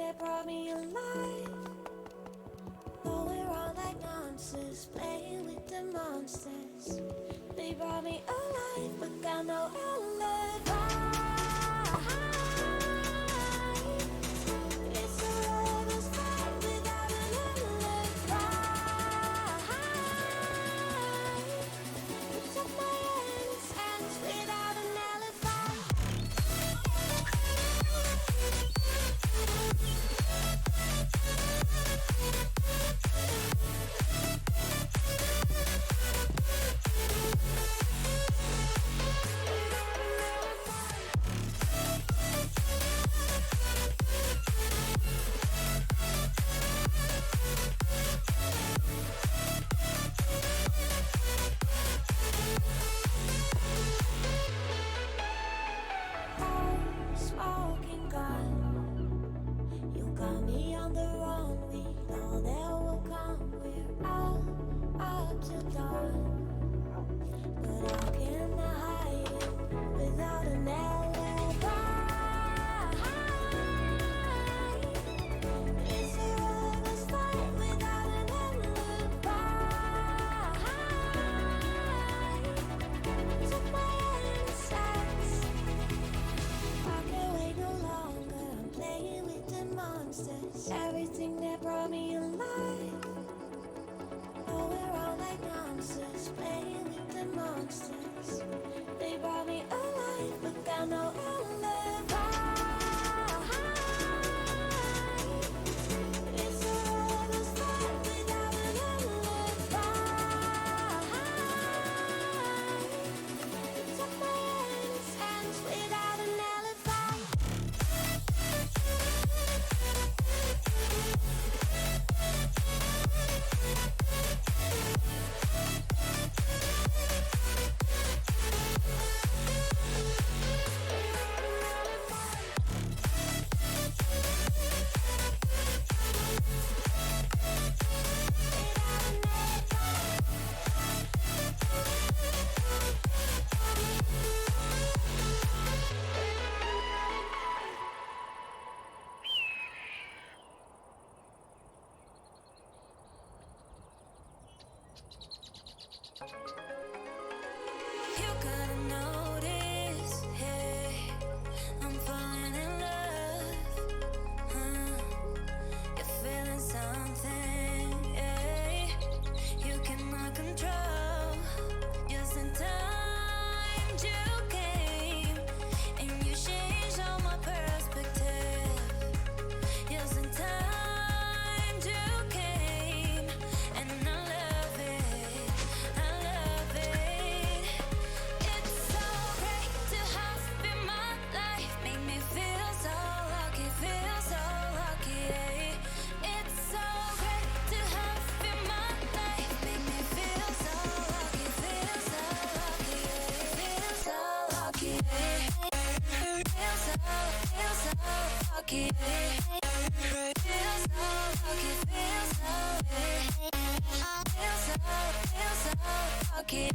that brought me alive. Going wrong like monsters, playing with the monsters. They brought me alive, but got no alibi. It's a lover's fight without an alibi. It's up my hands without an alibi. Smoking gun, you got me on the run. We know that will come. We're out up till dawn, but how can I hide it without an alibi? It's a lover's fight without an alibi. Took my hands. I can't wait no longer. I'm playing with the monsters. Everything that brought me alive. Going wrong like monsters, playing with the monsters. They brought me alive, but got no alibi. It's a lover's fight without an alibi. Took my hands without an alibi. You gotta notice, hey, I'm falling in love. You're feeling something, hey, you cannot control. Just in time you came, and you changed all my perspective. Just in time you came, and I love it, I love it. It's so great to have in my life, make me feel so lucky, It's so great to have in my life, make me feel so lucky, feel so lucky, feel so lucky, feel so lucky, feel so lucky, feel so lucky, feel so lucky, feel so lucky,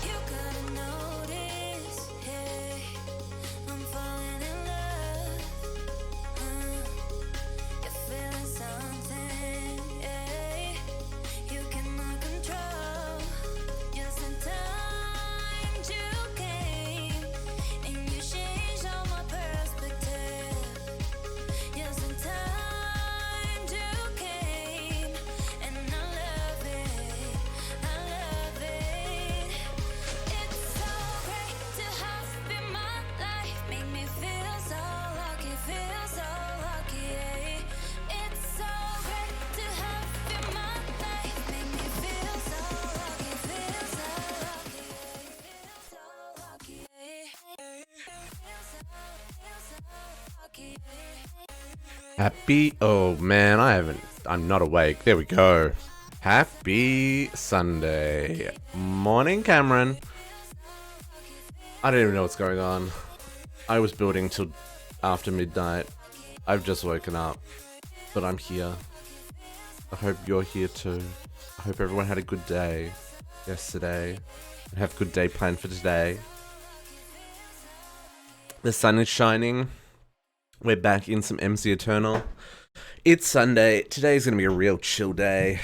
You gotta notice, hey, I'm falling in love. You're feeling something, hey, you cannot control. Just in time you came, and you changed all my perspective. Just in time you came, and I love it, I love it. It's so great to have in my life, make me feel so lucky, It's so great to have in my life, make me feel so lucky, feel so lucky, lucky. Happy? Oh man, I'm not awake. There we go. Happy Sunday. Morning, Cameron. I don't even know what's going on. I was building till after midnight. I've just woken up, but I'm here. I hope you're here too. I hope everyone had a good day yesterday and have a good day planned for today. The sun is shining. We're back in some MC Eternal. It's Sunday. Today's going to be a real chill day.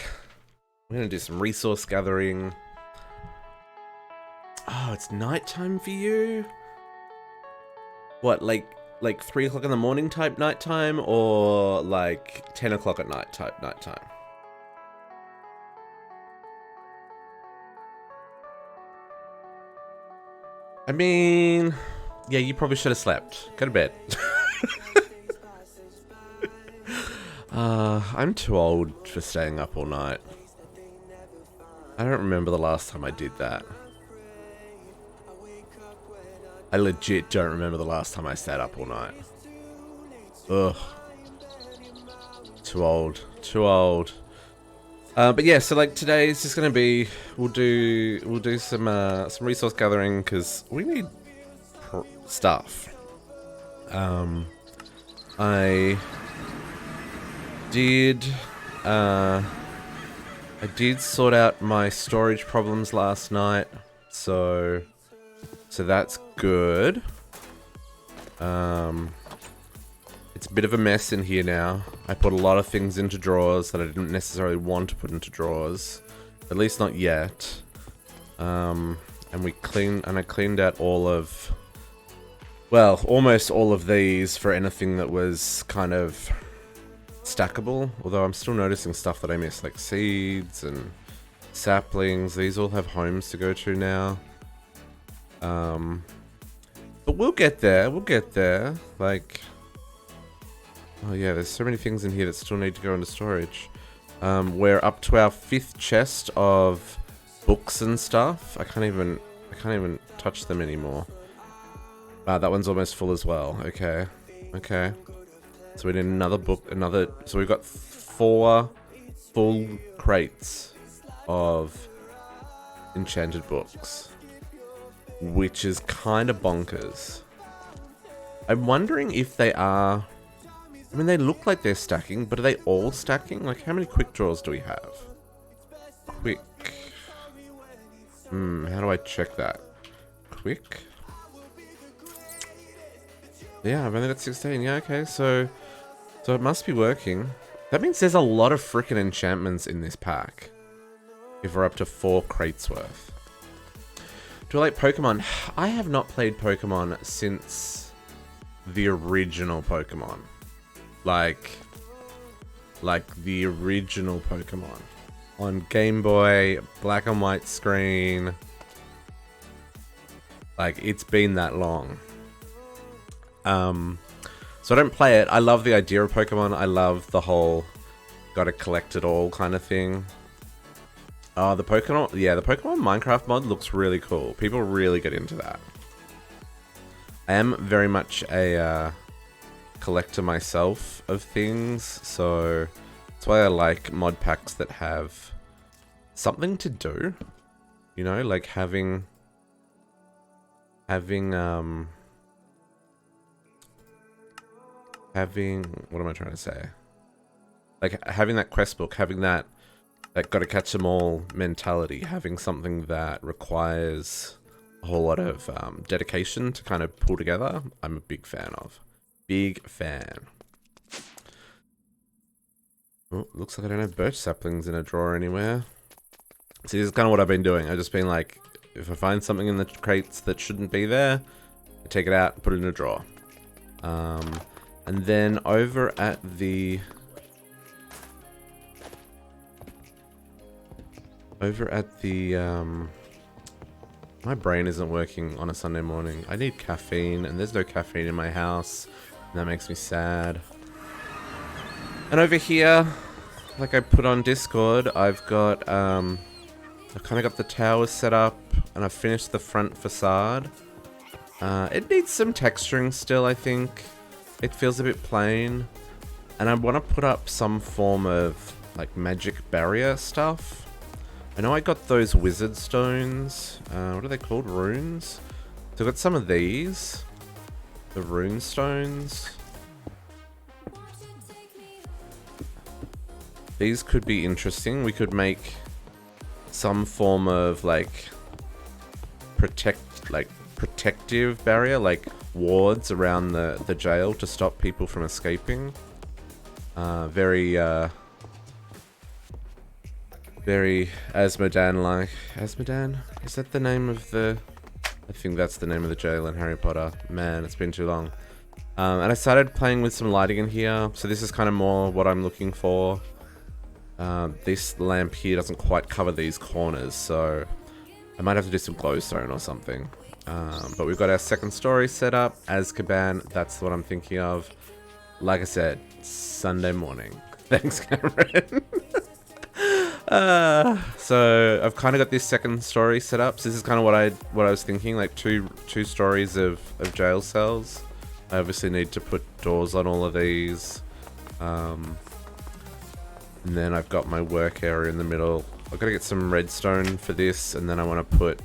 We're going to do some resource gathering. Oh, it's nighttime for you? What, like 3 o'clock in the morning type nighttime, or like 10 o'clock at night type nighttime? I mean, yeah, you probably should have slept. Go to bed. I'm too old for staying up all night. I don't remember the last time I did that. I legit don't remember the last time I stayed up all night. Ugh. Too old. Too old. But yeah, so like today is just gonna be, we'll do some resource gathering because we need stuff. I did sort out my storage problems last night, so that's good. It's a bit of a mess in here now. I put a lot of things into drawers that I didn't necessarily want to put into drawers, at least not yet. And I cleaned out all of, well, almost all of these for anything that was kind of stackable, although I'm still noticing stuff that I missed, like seeds and saplings. These all have homes to go to now. But we'll get there. Like, oh yeah, there's so many things in here that still need to go into storage. We're up to our 5th chest of books and stuff. I can't even touch them anymore. That one's almost full as well. Okay. So we need another book, so we've got 4 full crates of enchanted books, which is kind of bonkers. I'm wondering if they are, I mean, they look like they're stacking, but are they all stacking? Like, how many quick draws do we have? Quick. How do I check that? Quick? Yeah, I've only got 16. Yeah, okay, so it must be working. That means there's a lot of frickin' enchantments in this pack. If we're up to 4 crates worth. Do I like Pokemon? I have not played Pokemon since the original Pokemon. Like the original Pokemon. On Game Boy, black and white screen. Like, it's been that long. So I don't play it. I love the idea of Pokemon. I love the whole gotta collect it all kind of thing. The Pokemon Minecraft mod looks really cool. People really get into that. I am very much a collector myself of things, so that's why I like mod packs that have something to do. You know, like having what am I trying to say? Like having that quest book, having that gotta catch them all mentality, having something that requires a whole lot of dedication to kind of pull together, I'm a big fan of. Big fan. Oh, looks like I don't have birch saplings in a drawer anywhere. See, this is kind of what I've been doing. I've just been like, if I find something in the crates that shouldn't be there, I take it out and put it in a drawer. And then over at the my brain isn't working on a Sunday morning. I need caffeine, and there's no caffeine in my house, and that makes me sad. And over here, like I put on Discord, I've got I've kind of got the towers set up, and I've finished the front facade. It needs some texturing still, I think. It feels a bit plain. And I want to put up some form of like magic barrier stuff. I know I got those wizard stones. What are they called? Runes? So I got some of these. The rune stones. These could be interesting. We could make some form of like protective barrier, like wards around the jail to stop people from escaping. Very Asmodan-like. Asmodan? Is that the name of the... I think that's the name of the jail in Harry Potter. Man, it's been too long. And I started playing with some lighting in here, so this is kind of more what I'm looking for. This lamp here doesn't quite cover these corners, so I might have to do some glowstone or something. But we've got our second story set up. Azkaban, that's what I'm thinking of. Like I said, Sunday morning. Thanks, Cameron. So I've kind of got this second story set up. So this is kind of what I was thinking, like two stories of jail cells. I obviously need to put doors on all of these. And then I've got my work area in the middle. I've got to get some redstone for this, and then I want to put,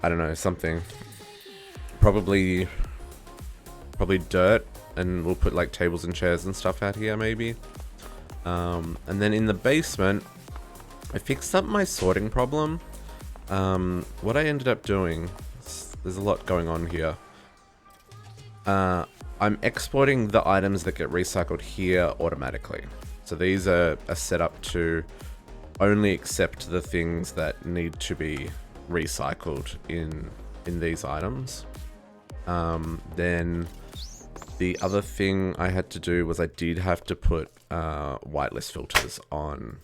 I don't know, something. Probably dirt, and we'll put like tables and chairs and stuff out here maybe. And then in the basement, I fixed up my sorting problem. What I ended up doing, there's a lot going on here. I'm exporting the items that get recycled here automatically. So these are set up to only accept the things that need to be recycled in these items. Then the other thing I had to do was I did have to put whitelist filters on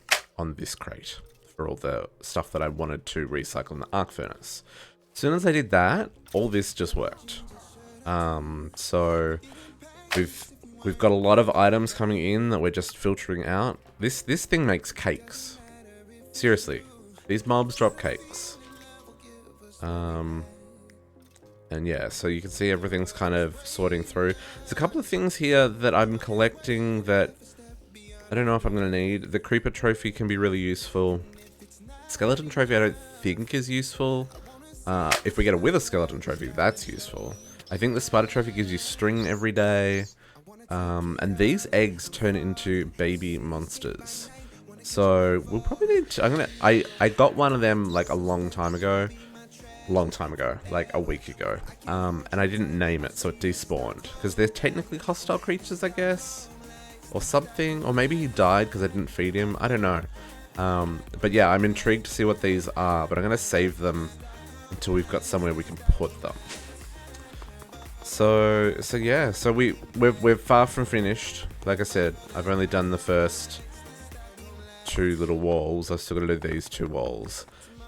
this crate for all the stuff that I wanted to recycle in the arc furnace. As soon as I did that, all this just worked. So we've got a lot of items coming in that we're just filtering out. This thing makes cakes. Seriously, these mobs drop cakes. And yeah, so you can see everything's kind of sorting through. There's a couple of things here that I'm collecting that I don't know if I'm going to need. The creeper trophy can be really useful. Skeleton trophy I don't think is useful. If we get a wither skeleton trophy, that's useful. I think the spider trophy gives you string every day. And these eggs turn into baby monsters. So we'll probably need to, I got one of them like a long time ago, like a week ago. And I didn't name it, so it despawned. Because they're technically hostile creatures, I guess. Or something. Or maybe he died because I didn't feed him. I don't know. But yeah, I'm intrigued to see what these are. But I'm going to save them until we've got somewhere we can put them. So yeah, so we're far from finished. Like I said, I've only done the first two little walls. I've still got to do these two walls.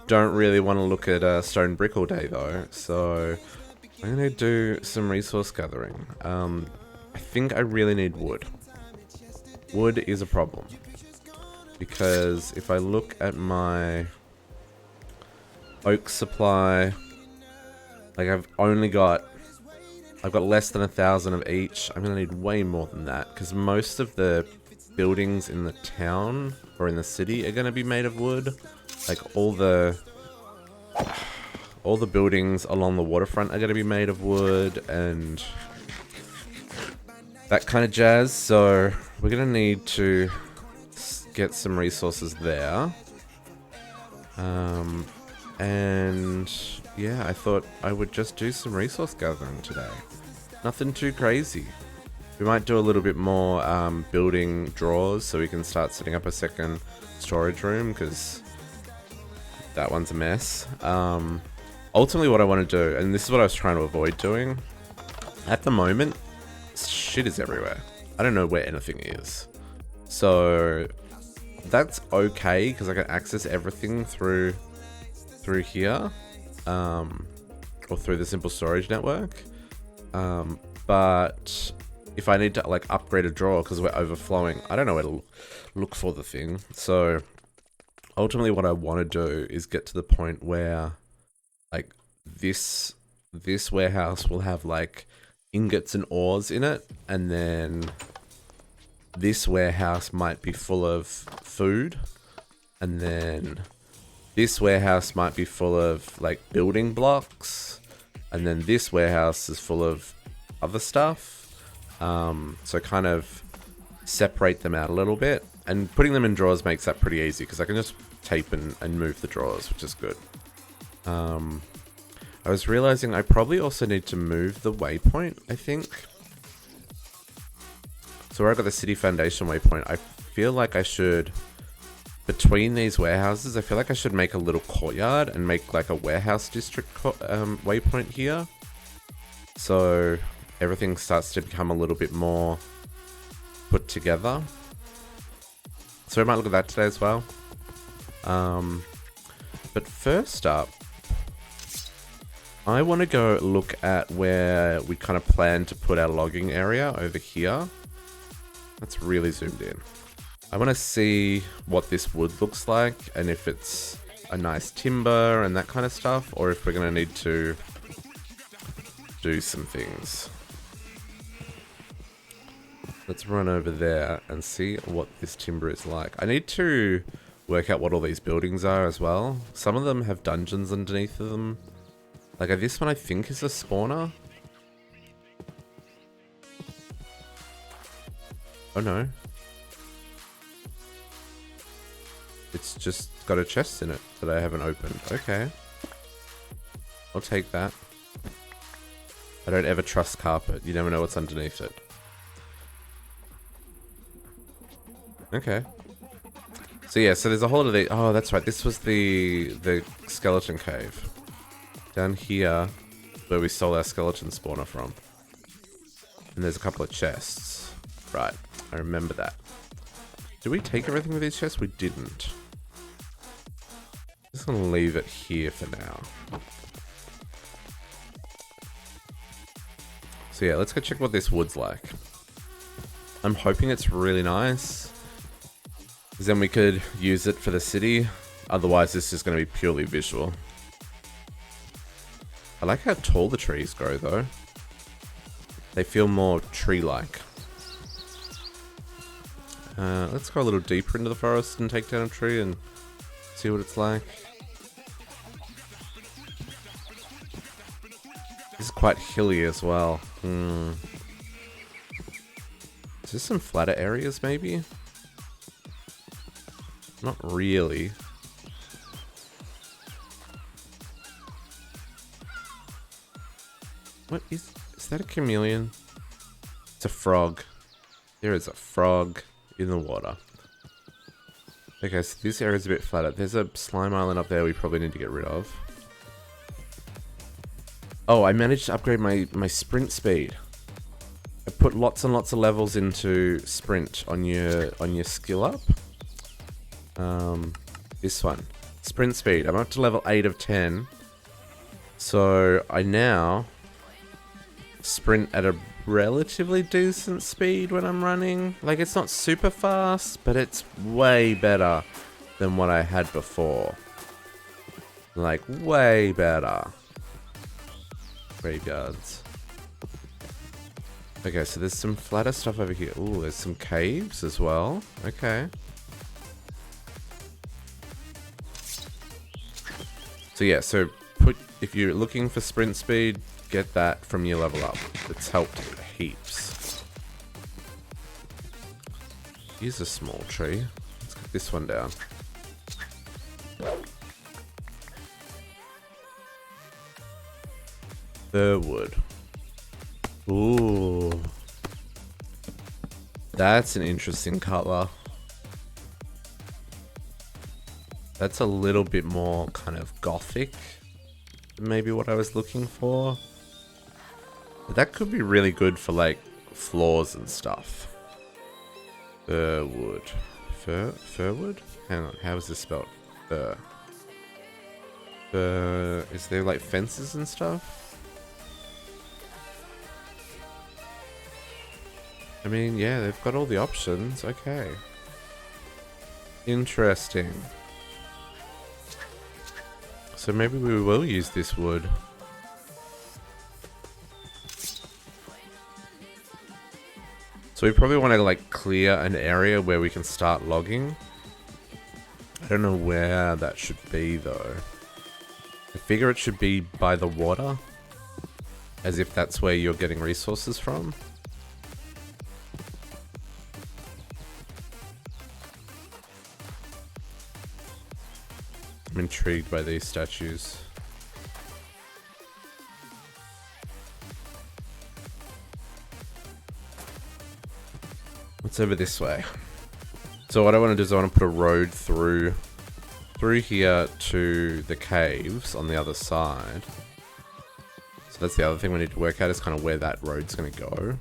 Don't really want to look at stone brick all day though, so I'm going to do some resource gathering. I think I really need wood. Wood is a problem. Because if I look at my oak supply, like I've got less than 1,000 of each. I'm going to need way more than that, because most of the buildings in the town or in the city are going to be made of wood. Like all the buildings along the waterfront are going to be made of wood and that kind of jazz. So we're going to need to get some resources there. And yeah, I thought I would just do some resource gathering today. Nothing too crazy. We might do a little bit more building drawers so we can start setting up a second storage room, because that one's a mess. Ultimately what I want to do, and this is what I was trying to avoid doing, at the moment, shit is everywhere. I don't know where anything is. So that's okay, because I can access everything through here. Or through the simple storage network. But if I need to like upgrade a drawer because we're overflowing, I don't know where to look for the thing. So ultimately what I want to do is get to the point where like this warehouse will have like ingots and ores in it, and then this warehouse might be full of food, and then this warehouse might be full of like building blocks, and then this warehouse is full of other stuff. So kind of separate them out a little bit, and putting them in drawers makes that pretty easy because I can just tape and move the drawers, which is good. I was realizing I probably also need to move the waypoint, I think. So where I got the city foundation waypoint, I feel like I should, between these warehouses, I feel like I should make a little courtyard and make like a warehouse district waypoint here. So everything starts to become a little bit more put together. So we might look at that today as well. But first up, I want to go look at where we kind of plan to put our logging area over here. That's really zoomed in. I want to see what this wood looks like and if it's a nice timber and that kind of stuff, or if we're going to need to do some things. Let's run over there and see what this timber is like. I need to work out what all these buildings are as well. Some of them have dungeons underneath of them. Like this one I think is a spawner. Oh no. It's just got a chest in it that I haven't opened. Okay. I'll take that. I don't ever trust carpet. You never know what's underneath it. Okay. So yeah, so there's a whole lot of the... Oh, that's right. This was the skeleton cave. Down here, where we stole our skeleton spawner from. And there's a couple of chests. Right, I remember that. Did we take everything with these chests? We didn't. Just gonna leave it here for now. So yeah, let's go check what this wood's like. I'm hoping it's really nice, because then we could use it for the city. Otherwise, this is going to be purely visual. I like how tall the trees grow, though. They feel more tree-like. Let's go a little deeper into the forest and take down a tree and see what it's like. This is quite hilly as well. Is there some flatter areas, maybe? Not really. What is that a chameleon? It's a frog. There is a frog in the water. Okay, so this area is a bit flatter. There's a slime island up there we probably need to get rid of. Oh, I managed to upgrade my sprint speed. I put lots and lots of levels into sprint on your skill up. This one. Sprint speed. I'm up to level 8 of 10. So I now sprint at a relatively decent speed when I'm running. Like, it's not super fast, but it's way better than what I had before. Like, way better. Graveyards. Okay, so there's some flatter stuff over here. Ooh, there's some caves as well. Okay. So yeah, so if you're looking for sprint speed, get that from your level up. It's helped heaps. Here's a small tree. Let's get this one down. The wood. Ooh. That's an interesting color. That's a little bit more kind of gothic than maybe what I was looking for. But that could be really good for like floors and stuff. Wood. Furwood? Hang on, how is this spelled? Is there like fences and stuff? I mean, yeah, they've got all the options. Okay. Interesting. So maybe we will use this wood. So we probably want to like clear an area where we can start logging. I don't know where that should be though. I figure it should be by the water, as if that's where you're getting resources from. I'm intrigued by these statues. What's over this way? So what I want to do is I want to put a road through here to the caves on the other side. So that's the other thing we need to work out, is kind of where that road's going to go.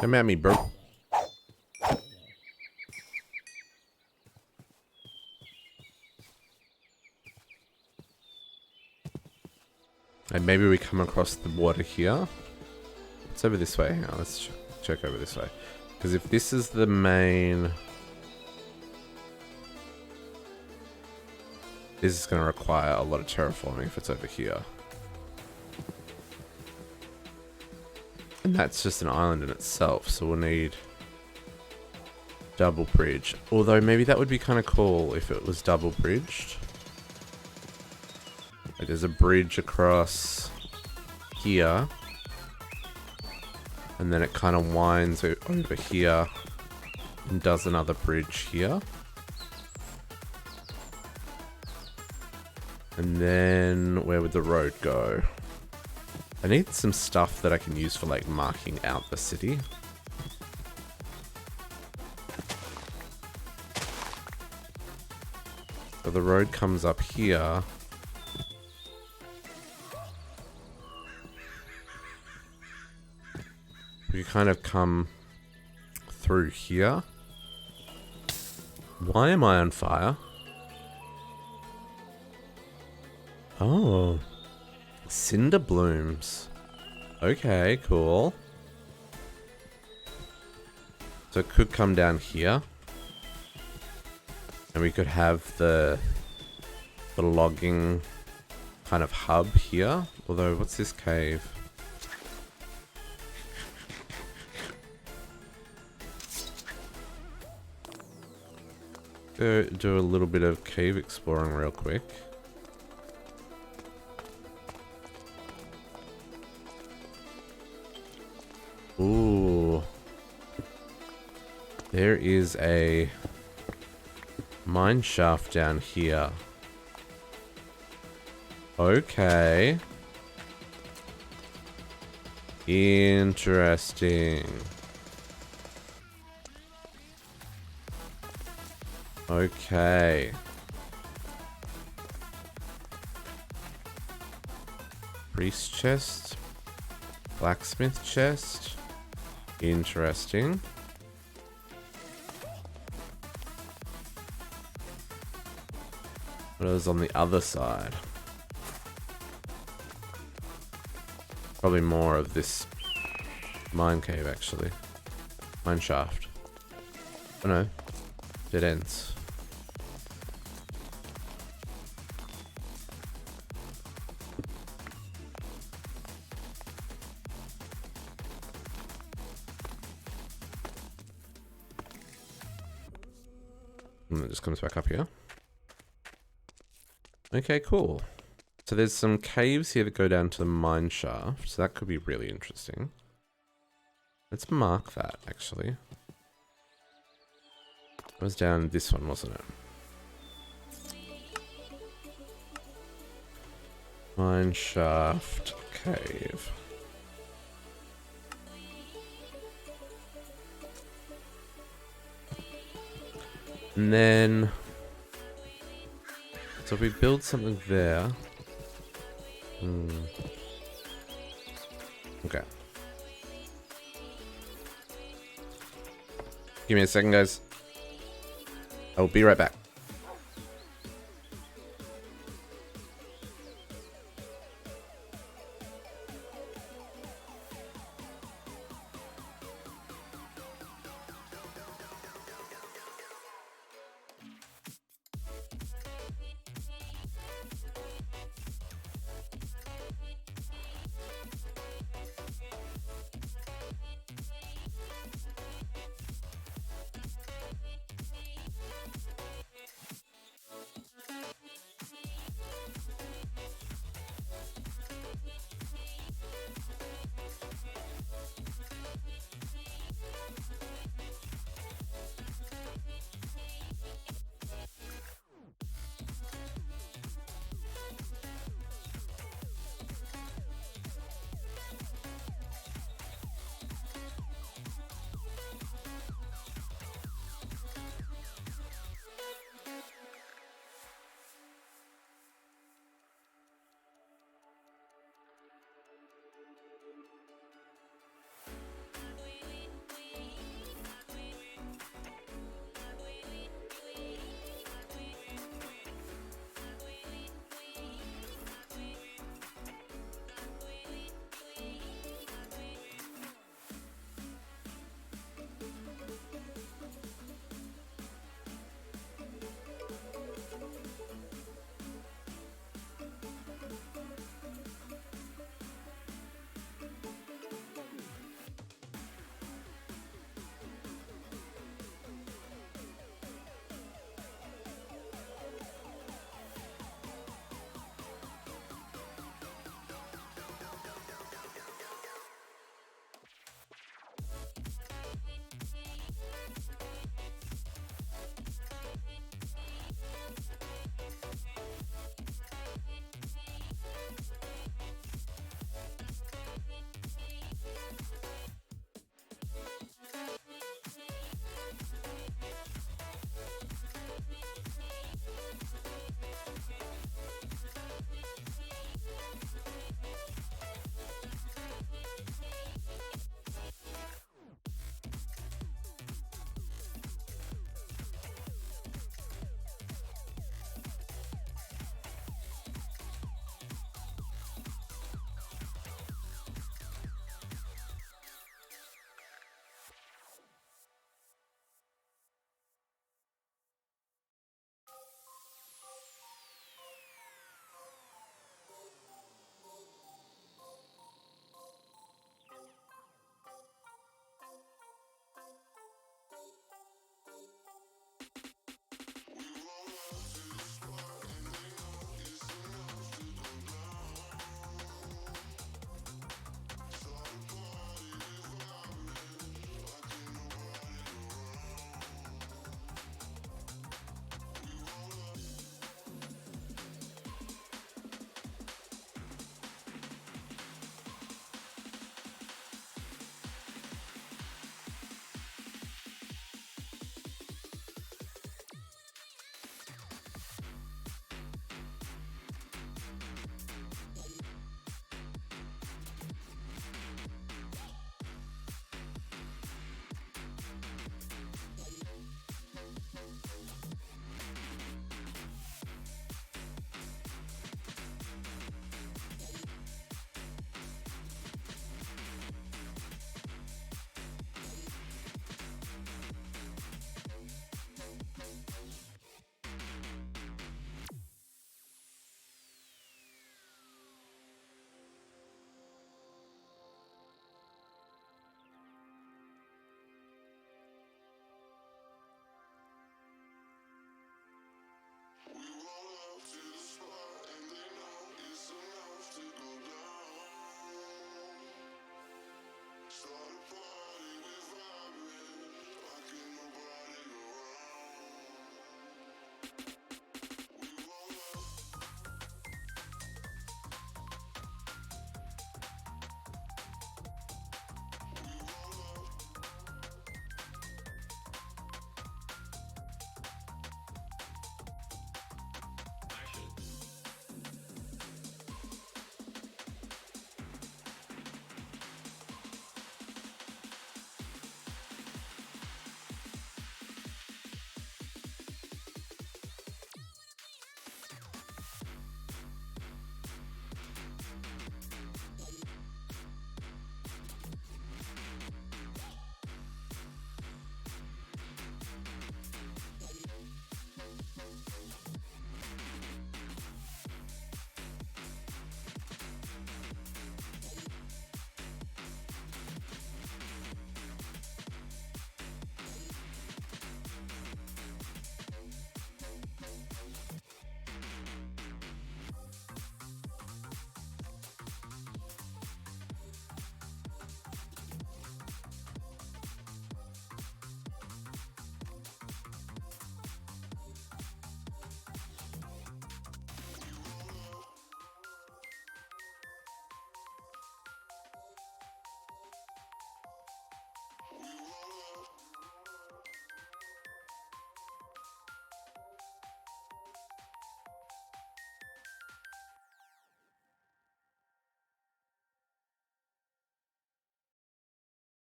Come at me, bro. And maybe we come across the water here. It's over this way. Oh, let's check over this way. Because if this is the main... This is going to require a lot of terraforming if it's over here. And that's just an island in itself, so we'll need double bridge. Although maybe that would be kind of cool if it was double bridged. Like there's a bridge across here, and then it kind of winds over here and does another bridge here. And then where would the road go? I need some stuff that I can use for like marking out the city. So the road comes up here. We kind of come through here. Why am I on fire? Oh. Cinder blooms. Okay, cool. So it could come down here. And we could have the logging kind of hub here. Although, what's this cave? Go do a little bit of cave exploring real quick. Ooh. There is a mine shaft down here. Okay. Interesting. Okay. Priest chest. Blacksmith chest. Interesting. What is on the other side? Probably more of this mine cave, actually. Mine shaft. Oh no. Dead ends. And it just comes back up here. Okay, cool. So there's some caves here that go down to the mine shaft. So that could be really interesting. Let's mark that, actually. It was down this one, wasn't it? Mine shaft cave. And then... So if we build something there... Okay. Give me a second, guys. I will be right back.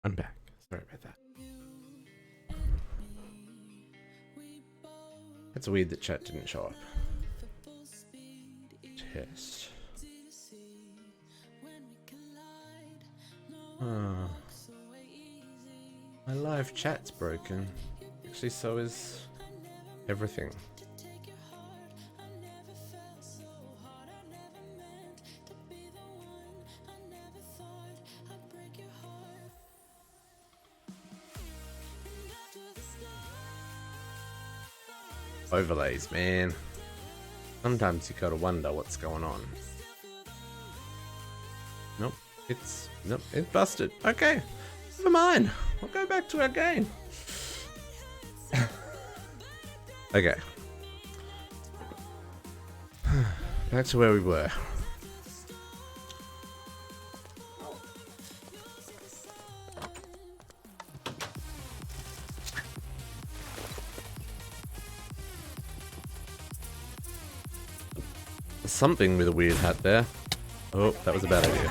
I'm back. Sorry about that. It's weird that chat didn't show up. Test. Oh. My live chat's broken. Actually, so is everything. Overlays, man. Sometimes you gotta wonder what's going on. Nope, it's busted. Okay, never mind. We'll go back to our game. Okay, back to where we were. Something with a weird hat there. Oh, that was a bad idea.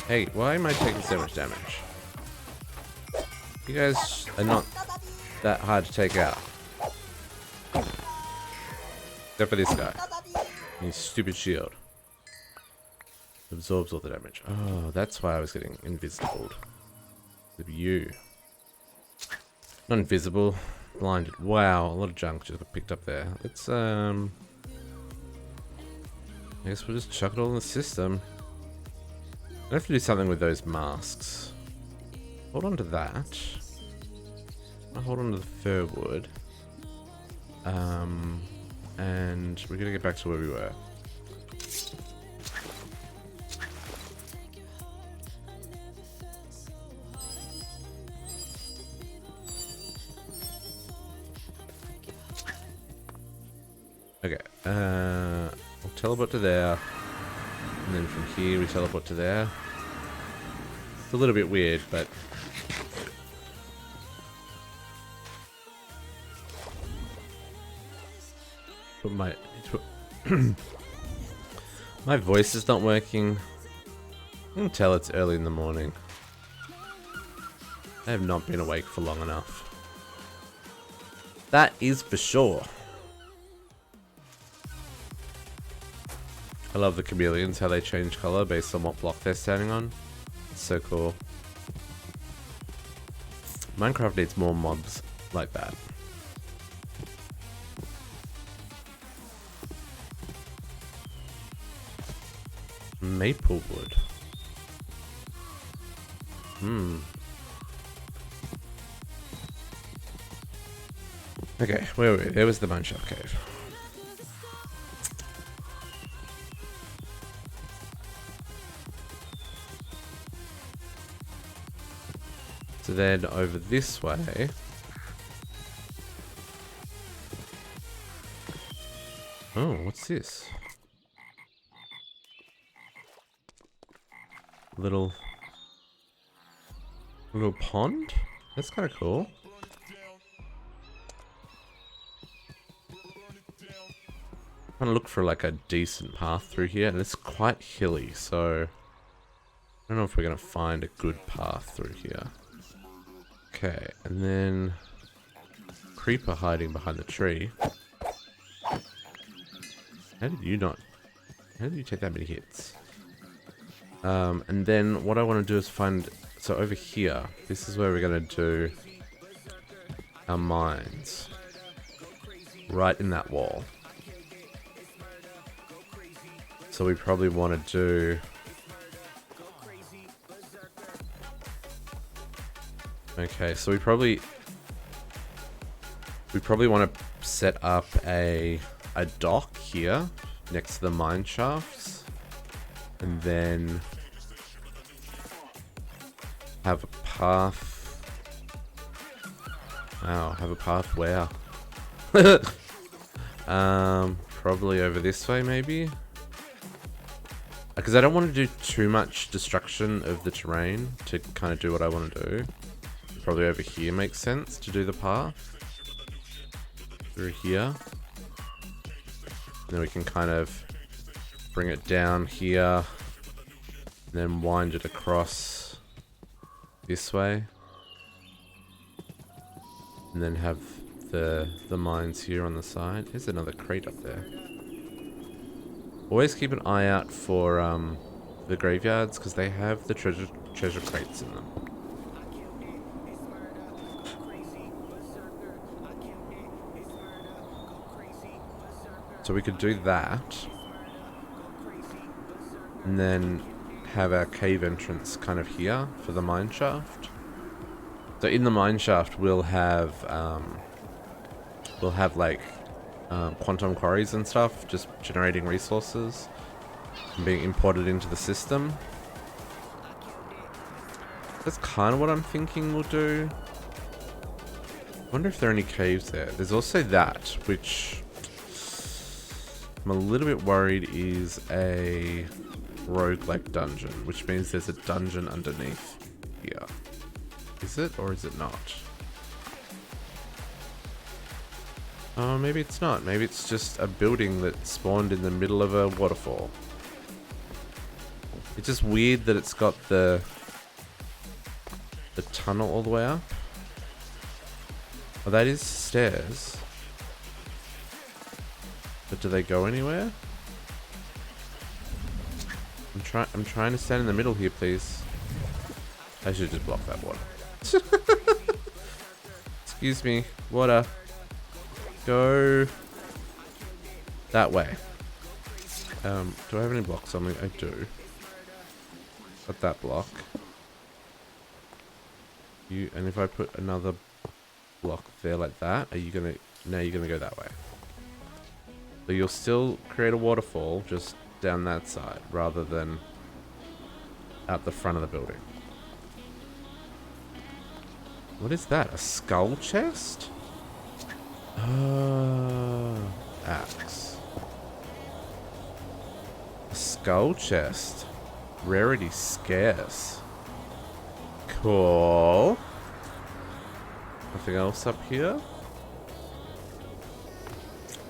Hey, why am I taking so much damage? You guys are not that hard to take out. Except for this guy. His stupid shield. Absorbs all the damage. Oh, that's why I was getting invisible. Of you. Not invisible, blinded. Wow, a lot of junk just got picked up there. Let's I guess we'll just chuck it all in the system. I have to do something with those masks. Hold on to that. I'll hold on to the fir wood. And we're gonna get back to where we were. Okay, we'll teleport to there, and then from here we teleport to there. It's a little bit weird, but my my voice is not working. I can tell it's early in the morning. I have not been awake for long enough. That is for sure. I love the chameleons, how they change color based on what block they're standing on. It's so cool. Minecraft needs more mobs like that. Maple wood. Okay, where were we? There was the Mineshaft Cave. then over this way. Oh, what's this? Little pond? That's kind of cool. I'm trying to look for like a decent path through here, and it's quite hilly, so I don't know if we're gonna find a good path through here. Okay, and then creeper hiding behind the tree. How did you take that many hits? And then what I want to do is find, so over here, this is where we're gonna do our mines. Right in that wall. So we probably want to do... Okay, so we probably want to set up a dock here next to the mine shafts, and then have a path. Wow, have a path where? Probably over this way, maybe. Because I don't want to do too much destruction of the terrain to kind of do what I want to do. Probably over here makes sense to do the path. Through here. Then we can kind of bring it down here. And then wind it across this way. And then have the mines here on the side. There's another crate up there. Always keep an eye out for the graveyards, because they have the treasure crates in them. So we could do that, and then have our cave entrance kind of here for the mine shaft. So in the mine shaft we'll have like quantum quarries and stuff, just generating resources and being imported into the system. That's kind of what I'm thinking we'll do. I wonder if there are any caves there. There's also that, which I'm a little bit worried is a roguelike dungeon, which means there's a dungeon underneath here. Is it, or is it not? Oh, maybe it's not. Maybe it's just a building that spawned in the middle of a waterfall. It's just weird that it's got the tunnel all the way up. Oh, that is stairs. But do they go anywhere? I'm trying to stand in the middle here, please. I should just block that water. Excuse me, water. Go that way. Do I have any blocks on me? I do. Got that block. And if I put another block there like that, are you gonna? Now you're gonna go that way. So you'll still create a waterfall just down that side, rather than out the front of the building. What is that? A skull chest? Axe. A skull chest. Rarity scarce. Cool. Nothing else up here?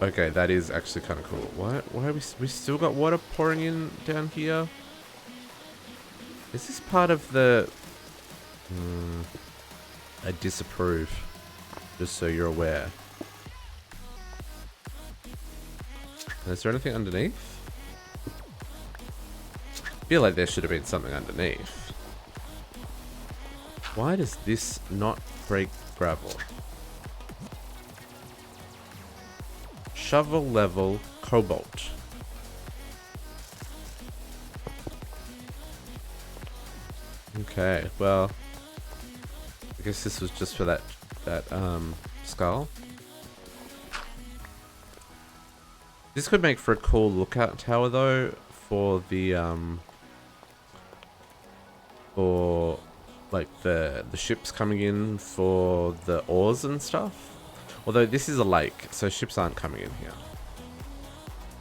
Okay, that is actually kind of cool. Why have we still got water pouring in down here? Is this part of the... I disapprove. Just so you're aware. Is there anything underneath? I feel like there should have been something underneath. Why does this not break gravel? Shovel level cobalt. Okay, well, I guess this was just for that skull. This could make for a cool lookout tower though, for the like the ships coming in for the ores and stuff. Although this is a lake, so ships aren't coming in here.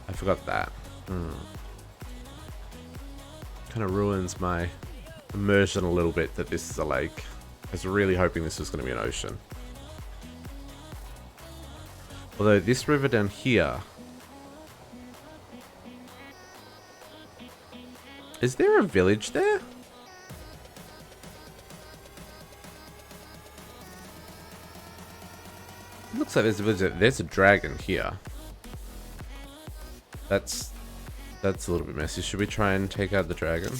I forgot that. Kind of ruins my immersion a little bit that this is a lake. I was really hoping this was going to be an ocean. Although this river down here... Is there a village there? It looks like there's a village. There's a dragon here. That's a little bit messy. Should we try and take out the dragon?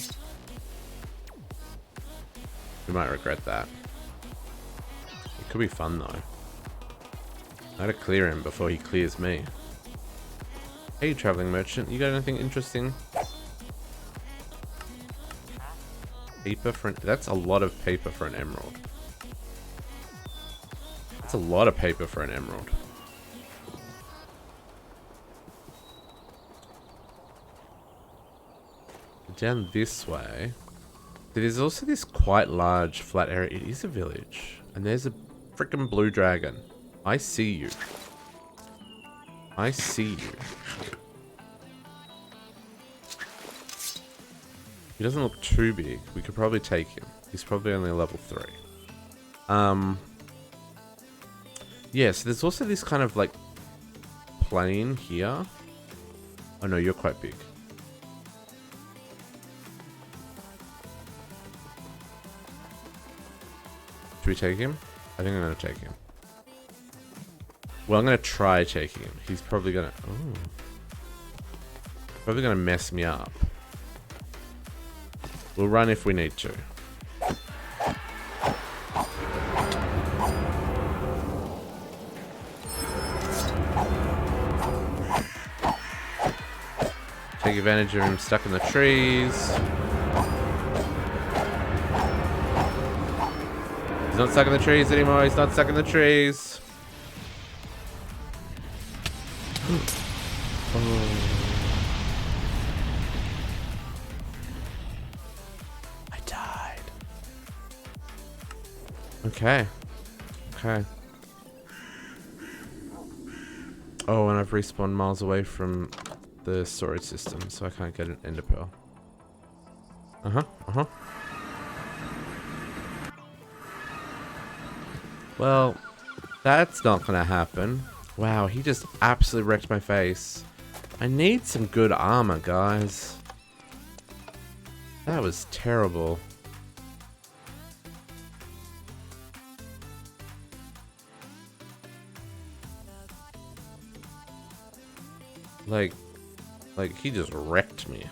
We might regret that. It could be fun though. I gotta clear him before he clears me. Hey, traveling merchant, you got anything interesting? Paper for that's a lot of paper for an emerald. That's a lot of paper for an emerald. Down this way, there's also this quite large flat area. It is a village, and there's a freaking blue dragon. I see you. I see you. He doesn't look too big. We could probably take him. He's probably only a level 3. Yeah, so there's also this kind of like plane here. Oh no, you're quite big. Should we take him? I think I'm gonna take him. Well, I'm gonna try taking him. He's probably gonna... Oh. Probably gonna mess me up. We'll run if we need to. Take advantage of him stuck in the trees. He's not stuck in the trees anymore. He's not stuck in the trees. Oh. I died. Okay. Okay. Oh, and I've respawned miles away from the storage system, so I can't get an ender pearl. Well, that's not gonna happen. Wow, he just absolutely wrecked my face. I need some good armor, guys. That was terrible. Like he just wrecked me.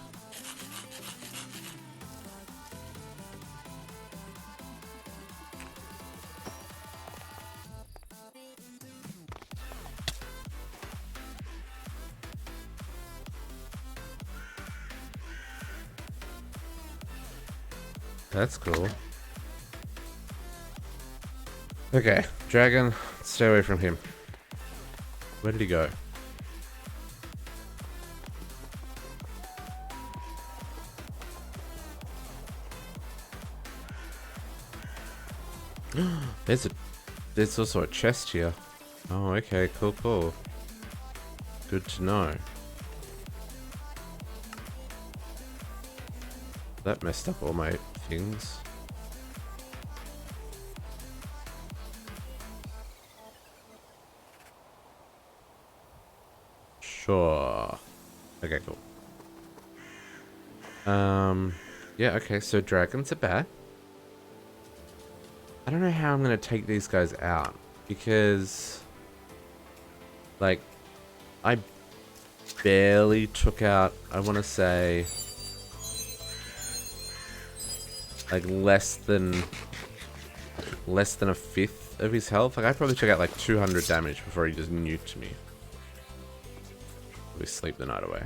That's cool. Okay, dragon, stay away from him. Where did he go? There's also a chest here. Oh, okay, cool. Good to know. That messed up all my things. Sure. Okay, cool. Yeah, okay, so dragons are bad. I don't know how I'm gonna take these guys out, because like I barely took out, I want to say like less than a fifth of his health. Like I probably took out like 200 damage before he just nuked me. We sleep the night away.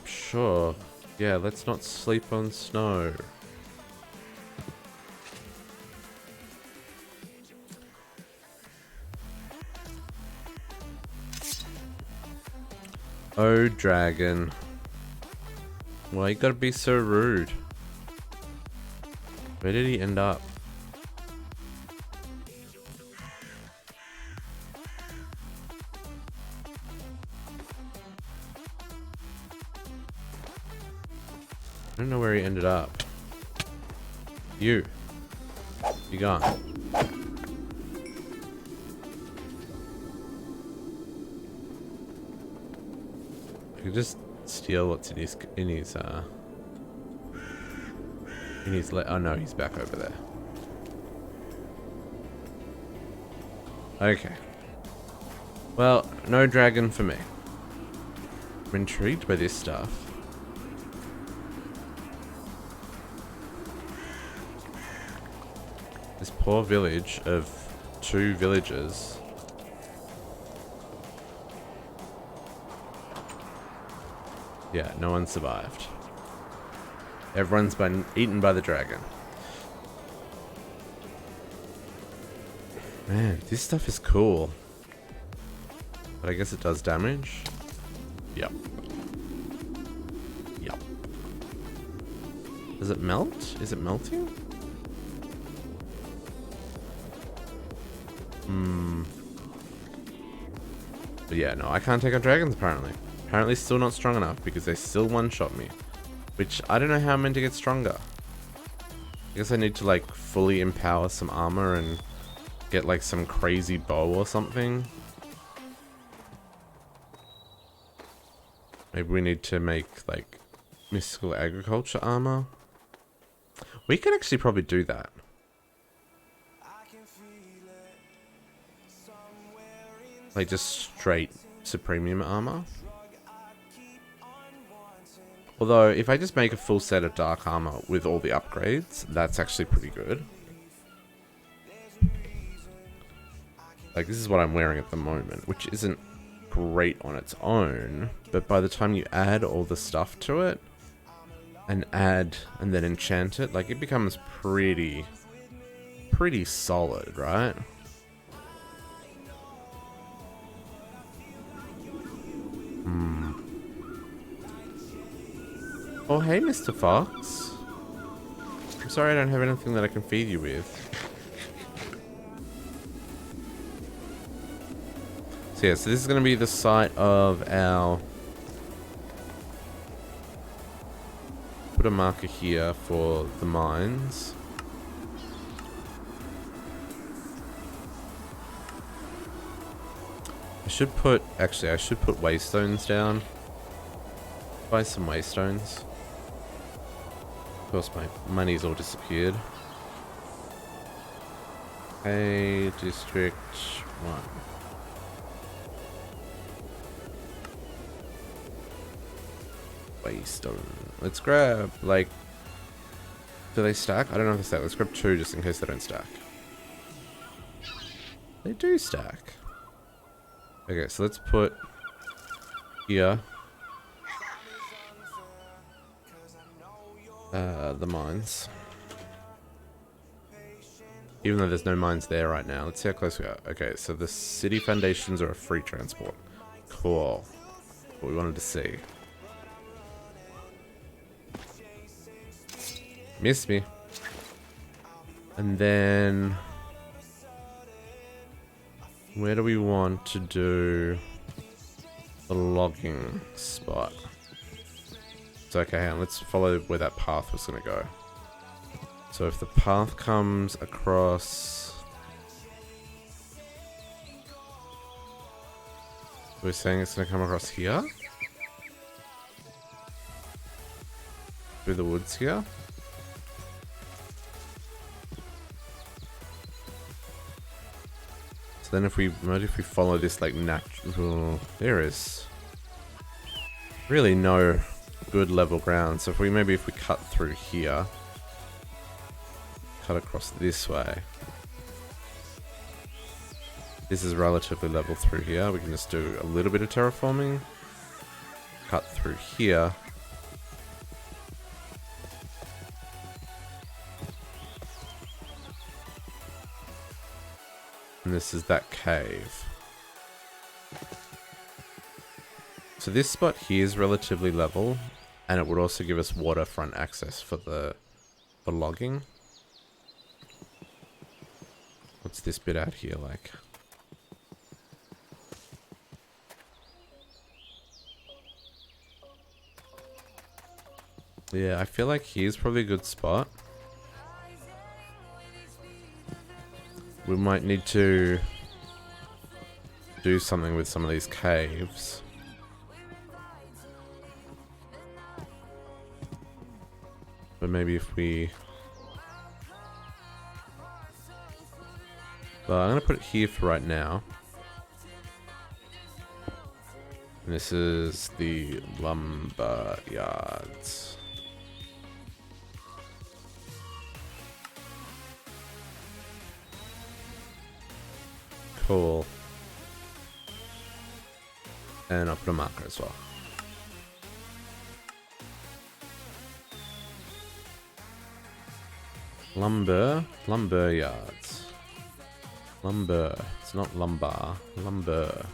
Sure. Yeah, let's not sleep on snow. Oh, dragon. Why you gotta be so rude? Where did he end up? I don't know where he ended up. You gone. I could just steal what's in his oh no, he's back over there. Okay. Well, no dragon for me. I'm intrigued by this stuff. This poor village of 2 villagers. Yeah, no one survived. Everyone's been eaten by the dragon. Man, this stuff is cool. But I guess it does damage. Yep. Yep. Does it melt? Is it melting? But yeah, no, I can't take on dragons apparently. Apparently still not strong enough because they still one-shot me. Which, I don't know how I'm meant to get stronger. I guess I need to like fully empower some armor and get like some crazy bow or something. Maybe we need to make like mystical agriculture armor. We can actually probably do that. Like just straight supremium armor. Although, if I just make a full set of dark armor with all the upgrades, that's actually pretty good. Like, this is what I'm wearing at the moment, which isn't great on its own, but by the time you add all the stuff to it, and then enchant it, like, it becomes pretty solid, right? Oh, hey, Mr. Fox. I'm sorry I don't have anything that I can feed you with. So yeah, so this is going to be the site of our... Put a marker here for the mines. Actually, I should put waystones down. Buy some waystones. Of course, my money's all disappeared. Hey, District 1. Waystone. Let's grab, like... Do they stack? I don't know if they stack. Let's grab 2 just in case they don't stack. They do stack. Okay, so let's put... Here... the mines. Even though there's no mines there right now. Let's see how close we are. Okay, so the city foundations are a free transport. Cool. What we wanted to see. Missed me. And then... Where do we want to do the logging spot? So, okay, hang on, let's follow where that path was going to go. So if the path comes across... We're saying it's going to come across here? Through the woods here? So then if we follow this like natural... There is really no... good level ground. So if we cut through here, cut across this way, this is relatively level through here. We can just do a little bit of terraforming, cut through here, and this is that cave. So this spot here is relatively level. And it would also give us waterfront access for logging. What's this bit out here like? Yeah, I feel like here's probably a good spot. We might need to do something with some of these caves. But maybe if we... Well, I'm going to put it here for right now. And this is the lumber yards. Cool. And I'll put a marker as well. Lumber yards. Lumber. It's not lumber. Lumber.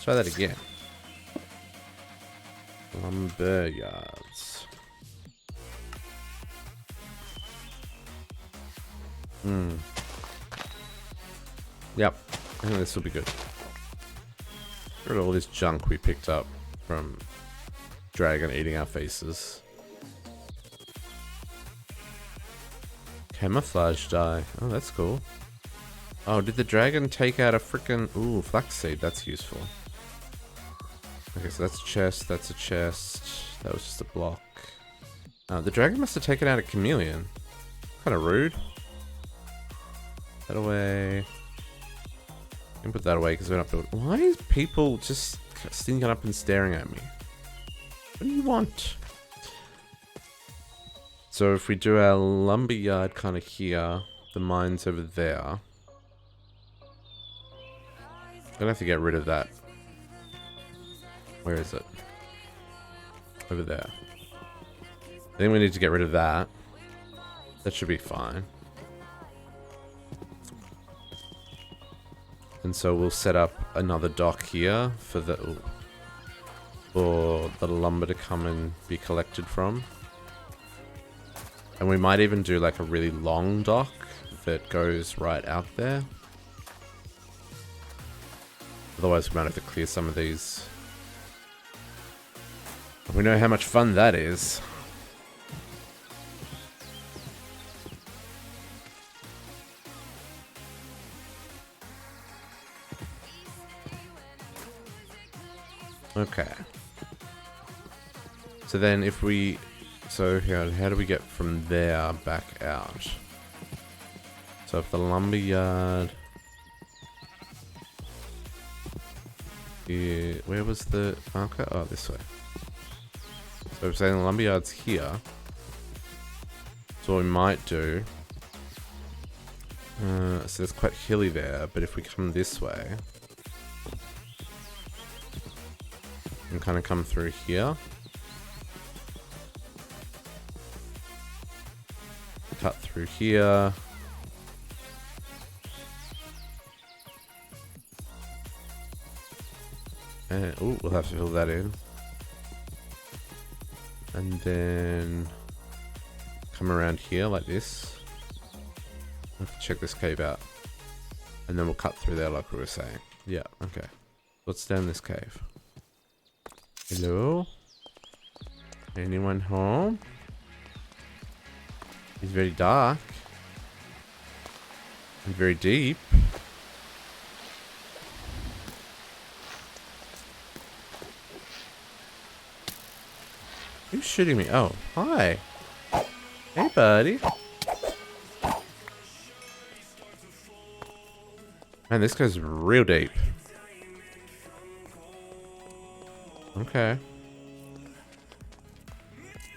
Try that again. Lumber yards. Yep. I think this will be good. Get rid of all this junk we picked up from dragon eating our faces. Camouflage dye. Oh, that's cool. Oh, did the dragon take out a frickin'... Ooh, flaxseed. That's useful. Okay, so that's a chest. That's a chest. That was just a block. Oh, the dragon must have taken out a chameleon. Kind of rude. That away. I can put that away because we're not building. Why is people just sneaking up and staring at me? What do you want? So if we do our lumberyard kind of here, the mine's over there. I'm gonna have to get rid of that. Where is it? Over there. I think we need to get rid of that. That should be fine. And so we'll set up another dock here for the lumber to come and be collected from. And we might even do like a really long dock that goes right out there. Otherwise we might have to clear some of these. We know how much fun that is. Okay. So then if we... So here, how do we get from there back out? So if the lumberyard... Yeah, where was the marker? Oh, this way. So I'm saying the lumberyard's here. So what we might do... so it's quite hilly there, but if we come this way... And kind of come through here. Cut through here. And oh, we'll have to fill that in. And then come around here like this. I'll have to check this cave out. And then we'll cut through there like we were saying. Yeah, okay. Let's down this cave. Hello? Anyone home? It's very dark. And very deep. Who's shooting me? Oh, hi. Hey, buddy. Man, this goes real deep. Okay.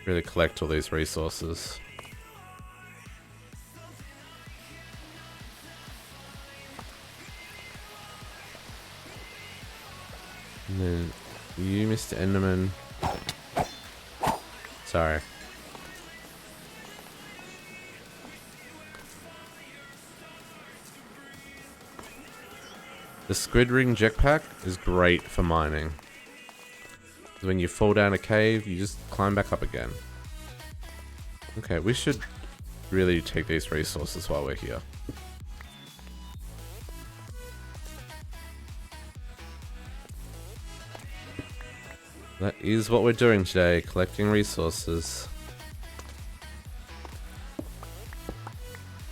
Really collect all these resources. And then you, Mr. Enderman. Sorry. The squid ring jetpack is great for mining. When you fall down a cave, you just climb back up again. Okay, we should really take these resources while we're here. That is what we're doing today, collecting resources.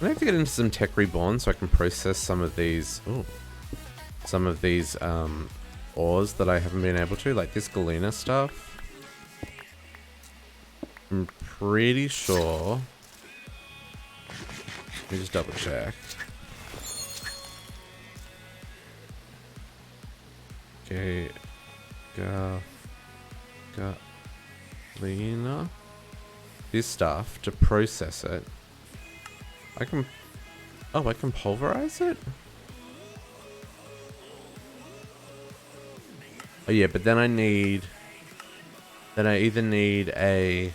I have to get into some tech reborn so I can process some of these. Ooh, some of these ores that I haven't been able to, like this galena stuff. I'm pretty sure. Let me just double check. Okay, galena. This stuff to process it. I can pulverize it? Oh yeah, but then I either need a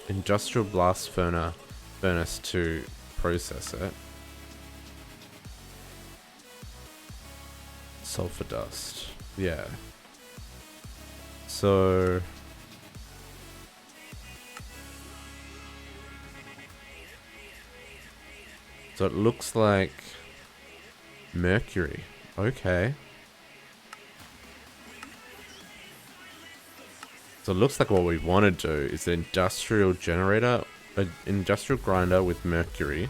industrial blast furnace to process it. Sulfur dust. Yeah. So it looks like mercury. Okay. So it looks like what we want to do is an industrial generator, an industrial grinder with mercury,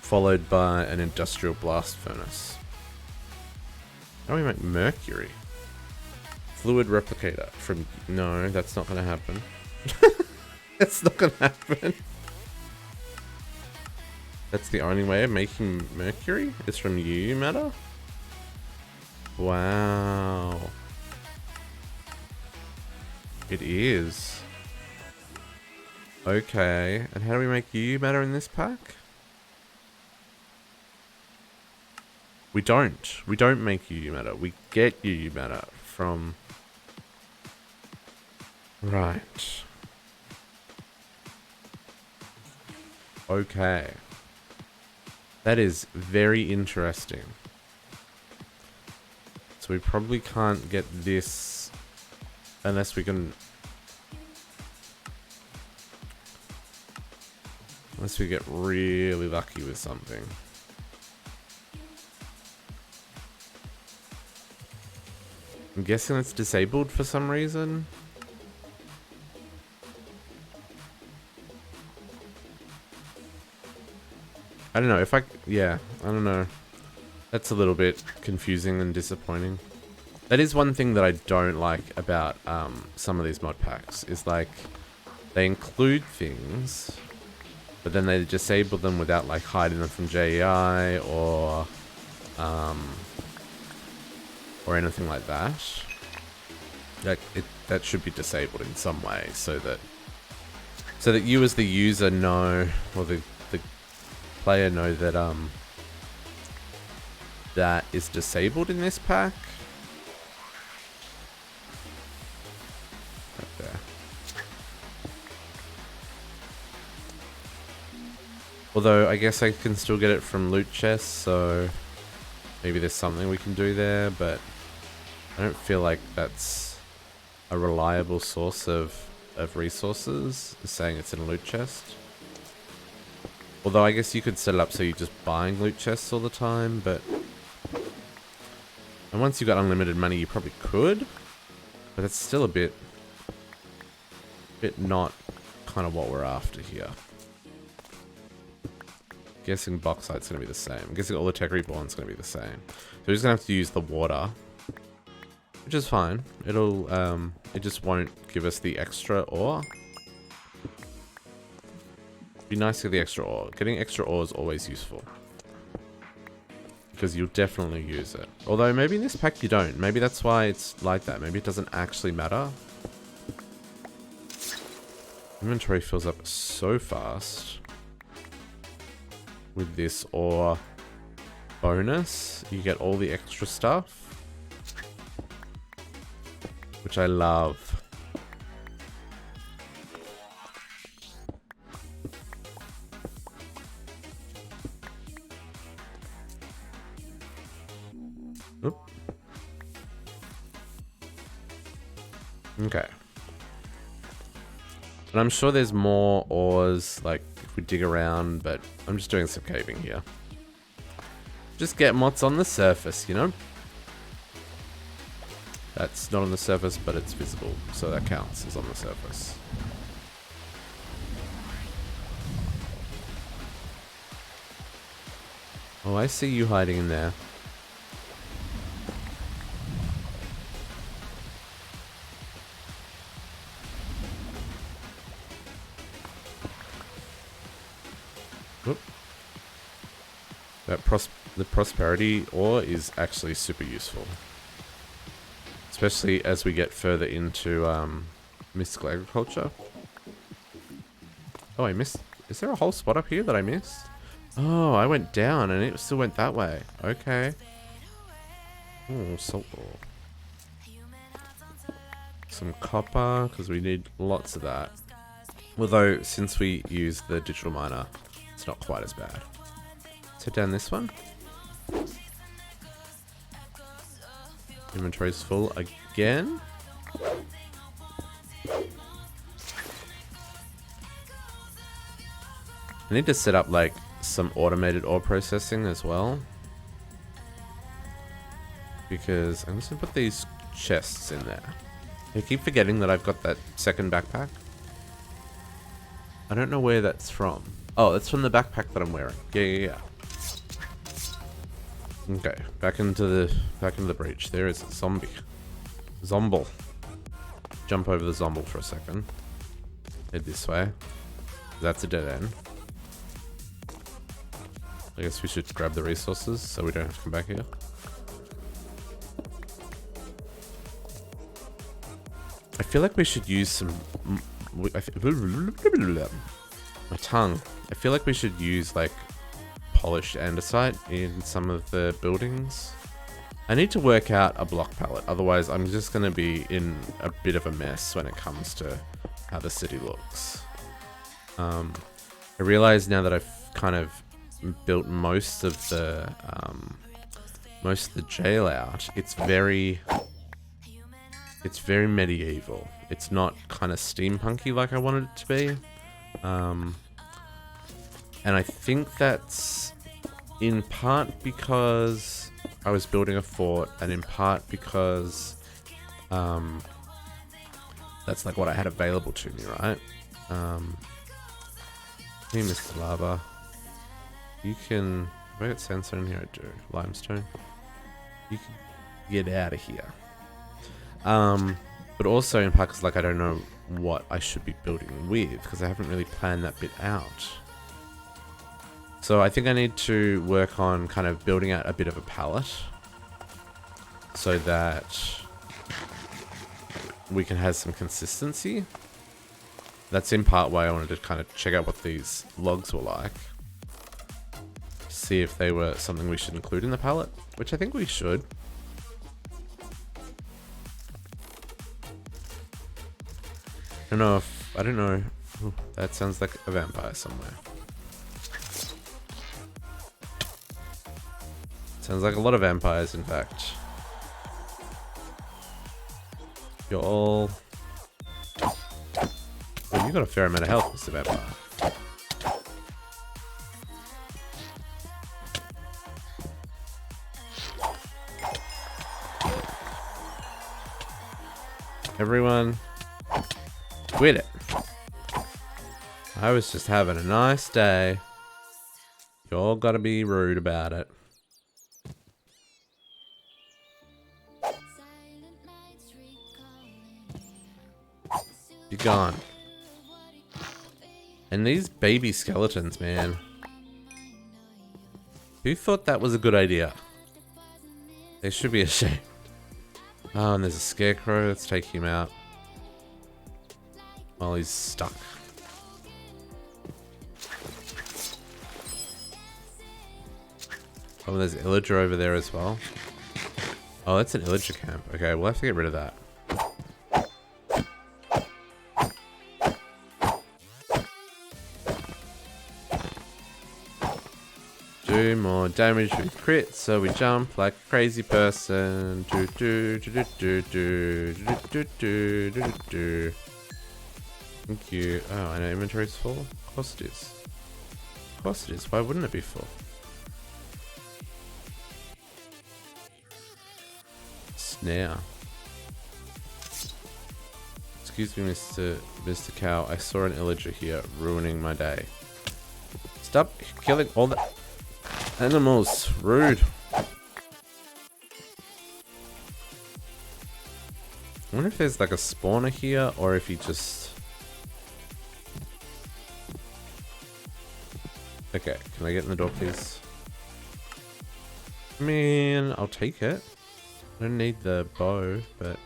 followed by an industrial blast furnace. How do we make mercury? Fluid replicator from... No, that's not going to happen. That's not going to happen. That's the only way of making mercury? Is from UU matter? Wow. It is. Okay, and how do we make UU matter in this pack? We don't. We don't make UU matter. We get UU matter from... Right. Okay. That is very interesting. So we probably can't get this unless we can... Unless we get really lucky with something. I'm guessing it's disabled for some reason. I don't know if I... Yeah, I don't know. That's a little bit confusing and disappointing. That is one thing that I don't like about some of these mod packs. Is like, they include things, but then they disable them without like hiding them from JEI or anything like that. Like that should be disabled in some way so that you as the user know, or the player know that that is disabled in this pack. Right there. Although I guess I can still get it from loot chests, so maybe there's something we can do there, but I don't feel like that's a reliable source of resources, saying it's in a loot chest. Although I guess you could set it up so you're just buying loot chests all the time, but... And once you got unlimited money, you probably could. But it's still a bit not kind of what we're after here. Guessing bauxite's going to be the same. I'm guessing all the tech reborn's going to be the same. So we're just going to have to use the water. Which is fine. It'll, it just won't give us the extra ore. Be nice to get the extra ore. Getting extra ore is always useful. Because you'll definitely use it. Although maybe in this pack you don't. Maybe that's why it's like that. Maybe it doesn't actually matter. Inventory fills up so fast. With this ore bonus, you get all the extra stuff. Which I love. Okay. And I'm sure there's more ores, like, if we dig around, but I'm just doing some caving here. Just get what's on the surface, you know? That's not on the surface, but it's visible, so that counts as on the surface. Oh, I see you hiding in there. Whoop. The prosperity ore is actually super useful. Especially as we get further into mystical agriculture. Oh, I missed. Is there a whole spot up here that I missed? Oh, I went down and it still went that way. Okay. Oh, salt ore. Some copper, because we need lots of that. Although, since we use the digital miner, it's not quite as bad. Let's head down this one. Inventory's full again. I need to set up like some automated ore processing as well. Because I'm just gonna put these chests in there. I keep forgetting that I've got that second backpack. I don't know where that's from. Oh, that's from the backpack that I'm wearing. Yeah. Okay, back into the breach. There is a zombie. Zomble. Jump over the zomble for a second. Head this way. That's a dead end. I guess we should grab the resources so we don't have to come back here. I feel like we should use some... my tongue. I feel like we should use like polished andesite in some of the buildings. I need to work out a block palette, otherwise I'm just going to be in a bit of a mess when it comes to how the city looks. I realize now that I've kind of built most of the jail out. It's very medieval. It's not kind of steampunky like I wanted it to be. And I think that's in part because I was building a fort, and in part because that's like what I had available to me, right? Hey, Mr. Lava. You can... Have I got sandstone here? I do. Limestone. You can get out of here. But also in part because like I don't know what I should be building with, because I haven't really planned that bit out. So I think I need to work on kind of building out a bit of a palette so that we can have some consistency. That's in part why I wanted to kind of check out what these logs were like. See if they were something we should include in the palette, which I think we should. I don't know. Ooh, that sounds like a vampire somewhere. Sounds like a lot of vampires, in fact. You're all... Well, you got a fair amount of health, Mr. Vampire. Everyone, quit it. I was just having a nice day. You all gotta be rude about it. Be gone. And these baby skeletons, man. Who thought that was a good idea? They should be ashamed. Oh, and there's a scarecrow. Let's take him out while he's stuck. Oh, there's illager over there as well. Oh, that's an illager camp. Okay, we'll have to get rid of that. do more damage with crit, so we jump like a crazy person. Do do do do do do do do do do do. Thank you. Oh, I know inventory's full. Of course it is. Of course it is. Why wouldn't it be full? Snare. Excuse me, Mr. Cow. I saw an illager here, ruining my day. Stop killing all the animals. Rude. I wonder if there's like a spawner here, or if he just... Okay, can I get in the door, please? I mean, I'll take it. I don't need the bow, but...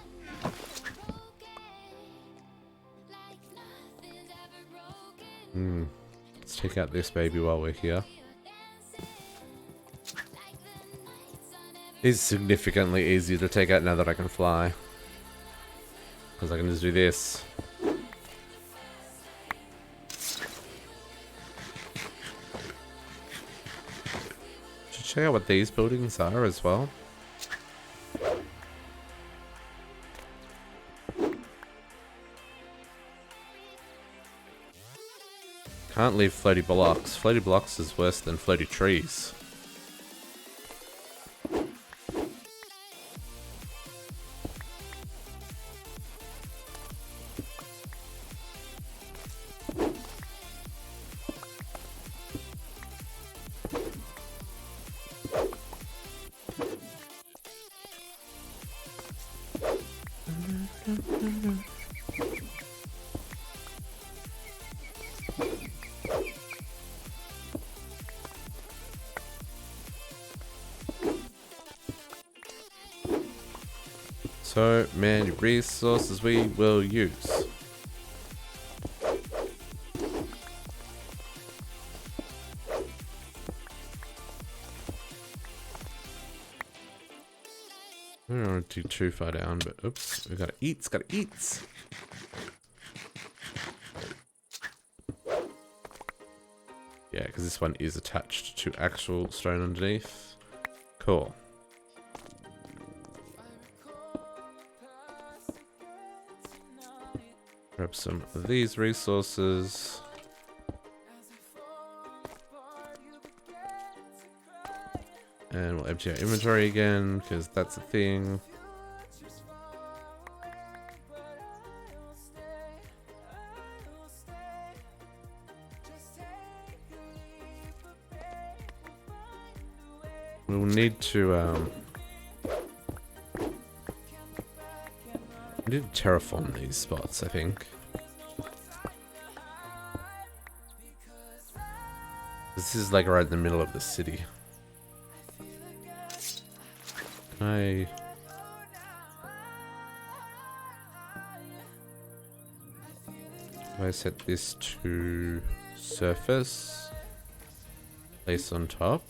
Let's take out this baby while we're here. It's significantly easier to take out now that I can fly. Because I can just do this. Should check out what these buildings are as well. Can't leave floaty blocks. Floaty blocks is worse than floaty trees. So many resources we will use. I don't want to do too far down, but oops, we gotta eat, gotta eat. Yeah, because this one is attached to actual stone underneath. Cool. Grab some of these resources. And we'll empty our inventory again, because that's a thing. We'll need to we need to terraform these spots, I think. This is like right in the middle of the city. If I set this to surface, place on top,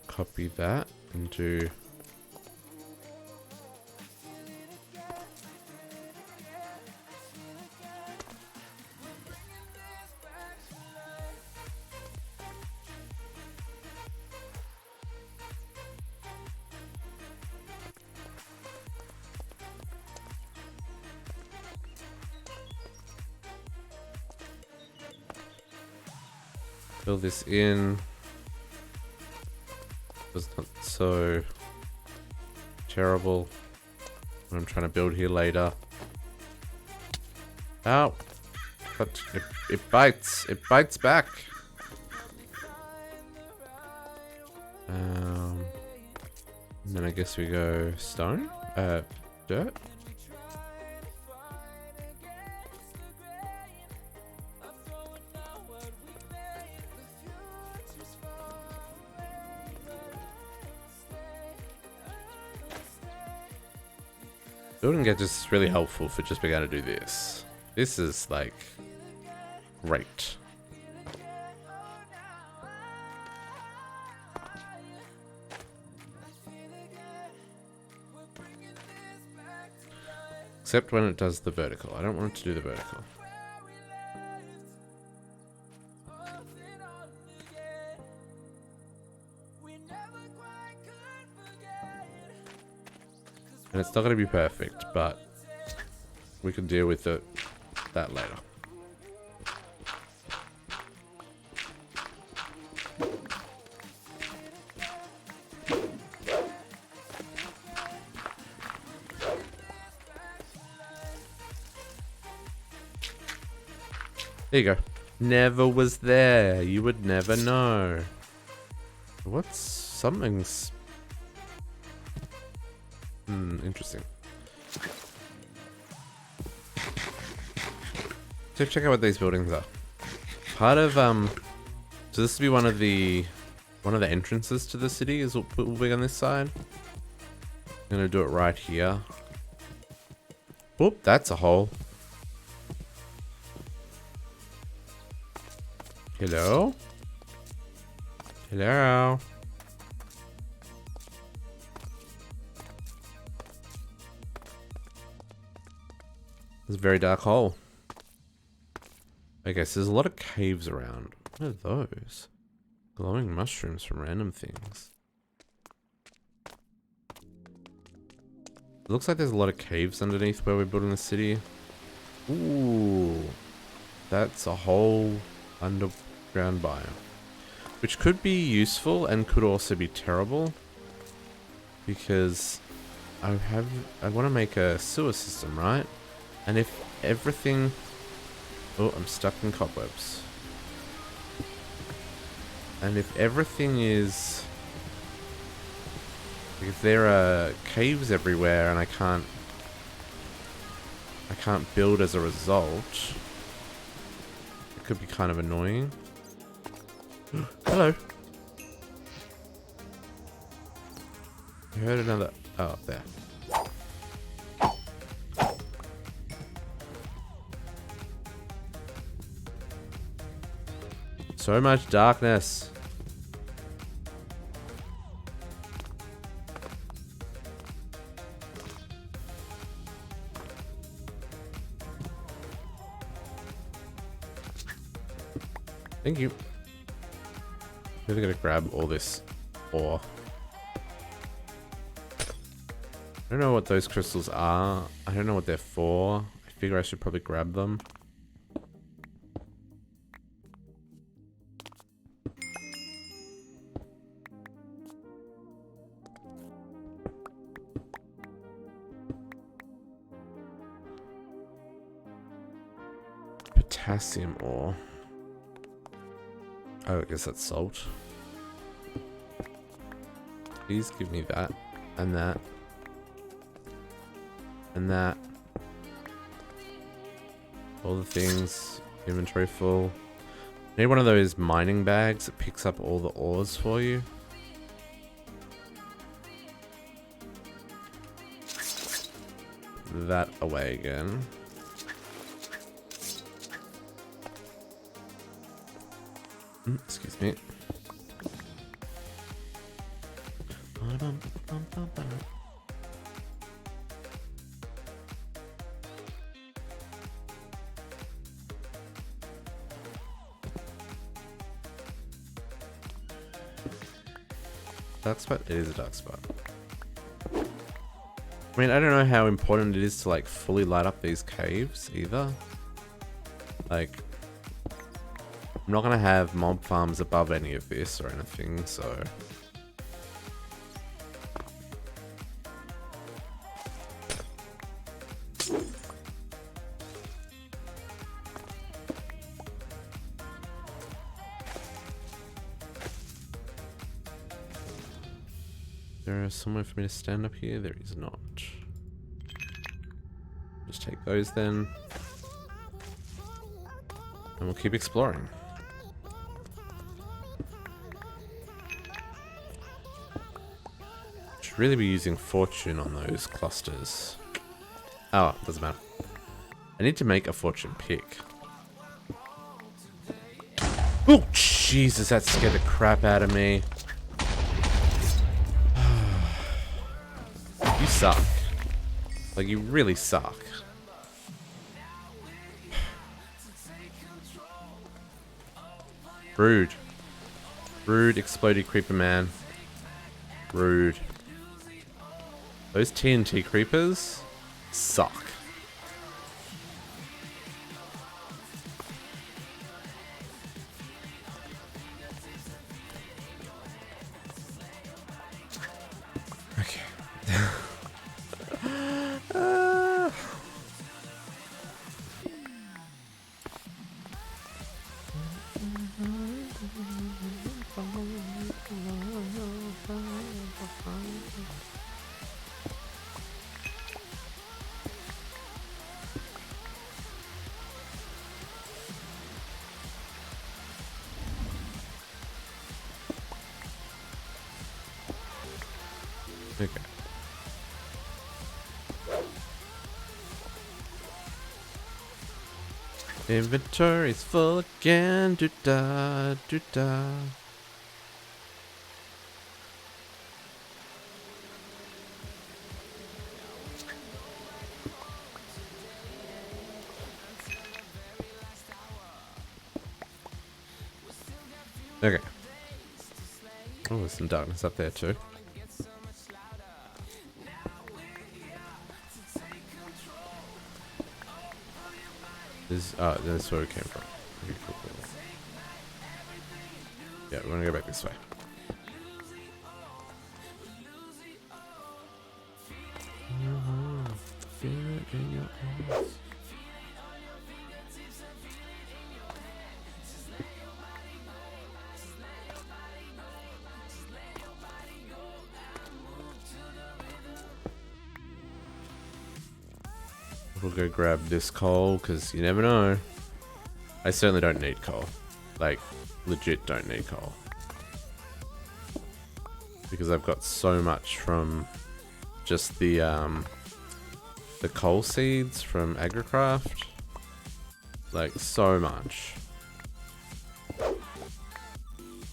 copy that and do fill this in. It's not so terrible what I'm trying to build here later. Ow! But it bites. It bites back. And then I guess we go stone? Dirt? Building gadgets is really helpful for just being able to do this. This is like great. Except when it does the vertical. I don't want it to do the vertical. And it's not going to be perfect, but we can deal with that later. There you go. Never was there. You would never know. What's something's... interesting. So check out what these buildings are. Part of so this will be one of the entrances to the city is what will be on this side. I'm gonna do it right here. Whoop, that's a hole. Hello? Hello? It's a very dark hole. Okay, so there's a lot of caves around. What are those? Glowing mushrooms from random things. It looks like there's a lot of caves underneath where we're building the city. Ooh. That's a whole underground biome. Which could be useful and could also be terrible. Because I want to make a sewer system, right? And if everything... Oh, I'm stuck in cobwebs. And if everything is... If there are caves everywhere and I can't build as a result, it could be kind of annoying. Hello. I heard another... Oh, up there. So much darkness. Thank you. Really gotta grab all this ore. I don't know what those crystals are. I don't know what they're for. I figure I should probably grab them. Potassium ore. Oh, I guess that's salt. Please give me that. And that. And that. All the things. Inventory full. Need one of those mining bags that picks up all the ores for you. That away again. Excuse me. Dark spot? It is a dark spot. I mean, I don't know how important it is to like fully light up these caves either. Like, I'm not gonna have mob farms above any of this or anything, so... There is somewhere for me to stand up here? There is not. Just take those then. And we'll keep exploring. Should really be using fortune on those clusters. Oh, doesn't matter. I need to make a fortune pick. Oh, Jesus, that scared the crap out of me. You suck. Like, you really suck. Rude. Rude, exploded creeper man. Rude. Those TNT creepers suck. Okay. Okay. Inventory's full again. Do da do da. Okay. Oh, there's some darkness up there too. That's where we came from. Okay, cool. Yeah, we're gonna go back this way. Feel it in your eyes. We'll go grab this coal, because you never know. I certainly don't need coal. Like, legit don't need coal. Because I've got so much from just the coal seeds from Agricraft. Like, so much.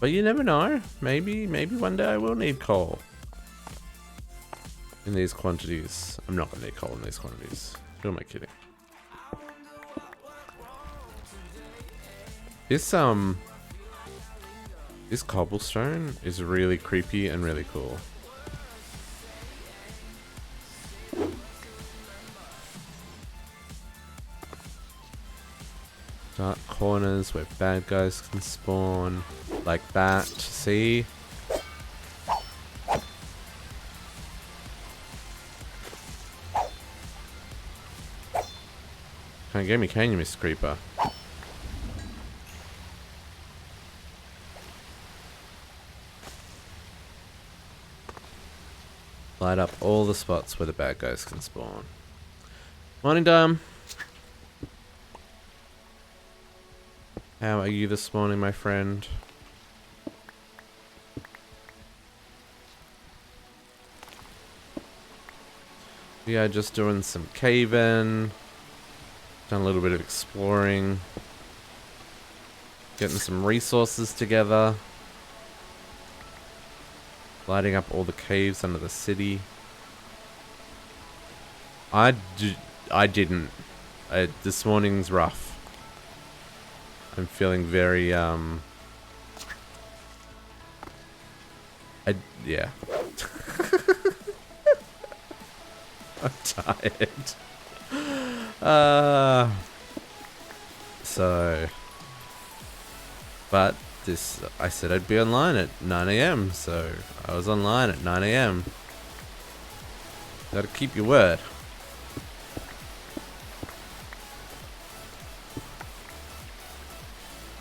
But you never know. Maybe one day I will need coal. In these quantities. I'm not gonna need coal in these quantities. Who am I kidding? This cobblestone is really creepy and really cool. Dark corners where bad guys can spawn. Like that, see? Can't get me, can you, Miss Creeper? Light up all the spots where the bad guys can spawn. Morning, Dom. How are you this morning, my friend? We are just doing some caving. Done a little bit of exploring. Getting some resources together. Lighting up all the caves under the city. I didn't. This morning's rough. I'm feeling very, yeah. I'm tired. But I said I'd be online at 9 AM, so I was online at 9 AM. Gotta keep your word.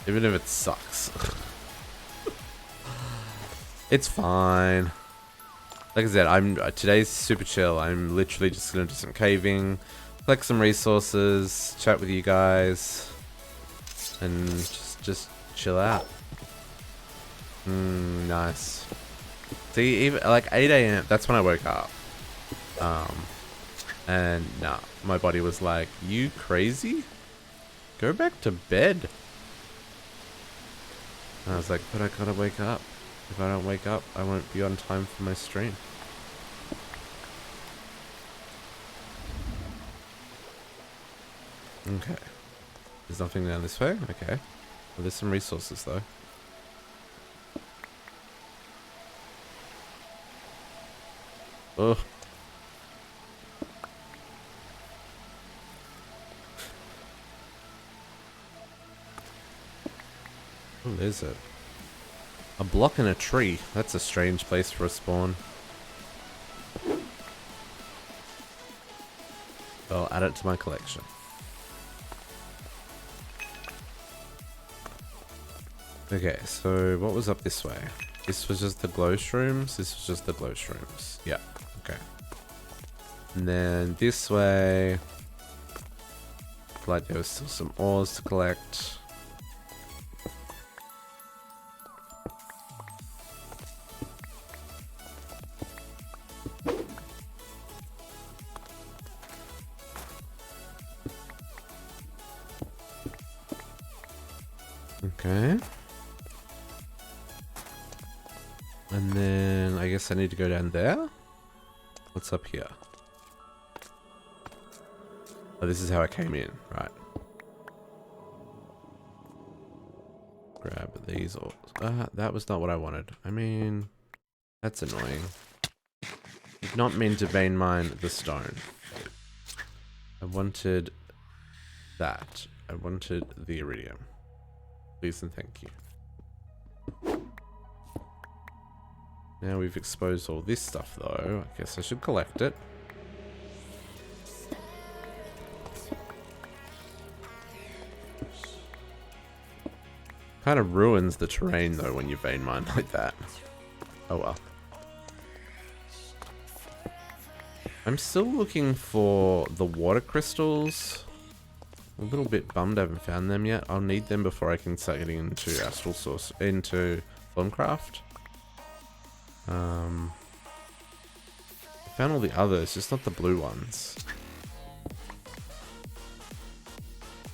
Even if it sucks. It's fine. Like I said, today's super chill. I'm literally just gonna do some caving, collect some resources, chat with you guys, and just chill out. Nice. See, even like 8 AM, that's when I woke up. And nah, my body was like, "You crazy? Go back to bed." And I was like, "But I gotta wake up. If I don't wake up, I won't be on time for my stream." Okay. There's nothing down this way? Okay. Well, there's some resources, though. Ugh. What is it? A block in a tree. That's a strange place for a spawn. I'll add it to my collection. Okay, so what was up this way? This was just the glow shrooms. This was just the glow shrooms. Yeah, okay. And then this way, like there was still some ores to collect. Okay. And then I guess I need to go down there. What's up here? Oh, this is how I came in, right? Grab these all. That was not what I wanted. I mean, that's annoying. Did not mean to vein mine the stone. I wanted that. I wanted the iridium. Please and thank you. Now we've exposed all this stuff though. I guess I should collect it. Kind of ruins the terrain though when you vein mine like that. Oh well. I'm still looking for the water crystals. A little bit bummed I haven't found them yet. I'll need them before I can start getting into Astral Source, into Filmcraft. I found all the others, just not the blue ones.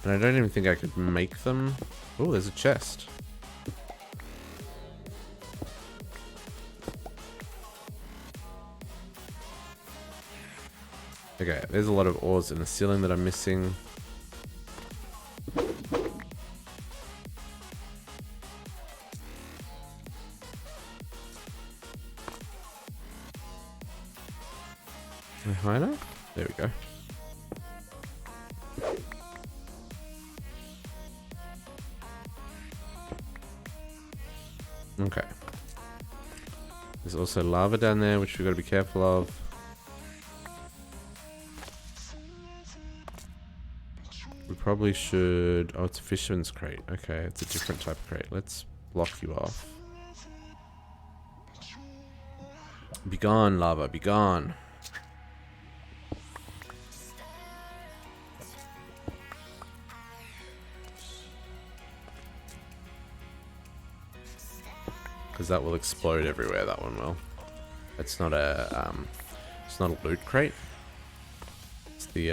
And I don't even think I could make them. Oh, there's a chest. Okay, there's a lot of ores in the ceiling that I'm missing. High enough? There we go. Okay. There's also lava down there, which we've got to be careful of. We probably should... Oh, it's a fisherman's crate. Okay, it's a different type of crate. Let's block you off. Be gone, lava. Be gone. Because that will explode everywhere, that one will. It's not a loot crate. It's the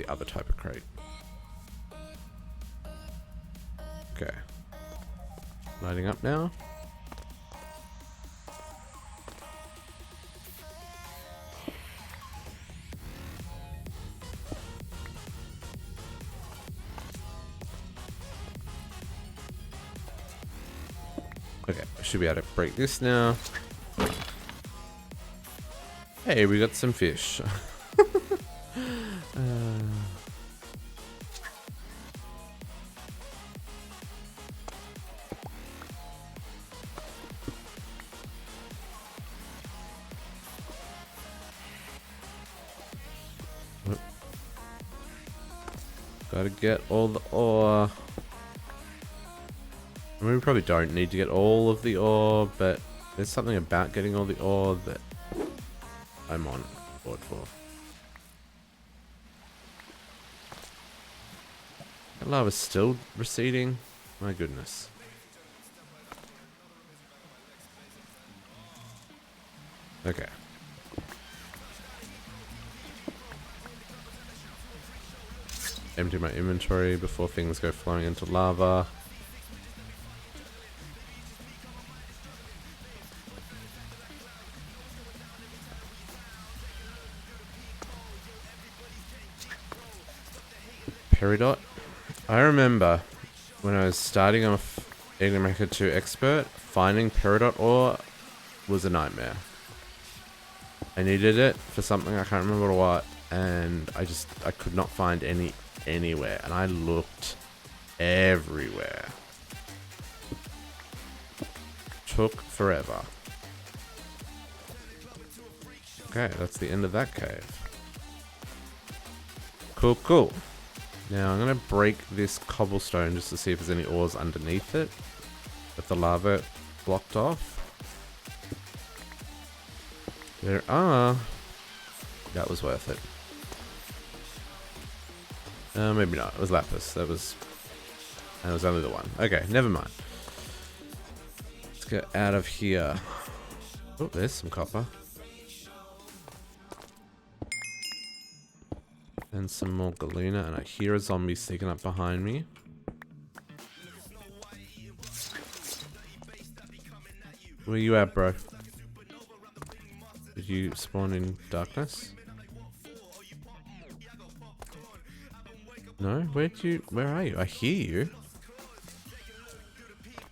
other type of crate. Okay. Lighting up now. Okay, I should be able to break this now. Hey, we got some fish. Gotta get all the ore. I mean, we probably don't need to get all of the ore, but there's something about getting all the ore that I'm on board for. That lava's still receding? My goodness. Okay. Empty my inventory before things go flowing into lava. Peridot. I remember when I was starting off Enderman 2 Expert, finding Peridot ore was a nightmare. I needed it for something, I can't remember what, and I could not find any anywhere, and I looked everywhere. took forever. Okay, that's the end of that cave. Cool, cool. Now I'm going to break this cobblestone just to see if there's any ores underneath it. With the lava blocked off. There are. That was worth it. Maybe not. It was lapis. That was only the one. Okay, never mind. Let's get out of here. Oh, there's some copper. And some more galena, and I hear a zombie sneaking up behind me. Where you at, bro? Did you spawn in darkness? No? Where are you? I hear you.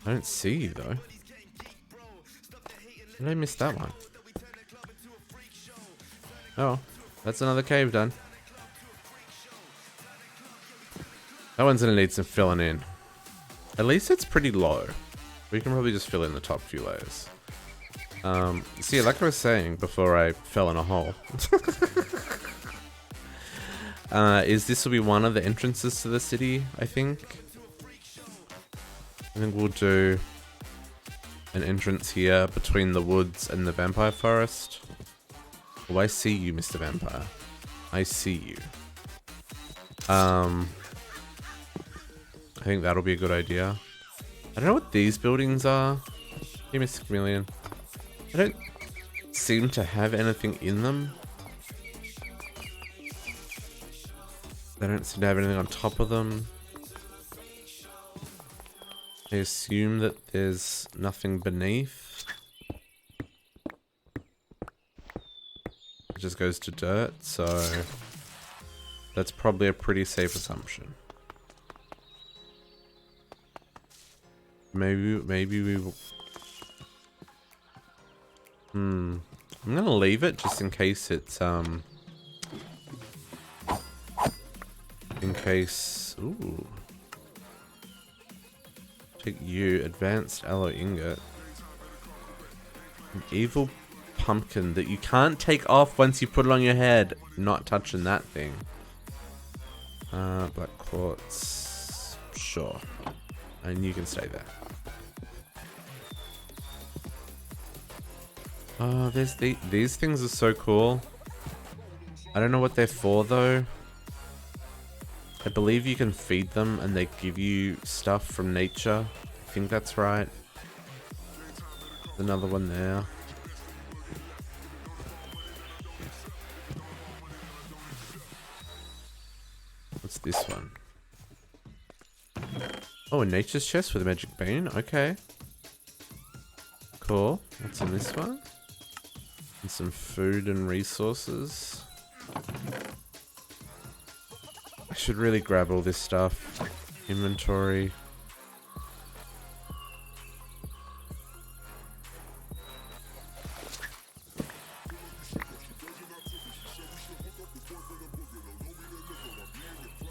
I don't see you though. Did I miss that one? Oh, that's another cave done. That one's gonna need some filling in. At least it's pretty low. We can probably just fill in the top few layers. See, like I was saying before I fell in a hole, is this will be one of the entrances to the city, I think. I think we'll do an entrance here between the woods and the vampire forest. Oh, I see you, Mr. Vampire. I see you. I think that'll be a good idea. I don't know what these buildings are. Give me 6 million. I don't seem to have anything in them. They don't seem to have anything on top of them. I assume that there's nothing beneath. It just goes to dirt, so that's probably a pretty safe assumption. Maybe we will. I'm gonna leave it just in case it's in case. Ooh. Take you, advanced alloy ingot. An evil pumpkin that you can't take off once you put it on your head. Not touching that thing. Black quartz. Sure. And you can stay there. Oh, there's these things are so cool. I don't know what they're for though. I believe you can feed them and they give you stuff from nature. I think that's right. There's another one there. What's this one? Oh, a nature's chest with a magic bean. Okay. Cool. What's in this one? And some food and resources. I should really grab all this stuff. Inventory.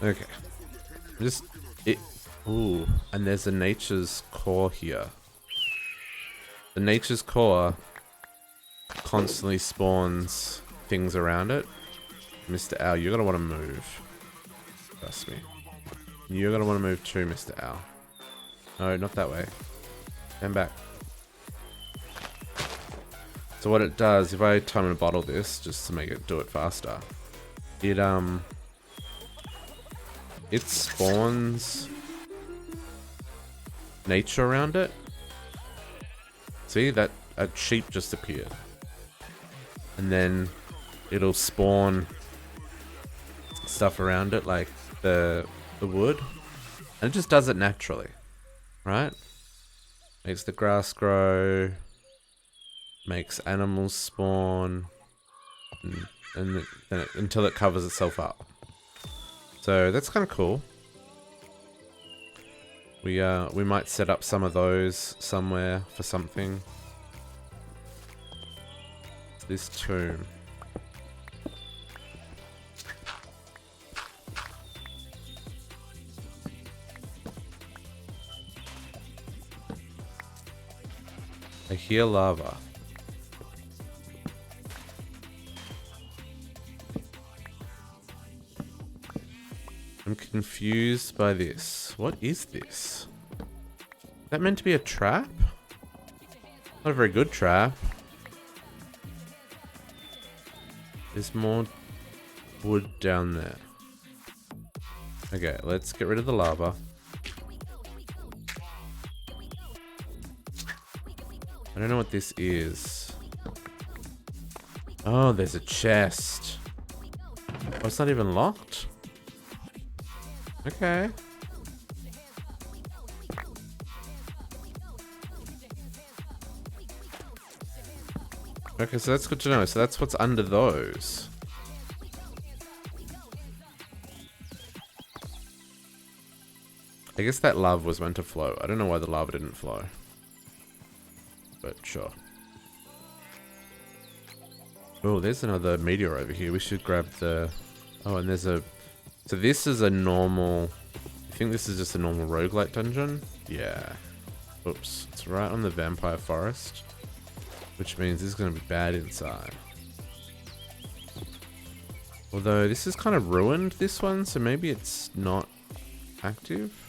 Okay. Ooh, and there's a nature's core here. The nature's core constantly spawns things around it. Mr. Owl, you're gonna want to move. Trust me. You're gonna want to move too, Mr. Owl. No, not that way. Stand back. So what it does, if I time and bottle this, just to make it do it faster, it spawns nature around it. See, that a sheep just appeared. And then it'll spawn stuff around it, like the wood. And it just does it naturally. Right? Makes the grass grow. Makes animals spawn. And then until it covers itself up. So that's kind of cool. We might set up some of those somewhere for something. This tomb. I hear lava. I'm confused by this. What is this? Is that meant to be a trap? Not a very good trap. There's more wood down there. Okay, let's get rid of the lava. I don't know what this is. Oh, there's a chest. Oh, it's not even locked? Okay. Okay, so that's good to know. So that's what's under those. I guess that lava was meant to flow. I don't know why the lava didn't flow. But sure. Oh, there's another meteor over here. We should grab the... Oh, and there's a... So this is a normal... I think this is just a normal roguelite dungeon. Yeah. Oops. It's right on the vampire forest. Which means this is going to be bad inside. Although this is kind of ruined, this one. So maybe it's not active.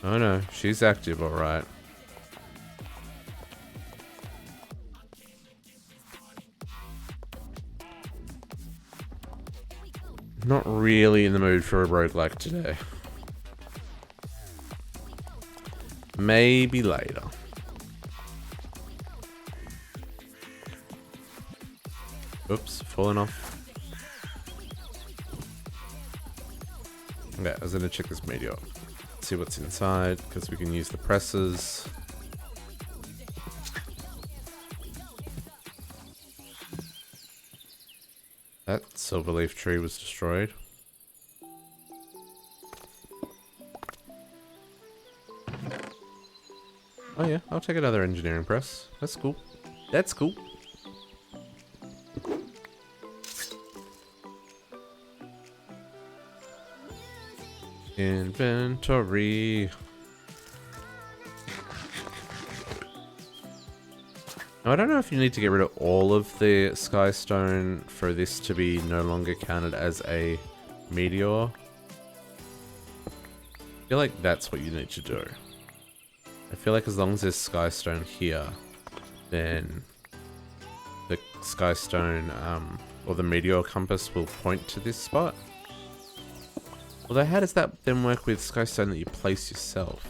Oh no, she's active, alright. Not really in the mood for a roguelike today. Maybe later. Oops, falling off. Okay, I was gonna check this meteor. See what's inside, because we can use the presses. That silverleaf tree was destroyed. Oh yeah, I'll take another engineering press. That's cool. That's cool. Inventory. Now, I don't know if you need to get rid of all of the skystone for this to be no longer counted as a meteor. I feel like that's what you need to do. I feel like as long as there's skystone here, then the skystone or the meteor compass will point to this spot. Although how does that then work with skystone that you place yourself?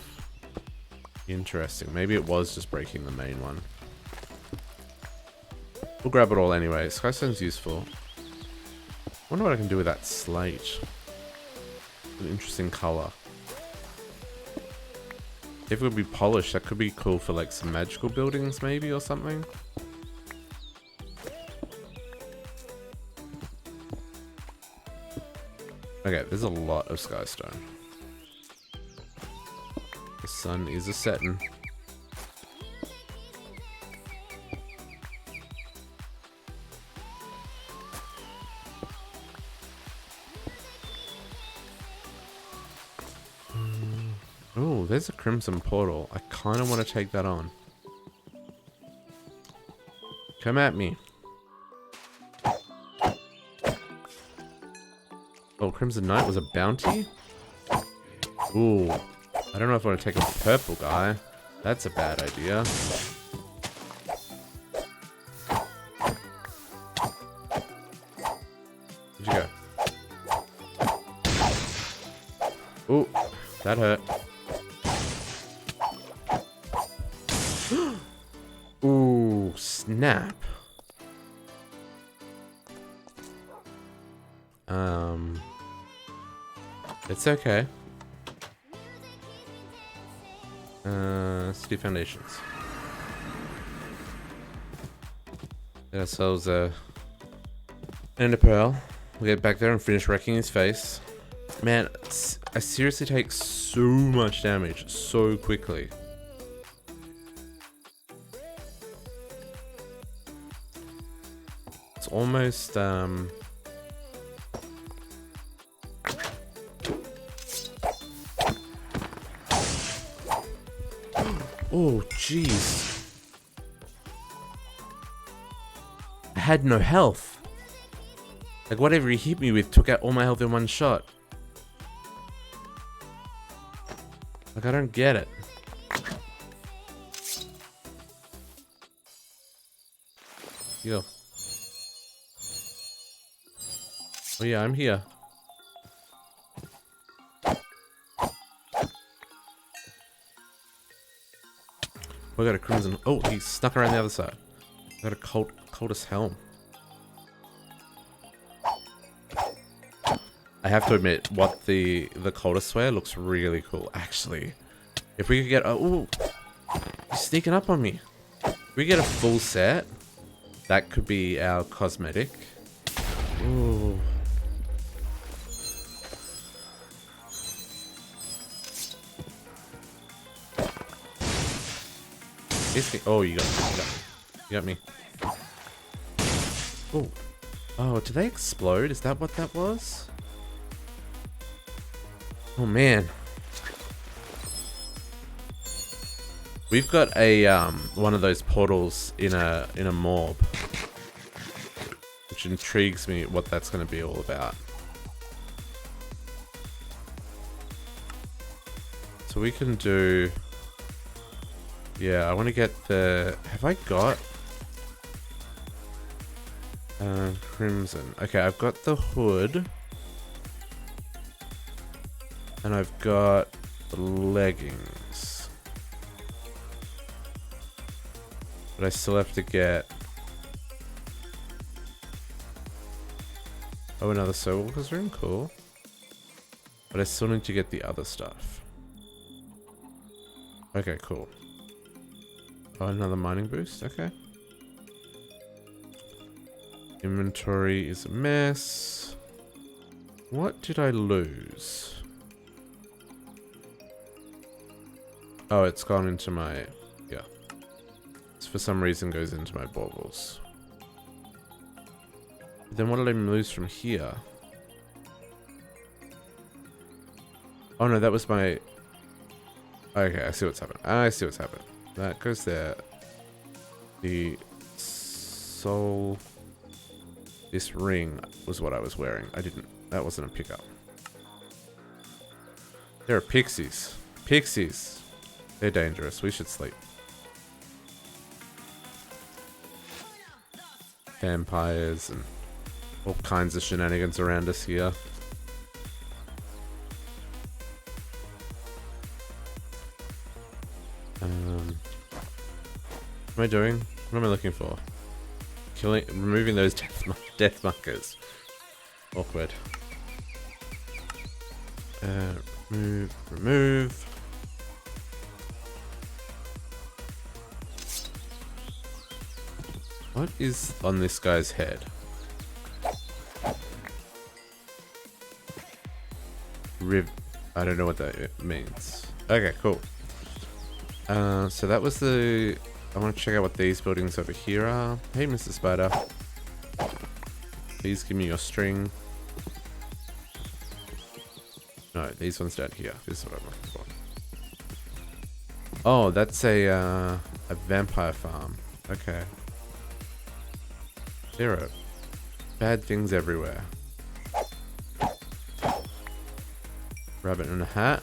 Interesting. Maybe it was just breaking the main one. We'll grab it all anyway. Skystone's useful. Wonder what I can do with that slate. An interesting color. If it would be polished, that could be cool for like some magical buildings maybe or something. Okay, there's a lot of skystone. The sun is a setting. Oh, there's a crimson portal. I kind of want to take that on. Come at me. Oh, Crimson Knight was a bounty? Ooh. I don't know if I want to take a purple guy. That's a bad idea. Where'd you go? Ooh, that hurt. Ooh, snap. It's okay. Let's do foundations. Get ourselves a Ender Pearl. We'll get back there and finish wrecking his face. Man, I seriously take so much damage so quickly. It's almost Oh, jeez. I had no health. Like, whatever he hit me with took out all my health in one shot. Like, I don't get it. Yo. Oh yeah, I'm here. We got a crimson. Oh, he snuck around the other side. I got a cultist helm. I have to admit, what the cultist wear looks really cool. Actually, if we could get ooh, he's sneaking up on me. If we get a full set, that could be our cosmetic. Ooh. Oh, you got me. Oh. Oh, did they explode? Is that what that was? Oh man. We've got a one of those portals in a mob, which intrigues me what that's going to be all about. So we can do. Yeah, I want to get the. Have I got crimson? Okay, I've got the hood, and I've got the leggings, but I still have to get. Oh, another soul workers room, cool. But I still need to get the other stuff. Okay, cool. Oh, another mining boost, okay. Inventory is a mess. What did I lose? Oh, it's gone into my... Yeah. It's for some reason goes into my baubles. Then what did I lose from here? Oh no, that was my... Okay, I see what's happened. I see what's happened. That goes there. The soul... This ring was what I was wearing. I didn't... That wasn't a pickup. There are pixies. Pixies! They're dangerous. We should sleep. Vampires and all kinds of shenanigans around us here. What am I doing? What am I looking for? Removing those death markers. Awkward. Remove. What is on this guy's head? I don't know what that means. Okay, cool. So that was the... I want to check out what these buildings over here are. Hey, Mr. Spider. Please give me your string. No, these ones down here. This is what I'm looking for. Oh, that's a vampire farm. Okay. There are bad things everywhere. Rabbit in a hat.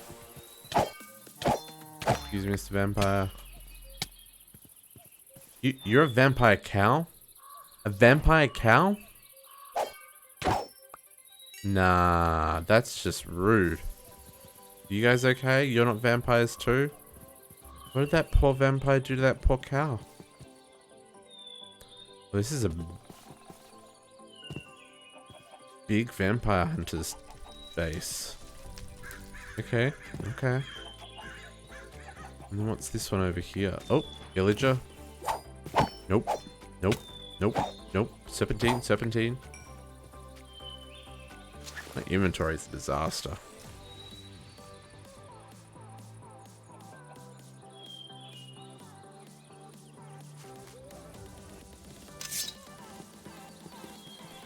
Excuse me, Mr. Vampire. You're a vampire cow? A vampire cow? Nah, that's just rude. You guys okay? You're not vampires too? What did that poor vampire do to that poor cow? Well, this is a big vampire hunter's base. Okay, okay. And then what's this one over here? Oh, villager. Nope, nope, nope, nope. Serpentine, serpentine. My inventory is a disaster.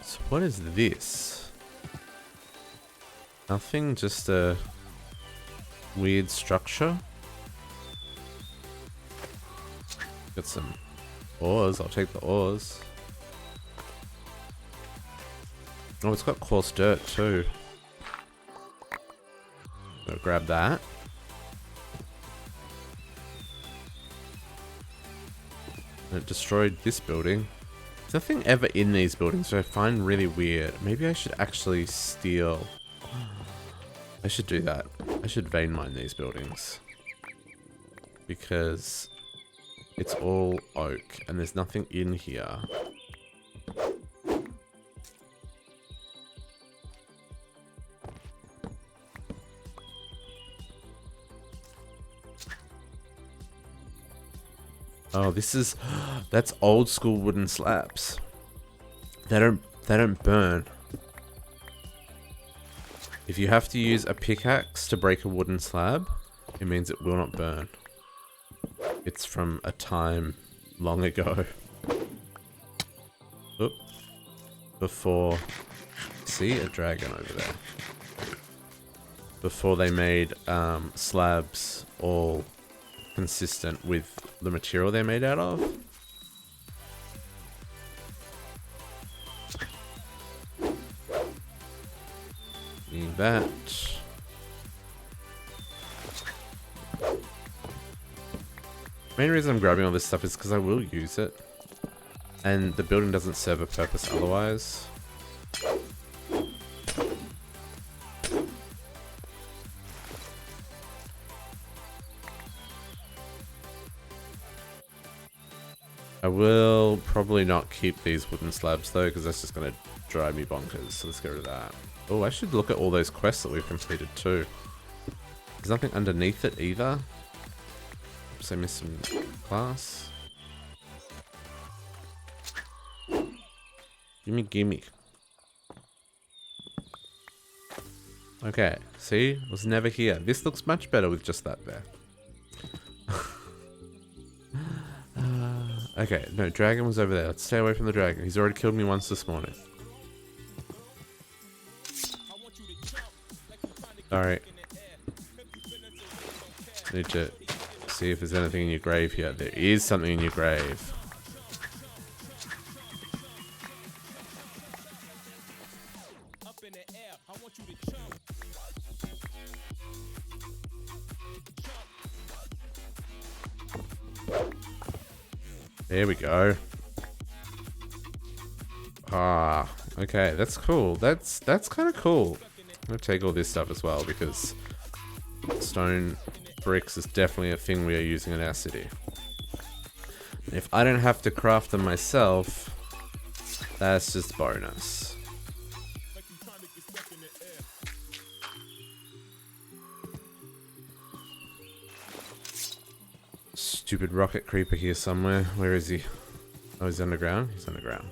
So what is this? Nothing, just a weird structure. Got some ores. I'll take the ores. Oh, it's got coarse dirt too. Go grab that. And it destroyed this building. There's nothing ever in these buildings, which I find really weird. Maybe I should actually steal. I should do that. I should vein mine these buildings. Because it's all oak and there's nothing in here. Oh, this is that's old school wooden slabs. They don't burn. If you have to use a pickaxe to break a wooden slab, it means it will not burn. It's from a time long ago. Oop. Before, see a dragon over there. Before they made slabs all consistent with the material they're made out of. Need that. Main reason I'm grabbing all this stuff is because I will use it. And the building doesn't serve a purpose otherwise. I will probably not keep these wooden slabs though, because that's just going to drive me bonkers. So let's get rid of that. Oh, I should look at all those quests that we've completed too. There's nothing underneath it either. So I missed some class. Gimme. Okay, see? Was never here. This looks much better with just that there. Okay, no, dragon was over there. Let's stay away from the dragon. He's already killed me once this morning. Alright. Need to see if there's anything in your grave here. There is something in your grave. There we go. Ah, okay, that's cool. That's kind of cool. I'm gonna take all this stuff as well because stone bricks is definitely a thing we are using in our city. If I don't have to craft them myself, that's just bonus. Stupid rocket creeper here somewhere. Where is he? Oh, he's underground? He's underground.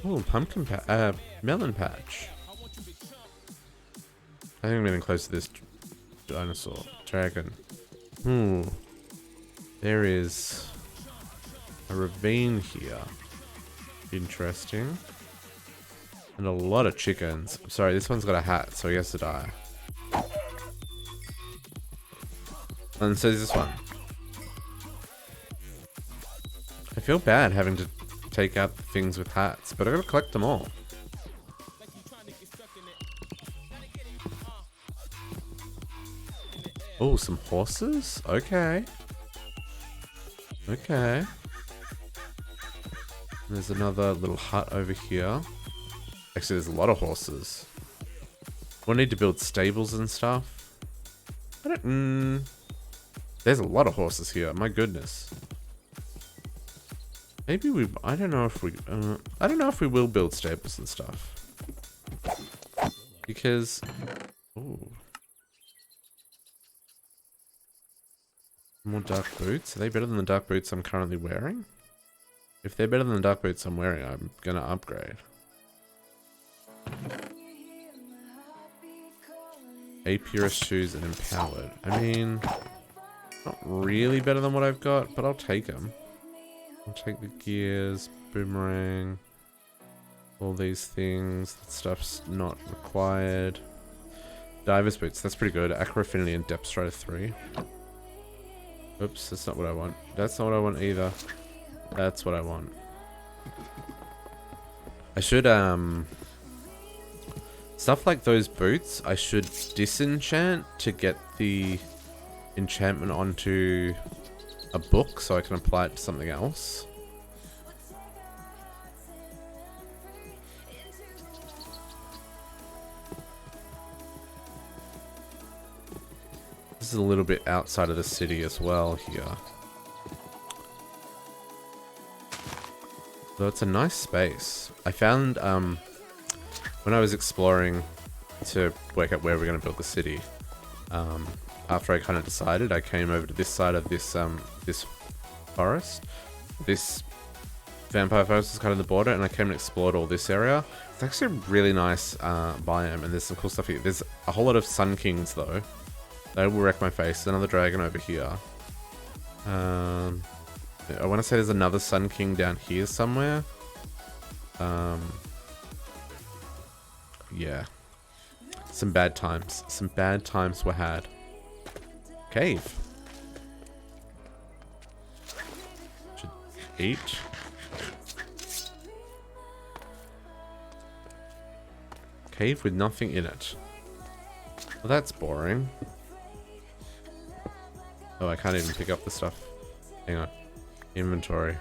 Oh, pumpkin patch. Melon patch. I think I'm getting close to this dinosaur. Dragon. There is a ravine here. Interesting. And a lot of chickens. Sorry, this one's got a hat, so he has to die. And so is this one. I feel bad having to take out things with hats, but I gotta collect them all. Oh, some horses? Okay. Okay. There's another little hut over here. Actually, there's a lot of horses. We'll need to build stables and stuff. I don't... There's a lot of horses here. My goodness. Maybe we... I don't know if we... I don't know if we will build stables and stuff. Because... Ooh. More dark boots? Are they better than the dark boots I'm currently wearing? If they're better than the dark boots I'm wearing, I'm gonna upgrade. A purist shoes and empowered. I mean... Not really better than what I've got, but I'll take them. I'll take the gears, boomerang, all these things. That stuff's not required. Diver's boots, that's pretty good. Aqua Affinity and Depth Strider 3. Oops, that's not what I want. That's not what I want either. That's what I want. I should, stuff like those boots, I should disenchant to get the enchantment onto a book so I can apply it to something else. This is a little bit outside of the city as well here. Though it's a nice space. I found, when I was exploring to work out where we're going to build the city, after I kind of decided, I came over to this side of this, this forest. This vampire forest is kind of the border, and I came and explored all this area. It's actually a really nice, biome, and there's some cool stuff here. There's a whole lot of Sun Kings, though. They will wreck my face. Another dragon over here. I want to say there's another Sun King down here somewhere. Yeah. Some bad times. Some bad times were had. Cave. Should eat. Cave with nothing in it. Well, that's boring. Oh, I can't even pick up the stuff. Hang on. Inventory.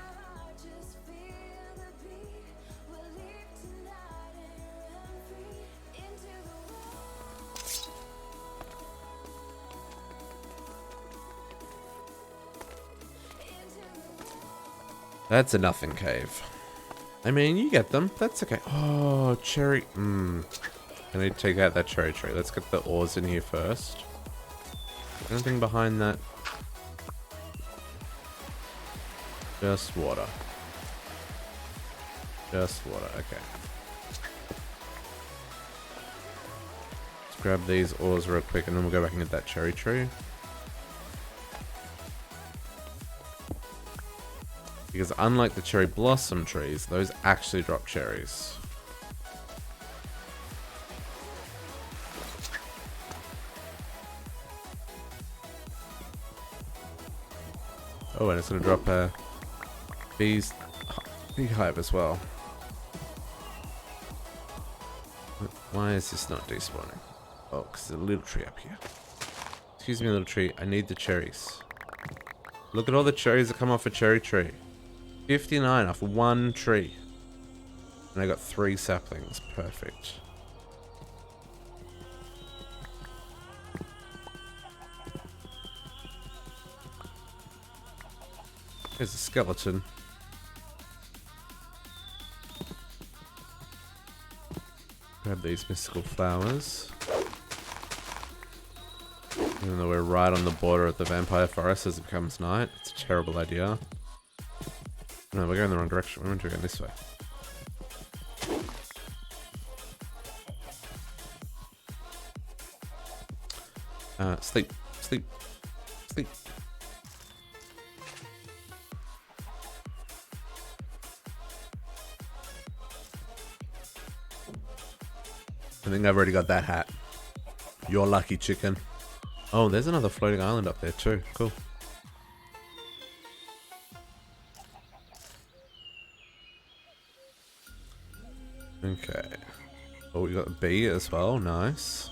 That's a nothing cave. I mean, you get them. That's okay. Oh, cherry. I need to take out that cherry tree. Let's get the ores in here first. Anything behind that? Just water. Just water, okay. Let's grab these ores real quick and then we'll go back and get that cherry tree. Because unlike the cherry blossom trees, those actually drop cherries. Oh, and it's going to drop a beehive as well. Why is this not despawning? Oh, because there's a little tree up here. Excuse me, little tree. I need the cherries. Look at all the cherries that come off a cherry tree. 59 off one tree. And I got 3 saplings. Perfect. There's a skeleton. Grab these mystical flowers. Even though we're right on the border of the vampire forest as it becomes night. It's a terrible idea. No, we're going the wrong direction. We're meant to be going this way. Sleep. Sleep. Sleep. I think I've already got that hat. You're lucky, chicken. Oh, there's another floating island up there too. Cool. Okay. Oh, we got a bee as well. Nice.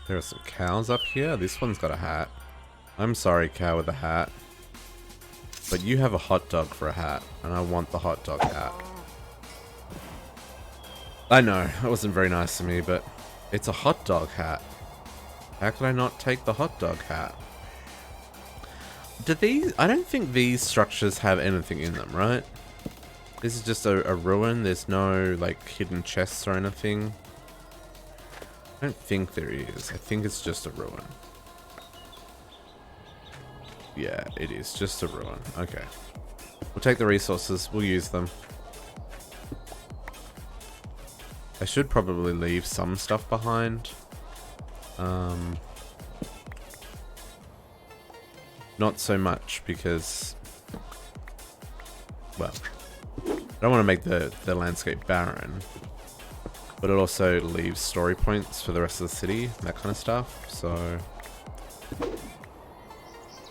There are some cows up here. This one's got a hat. I'm sorry, cow with a hat. But you have a hot dog for a hat, and I want the hot dog hat. I know, that wasn't very nice of me, but it's a hot dog hat. How could I not take the hot dog hat? Do these... I don't think these structures have anything in them, right? This is just a ruin. There's no, like, hidden chests or anything. I don't think there is. I think it's just a ruin. Yeah, it is just a ruin. Okay. We'll take the resources. We'll use them. I should probably leave some stuff behind. Not so much because, well, I don't want to make the landscape barren, but it also leaves story points for the rest of the city, that kind of stuff, so...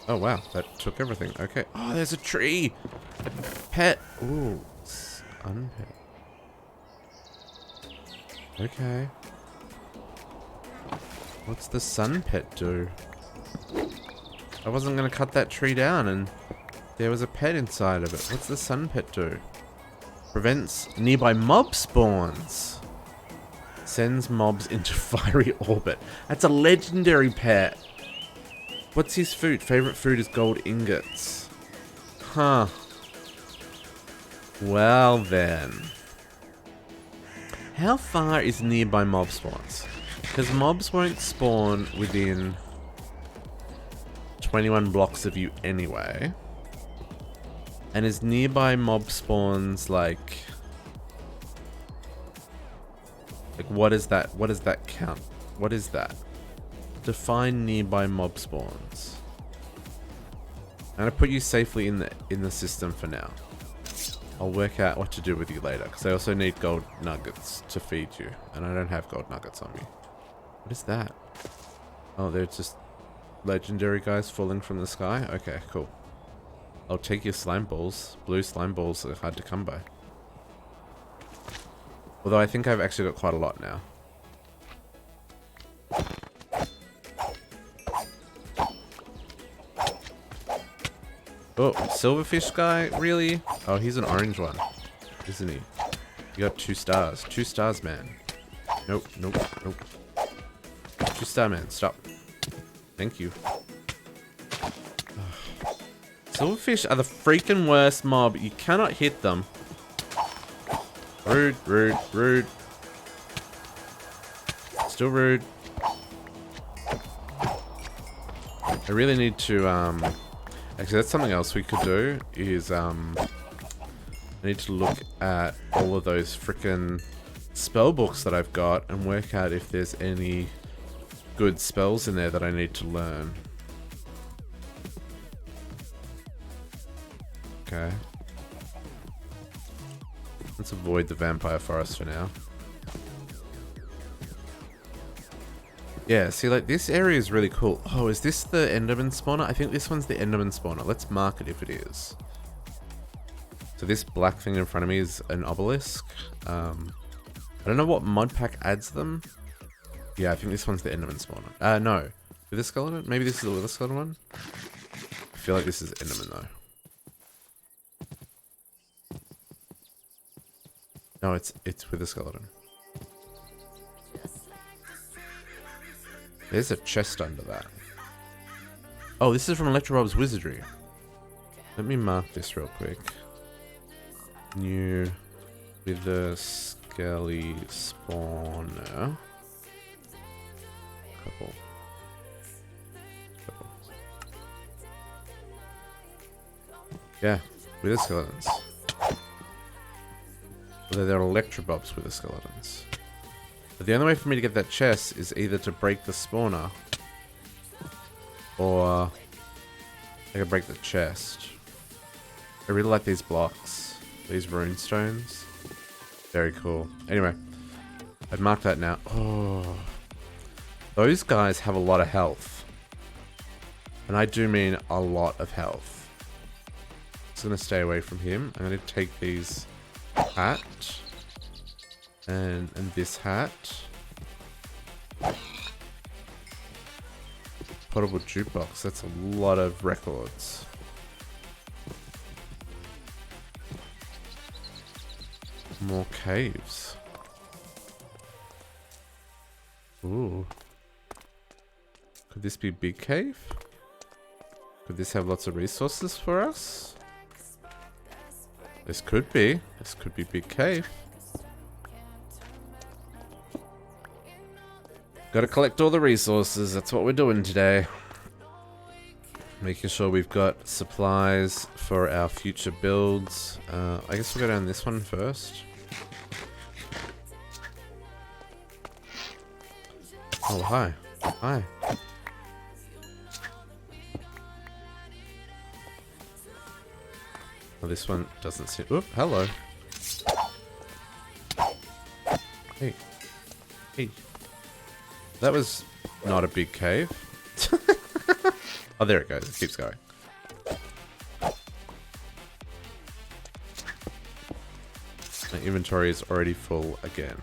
Oh wow, that took everything. Okay. Oh, there's a tree! A pet! Ooh, unpet. Okay. What's the sun pet do? I wasn't gonna cut that tree down and there was a pet inside of it. What's the sun pet do? Prevents nearby mob spawns. Sends mobs into fiery orbit. That's a legendary pet. What's his food? Favorite food is gold ingots. Huh. Well then. How far is nearby mob spawns? Because mobs won't spawn within 21 blocks of you anyway. And is nearby mob spawns like what is that? What does that count? What is that? Define nearby mob spawns. I'm gonna put you safely in the system for now. I'll work out what to do with you later, because I also need gold nuggets to feed you, and I don't have gold nuggets on me. What is that? Oh, they're just legendary guys falling from the sky? Okay, cool. I'll take your slime balls. Blue slime balls are hard to come by. Although I think I've actually got quite a lot now. Oh, silverfish guy? Really? Oh, he's an orange one, isn't he? You got 2 stars. 2 stars, man. Nope, nope, nope. 2-star man, stop. Thank you. Silverfish are the freaking worst mob. You cannot hit them. Rude, rude, rude. Still rude. I really need to, actually, that's something else we could do, is, I need to look at all of those frickin' spell books that I've got and work out if there's any good spells in there that I need to learn. Okay. Let's avoid the vampire forest for now. Yeah, see, like, this area is really cool. Oh, is this the Enderman Spawner? I think this one's the Enderman Spawner. Let's mark it if it is. So this black thing in front of me is an obelisk. I don't know what mod pack adds them. Yeah, I think this one's the Enderman Spawner. No. Wither Skeleton? Maybe this is the Wither Skeleton one? I feel like this is Enderman, though. No, it's Wither Skeleton. There's a chest under that. Oh, this is from Electrobob's Wizardry. Let me mark this real quick. New Wither Skelly Spawner. Couple. Yeah, Wither Skeletons. Although they're Electrobobs Wither Skeletons. But the only way for me to get that chest is either to break the spawner, or I can break the chest. I really like these blocks, these rune stones. Very cool. Anyway, I've marked that now. Oh, those guys have a lot of health, and I do mean a lot of health. I'm just gonna stay away from him. I'm gonna take these hat. And this hat. Portable jukebox. That's a lot of records. More caves. Ooh. Could this be big cave? Could this have lots of resources for us? This could be. This could be big cave. Gotta collect all the resources, that's what we're doing today. Making sure we've got supplies for our future builds. I guess we'll go down this one first. Oh, hi. Hi. Well, this one doesn't seem... Oop, hello. Hey. Hey. That was not a big cave. Oh, there it goes. It keeps going. My inventory is already full again.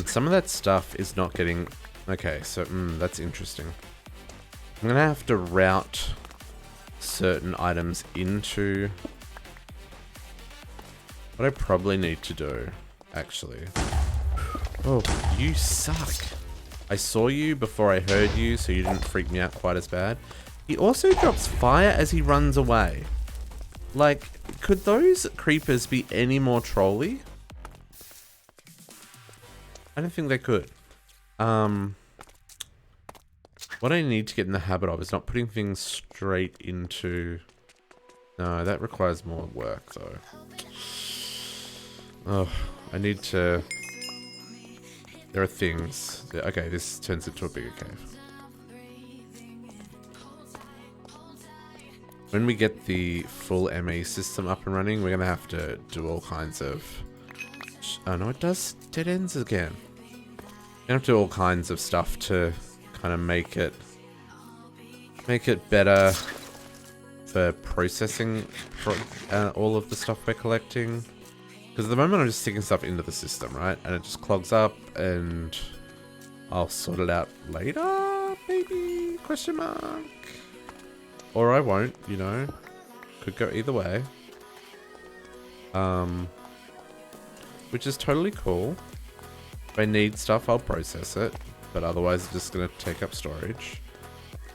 Some of that stuff is not getting... Okay, so that's interesting. I'm gonna have to route certain items into... What I probably need to do, actually... Oh, you suck. I saw you before I heard you, so you didn't freak me out quite as bad. He also drops fire as he runs away. Like, could those creepers be any more trolly? I don't think they could. What I need to get in the habit of is not putting things straight into... No, that requires more work, though. Oh, I need to... There are things... Okay, this turns into a bigger cave. When we get the full MA system up and running, we're going to have to do all kinds of... Oh, no, it does dead ends again. You have to do all kinds of stuff to kind of make it better for processing all of the stuff we're collecting. Because at the moment I'm just sticking stuff into the system, right? And it just clogs up and I'll sort it out later, maybe? Question mark. Or I won't, you know. Could go either way. Which is totally cool. If I need stuff, I'll process it. But otherwise, it's just going to take up storage.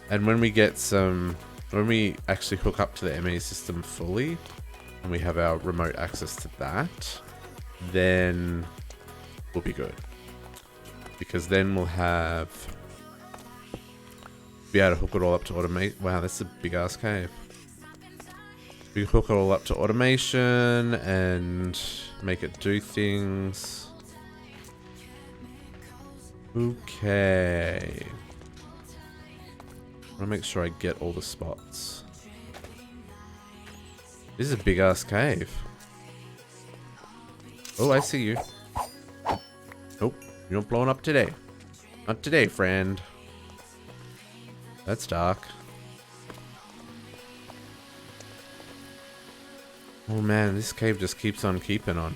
And when we get some... When we actually hook up to the MA system fully, and we have our remote access to that, then we'll be good. Because then we'll have... Be able to hook it all up to automate. Wow, that's a big-ass cave. We hook it all up to automation and make it do things. Okay. I want to make sure I get all the spots. This is a big-ass cave. Oh, I see you. Nope, you're not blowing up today. Not today, friend. That's dark. Oh man, this cave just keeps on keeping on.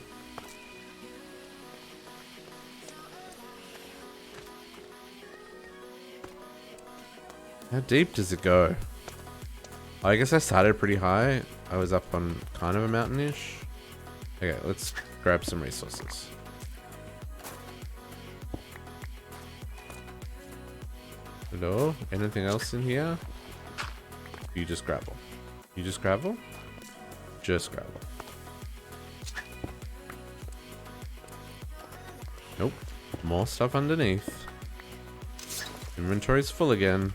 How deep does it go? I guess I started pretty high. I was up on kind of a mountain-ish. Okay, let's grab some resources. Hello? Anything else in here? You just gravel. You just gravel? Just gravel. Nope. More stuff underneath. Inventory's full again.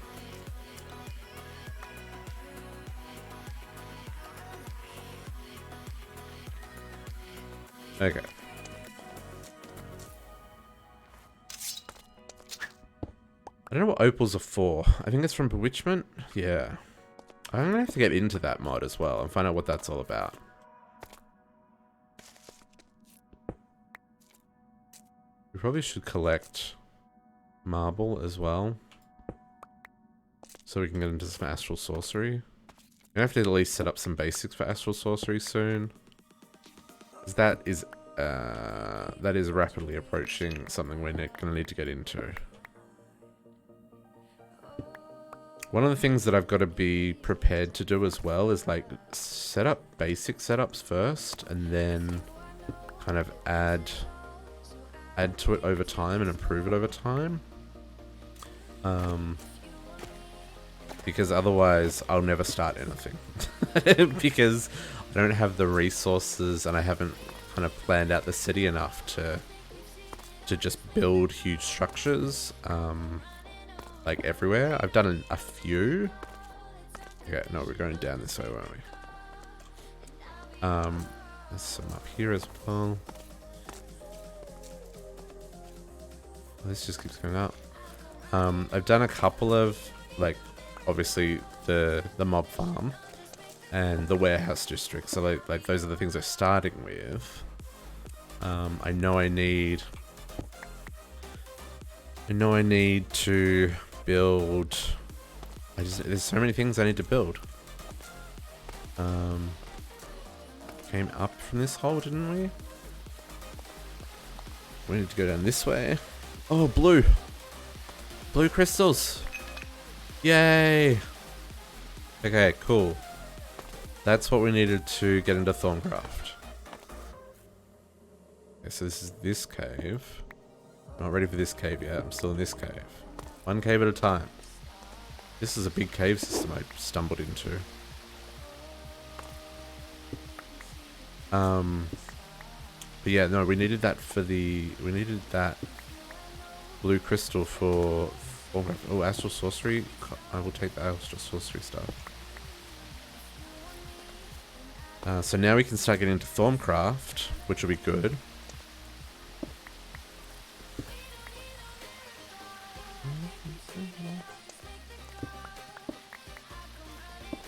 Okay. I don't know what opals are for. I think it's from Bewitchment. Yeah. I'm gonna have to get into that mod as well and find out what that's all about. We probably should collect marble as well, so we can get into some astral sorcery. I'm gonna have to at least set up some basics for astral sorcery soon. That is rapidly approaching something we're gonna need to get into. One of the things that I've got to be prepared to do as well is like set up basic setups first and then kind of add to it over time and improve it over time. Because otherwise I'll never start anything. Because I don't have the resources and I haven't kind of planned out the city enough to just build huge structures. Like everywhere. I've done a few. Okay, no, we're going down this way, weren't we? There's some up here as well. This just keeps going up. I've done a couple of, like, obviously the mob farm and the warehouse district. So like those are the things I'm starting with. I know I need to build. There's so many things I need to build. Came up from this hole, didn't we? We need to go down this way. Oh, blue. Blue crystals. Yay. Okay, cool. That's what we needed to get into Thorncraft. Okay, so this is this cave. Not ready for this cave yet. I'm still in this cave. One cave at a time. This is a big cave system I stumbled into. But yeah, no, we needed that for we needed that blue crystal for oh, astral sorcery. I will take the astral sorcery stuff. So now we can start getting into Thorncraft, which will be good.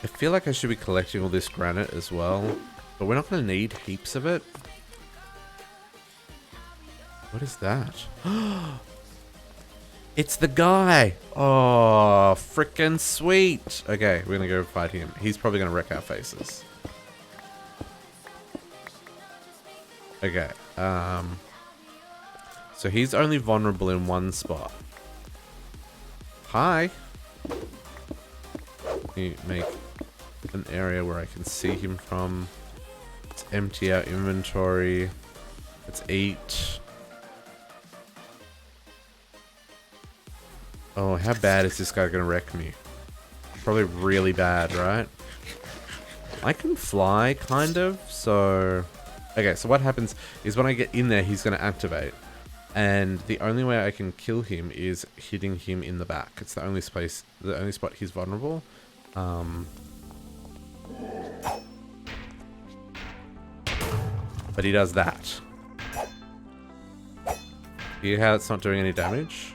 I feel like I should be collecting all this granite as well, but we're not going to need heaps of it. What is that? It's the guy! Oh, frickin' sweet! Okay, we're going to go fight him. He's probably going to wreck our faces. Okay, so he's only vulnerable in one spot. Hi! Let me make an area where I can see him from. Let's empty our inventory. Let's eat. Oh, how bad is this guy gonna wreck me? Probably really bad, right? I can fly, kind of, so... Okay, so what happens is when I get in there, he's gonna activate. And the only way I can kill him is hitting him in the back. It's the only space, the only spot he's vulnerable. But he does that. See how it's not doing any damage?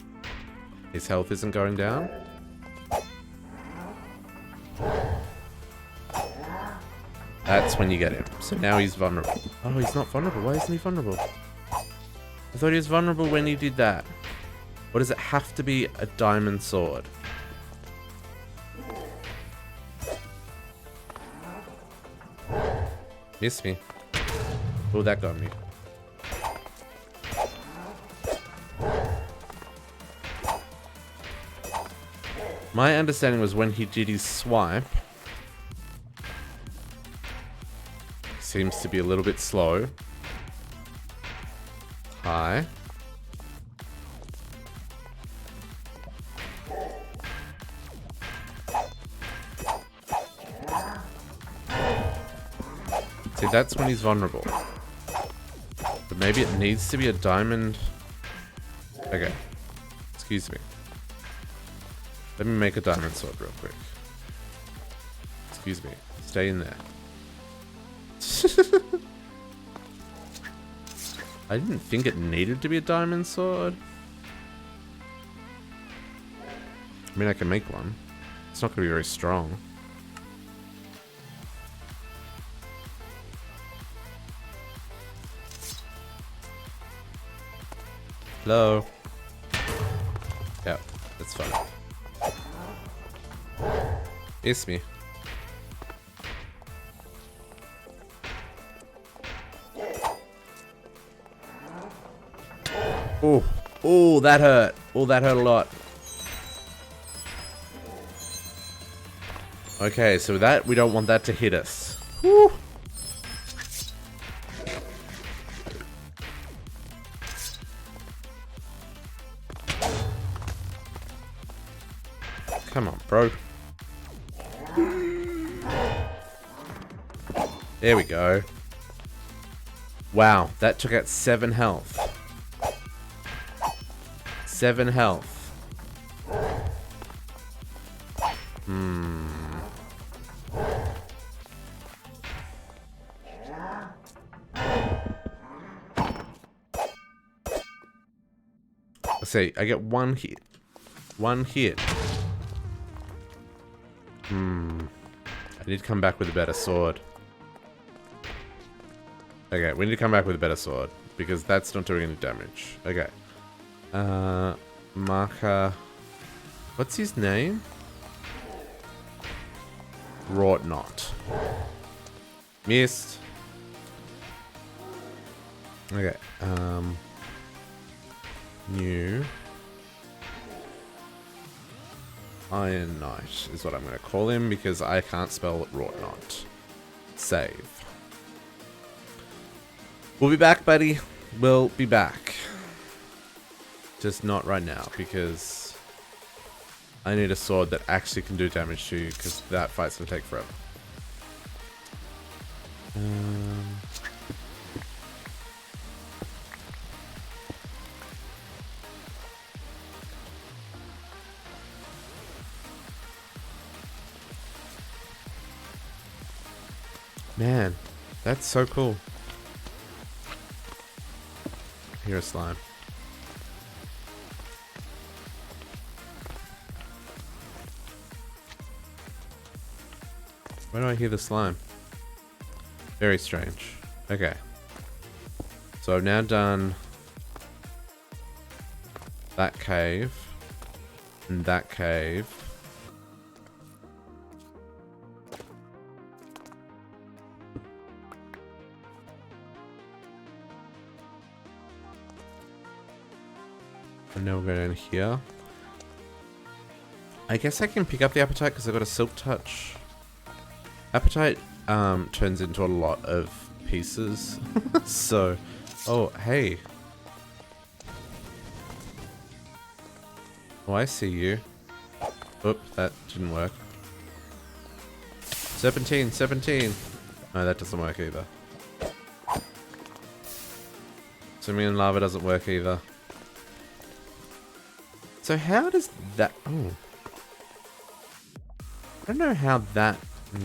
His health isn't going down. That's when you get him. So now he's vulnerable. Oh, he's not vulnerable. Why isn't he vulnerable? I thought he was vulnerable when he did that. Or does it have to be a diamond sword? Missed me. Oh, that got me. My understanding was when he did his swipe, seems to be a little bit slow. Hi. See, that's when he's vulnerable. But maybe it needs to be a diamond. Okay. Excuse me. Let me make a diamond sword real quick. Excuse me. Stay in there. I didn't think it needed to be a diamond sword. I mean, I can make one. It's not going to be very strong. Hello? Yeah, that's fine. It's me. Oh, oh, that hurt. Oh, that hurt a lot. Okay, so that, we don't want that to hit us. Whew. Come on, bro. There we go. Wow, that took out 7 health. 7 health. see, I get one hit. One hit. I need to come back with a better sword. Okay, we need to come back with a better sword. Because that's not doing any damage. Okay. Marker. What's his name? Wrought Not. Missed. Okay. New. Iron Knight is what I'm going to call him because I can't spell Wrought Not. Save. We'll be back, buddy. We'll be back. Just not right now because I need a sword that actually can do damage to you because that fight's going to take forever. Man, that's so cool. Here's slime. Where do I hear the slime? Very strange. Okay. So I've now done that cave and that cave. And now we'll go down here. I guess I can pick up the appetite because I've got a silk touch. Appetite turns into a lot of pieces. So, oh, hey. Oh, I see you. Oop, that didn't work. Serpentine, serpentine. No, that doesn't work either. Swimming in lava doesn't work either. So how does that... Oh. I don't know how that... I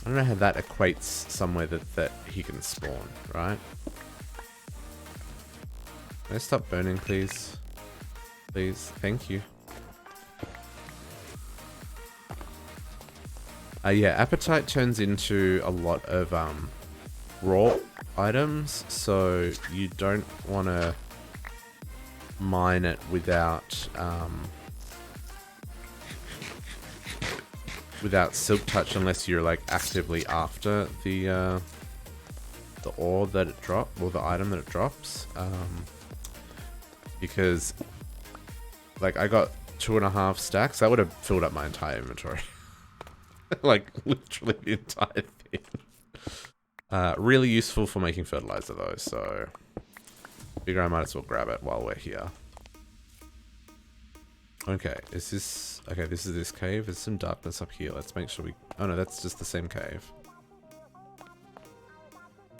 don't know how that equates somewhere that he can spawn, right? Can I stop burning, please? Please, thank you. Yeah, appetite turns into a lot of raw items, so you don't want to mine it without without silk touch unless you're like actively after the ore that it drops or the item that it drops, because like I got 2.5 stacks. That would have filled up my entire inventory. Like literally the entire thing. Really useful for making fertilizer though, so figure I might as well grab it while we're here. Okay, is this... Okay, this is this cave. There's some darkness up here. Let's make sure we... Oh no, that's just the same cave.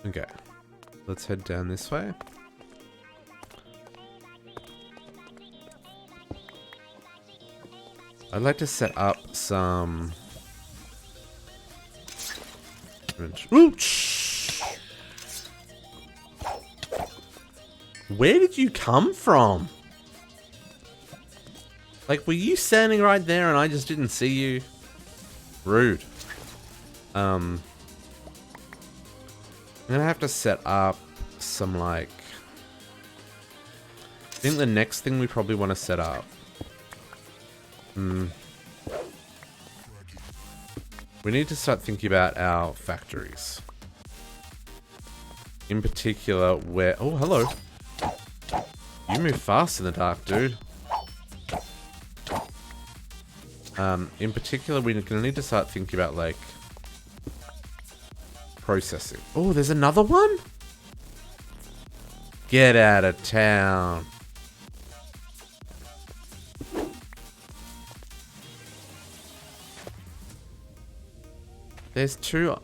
Okay. Let's head down this way. I'd like to set up some... Ooh, shh! Where did you come from? Like, were you standing right there and I just didn't see you? Rude. I'm gonna have to set up some, like... I think the next thing we probably want to set up... We need to start thinking about our factories. In particular, where... Oh, hello. You move fast in the dark, dude. In particular, we're gonna need to start thinking about, like, processing. Oh, there's another one? Get out of town. There's two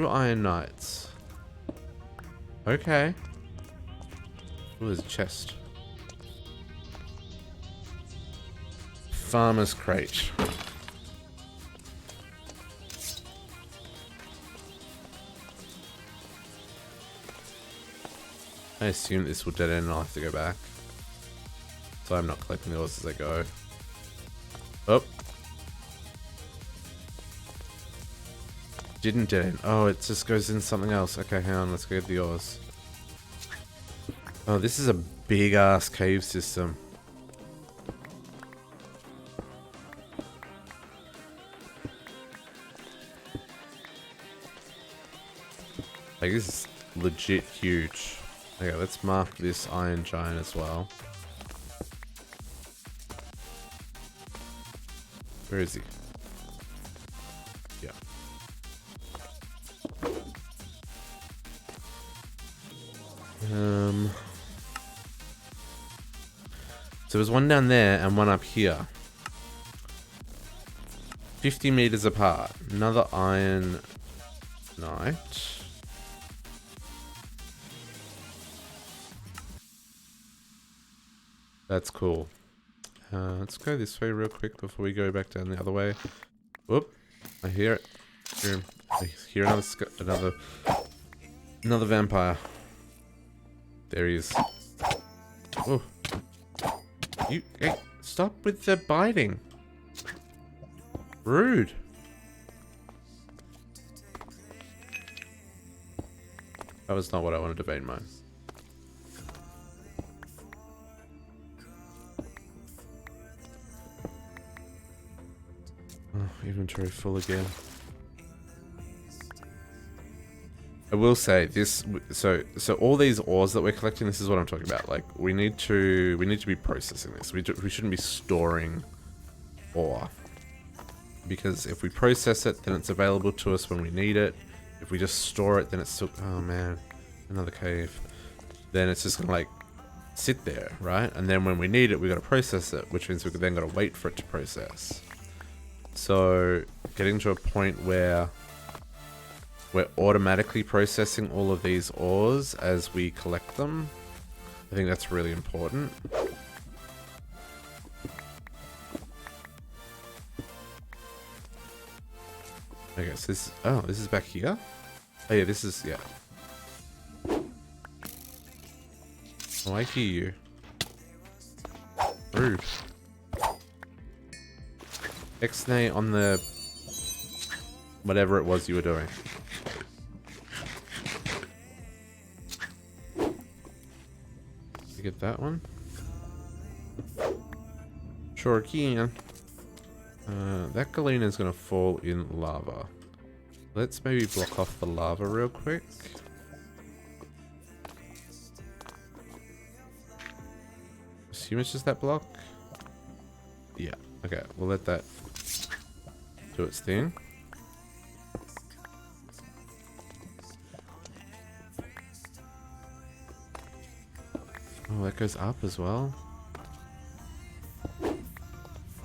Iron Knights. Okay. Oh, there's a chest. Farmer's crate. I assume this will dead end and I'll have to go back. So I'm not collecting the ores as I go. Oh. Didn't get in. Oh, it just goes in something else. Okay, hang on. Let's go get the ores. Oh, this is a big ass cave system. Like, this is legit huge. Okay, let's mark this iron giant as well. Where is he? Yeah. So there's one down there and one up here. 50 meters apart. Another iron knight. That's cool. Let's go this way real quick before we go back down the other way. Whoop! I hear it. I hear another vampire. There he is. Oh, hey, stop with the biting. Rude. That was not what I wanted to bait mine. Oh, inventory full again. I will say this, so all these ores that we're collecting, this is what I'm talking about. Like, we need to be processing this. We shouldn't be storing ore, because if we process it, then it's available to us when we need it. If we just store it, then it's still, oh man, another cave. Then it's just gonna like sit there, right? And then when we need it, we gotta process it, which means we then gotta wait for it to process. So getting to a point where we're automatically processing all of these ores as we collect them, I think that's really important. Okay, so this is back here? Oh yeah, this is, yeah. Oh, I hear you. Rude. X-nay on the whatever it was you were doing. Get that one? Sure can. That galena is going to fall in lava. Let's maybe block off the lava real quick. Assume it's just that block? Yeah. Okay, we'll let that do its thing. Oh, that goes up as well.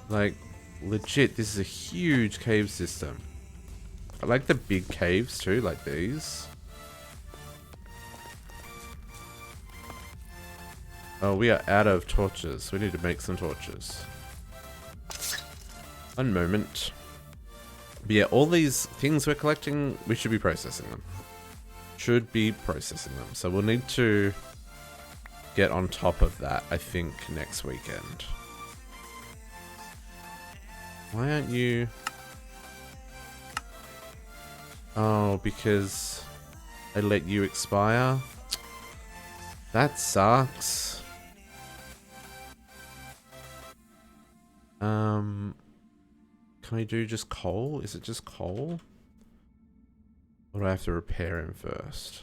Like, legit, this is a huge cave system. I like the big caves too, like these. Oh, we are out of torches. We need to make some torches. One moment. But yeah, all these things we're collecting, we should be processing them. Should be processing them. So we'll need to get on top of that, I think, next weekend. Why aren't you... Oh, because I let you expire? That sucks. Can I do just coal? Is it just coal? Or do I have to repair him first?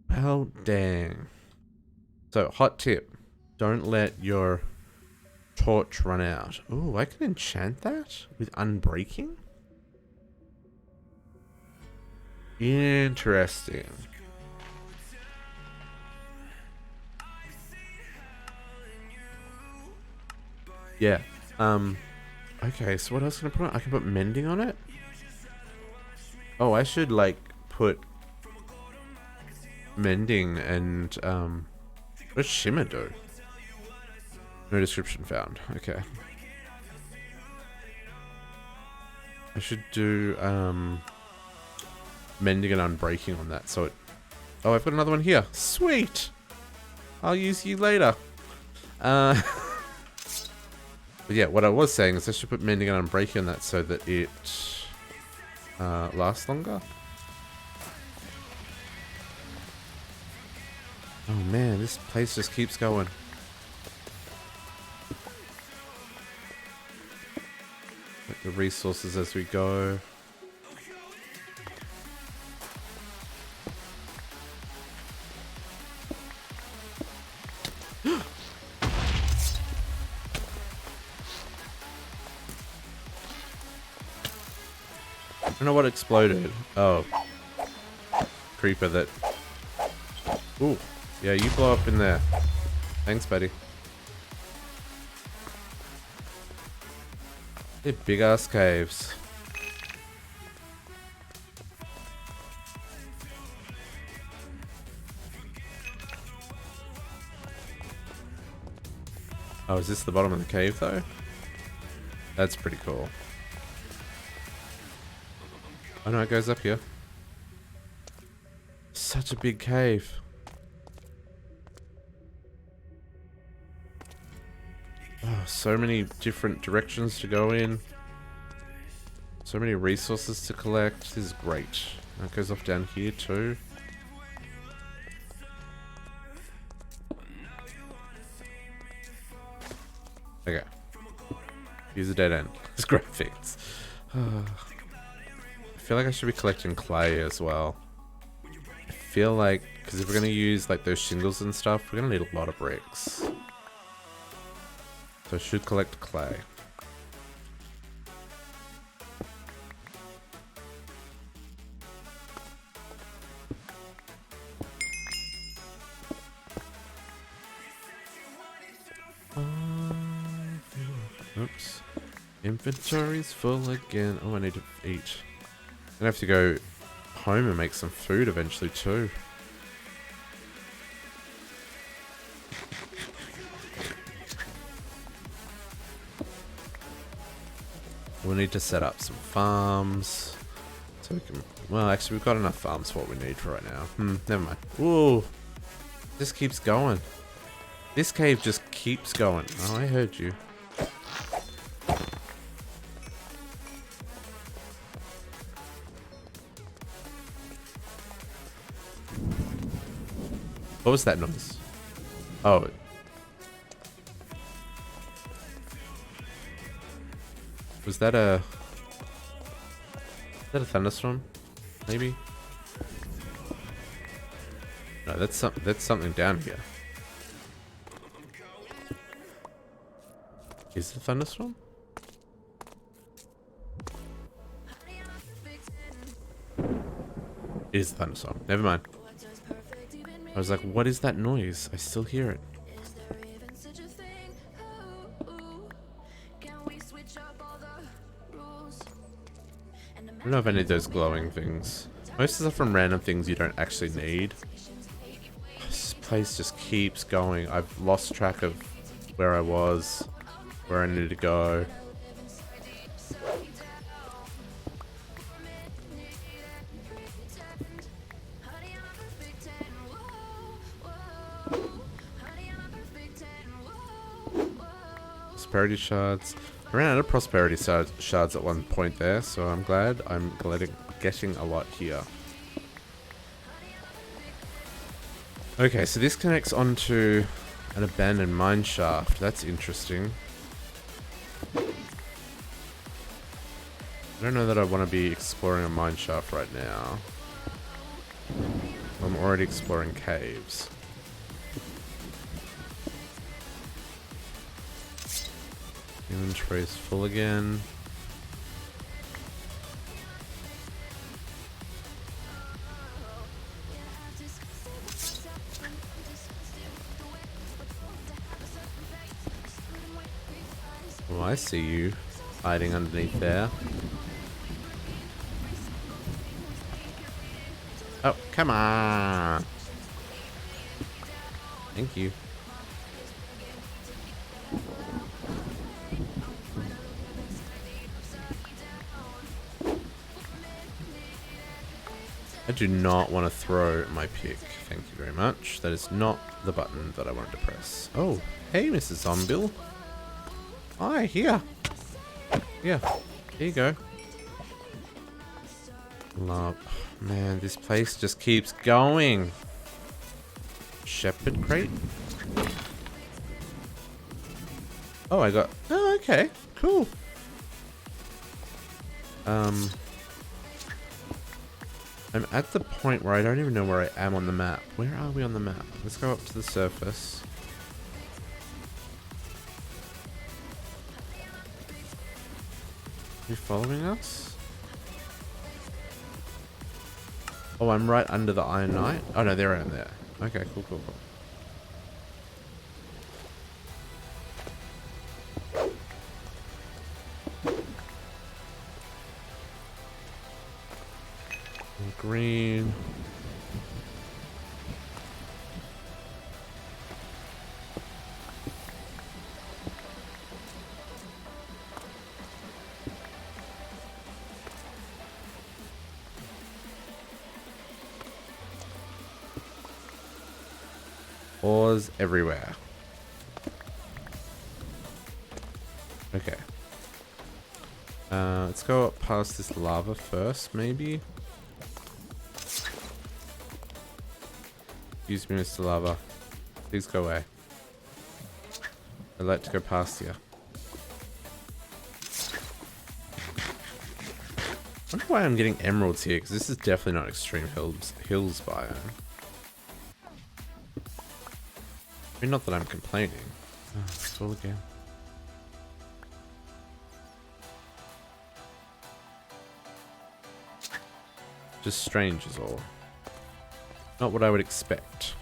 Well, dang. So, hot tip. Don't let your torch run out. Ooh, I can enchant that with unbreaking? Interesting. Yeah. Okay, so what else can I put on? I can put mending on it? Oh, I should, like, put mending and, what does shimmer do? No description found. Okay. I should do, mending and unbreaking on that, so it... Oh, I've got another one here. Sweet! I'll use you later. But yeah, what I was saying is I should put mending and unbreaking on that so that it lasts longer. Oh man, this place just keeps going. Get the resources as we go. I don't know what exploded. Oh. Creeper that... Ooh. Yeah, you blow up in there. Thanks, buddy. They're big-ass caves. Oh, is this the bottom of the cave, though? That's pretty cool. Oh no, it goes up here. Such a big cave. Oh, so many different directions to go in. So many resources to collect. This is great. That goes off down here too. Okay. Use a dead end. It's graphics. I feel like I should be collecting clay as well. I feel like, because if we're going to use like those shingles and stuff, we're going to need a lot of bricks. So I should collect clay. Oops. Inventory's full again. Oh, I need to eat. I'm gonna have to go home and make some food eventually too. We'll need to set up some farms. So we can... Well, actually, we've got enough farms for what we need for right now. Never mind. Ooh. This keeps going. This cave just keeps going. Oh, I heard you. What was that noise? Oh. Was that a... Is that a thunderstorm? Maybe? No, that's something down here. Is it a thunderstorm? It is a thunderstorm. Never mind. I was like, what is that noise? I still hear it. I don't know if I need those glowing things. Most of the stuff from random things you don't actually need. This place just keeps going. I've lost track of where I was, where I needed to go. Prosperity shards. I ran out of prosperity shards at one point there, so I'm glad I'm getting a lot here. Okay, so this connects onto an abandoned mine shaft. That's interesting. I don't know that I want to be exploring a mine shaft right now. I'm already exploring caves. Inventory is full again. Oh, I see you hiding underneath there. Oh, come on. Thank you. I do not want to throw my pick. Thank you very much. That is not the button that I wanted to press. Oh, hey, Mrs. Zombil. Hi, here. Yeah, here you go. Love. Man, this place just keeps going. Shepherd crate? Oh, I got... Oh, okay. Cool. I'm at the point where I don't even know where I am on the map. Where are we on the map? Let's go up to the surface. Are you following us? Oh, I'm right under the Iron Knight? Oh no, they're around there. Okay, cool, cool, cool. Green. Ores everywhere. Okay. Let's go up past this lava first, maybe. Excuse me, Mr. Lava. Please go away. I'd like to go past you. I wonder why I'm getting emeralds here, because this is definitely not extreme hills biome. I mean, not that I'm complaining. Oh, it's full again. Just strange is all. Not what I would expect.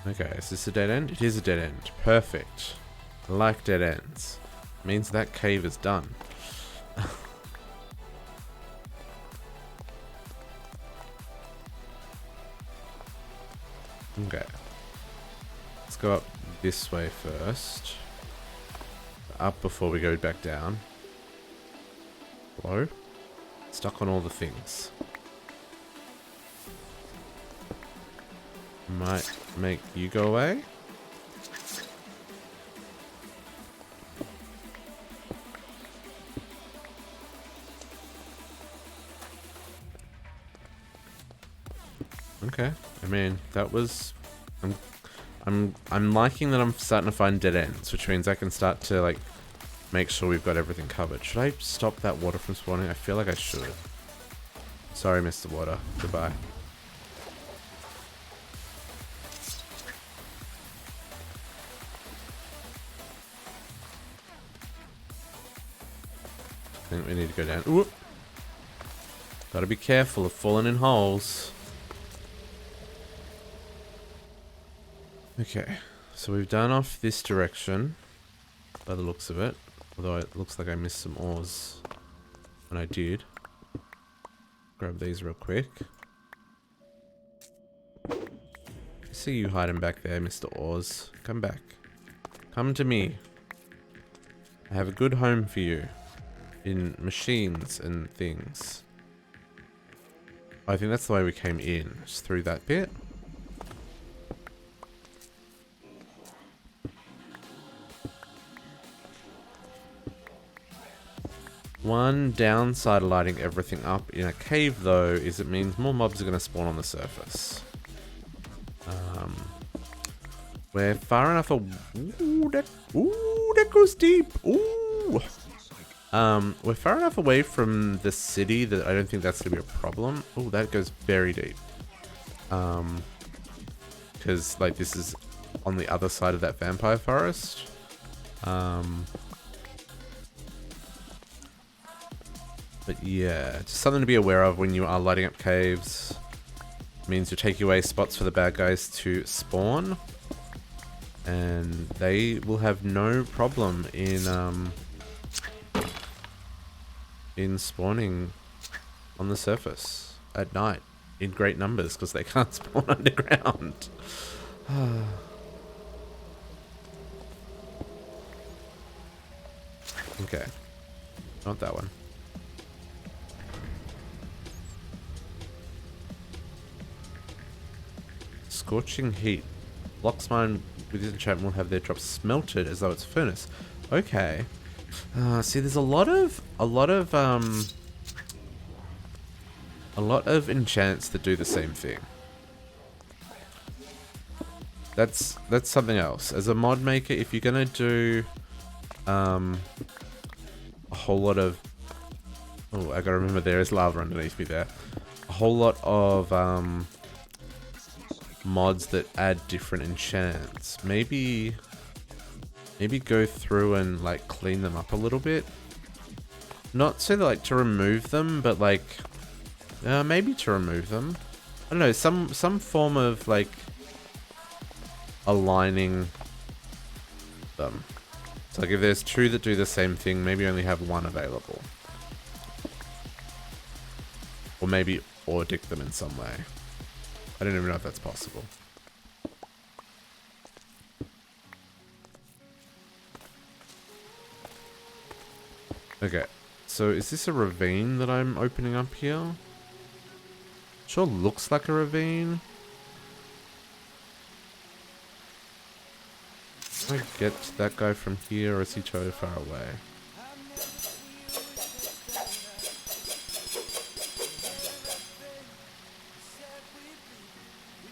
Okay, is this a dead end? It is a dead end. Perfect. I like dead ends. Means that cave is done. Okay. Let's go up this way first. Up before we go back down. Hello? Stuck on all the things. Might make you go away. Okay. I mean, that was... I'm liking that I'm starting to find dead ends, which means I can start to, like, make sure we've got everything covered. Should I stop that water from spawning? I feel like I should. Sorry, Mr. Water. Goodbye. I think we need to go down. Ooh. Gotta be careful of falling in holes. Okay, so we've done off this direction, by the looks of it. Although it looks like I missed some ores when I did. Grab these real quick. I see you hiding back there, Mr. Ores. Come back. Come to me. I have a good home for you. In machines and things. I think that's the way we came in. Just through that bit. One downside of lighting everything up in a cave, though, is it means more mobs are going to spawn on the surface. We're far enough away. Ooh, that goes deep. Ooh. We're far enough away from the city that I don't think that's going to be a problem. Oh, that goes very deep. Because, like, this is on the other side of that vampire forest. But yeah, just something to be aware of when you are lighting up caves. It means you're taking away spots for the bad guys to spawn. And they will have no problem in spawning on the surface at night in great numbers because they can't spawn underground. Okay, not that one. Scorching heat. Blocks mine with this enchantment will have their drops smelted as though it's a furnace. Okay. See, there's a lot of enchants that do the same thing. That's something else. As a mod maker, if you're gonna do a whole lot of, oh, I gotta remember there is lava underneath me there. A whole lot of mods that add different enchants. Maybe go through and like clean them up a little bit. Not so like to remove them, but like maybe to remove them. I don't know, some form of like aligning them. So like if there's two that do the same thing, maybe only have one available. Or maybe audit them in some way. I don't even know if that's possible. Okay, so is this a ravine that I'm opening up here? Sure looks like a ravine. Can I get to that guy from here, or is he too far away?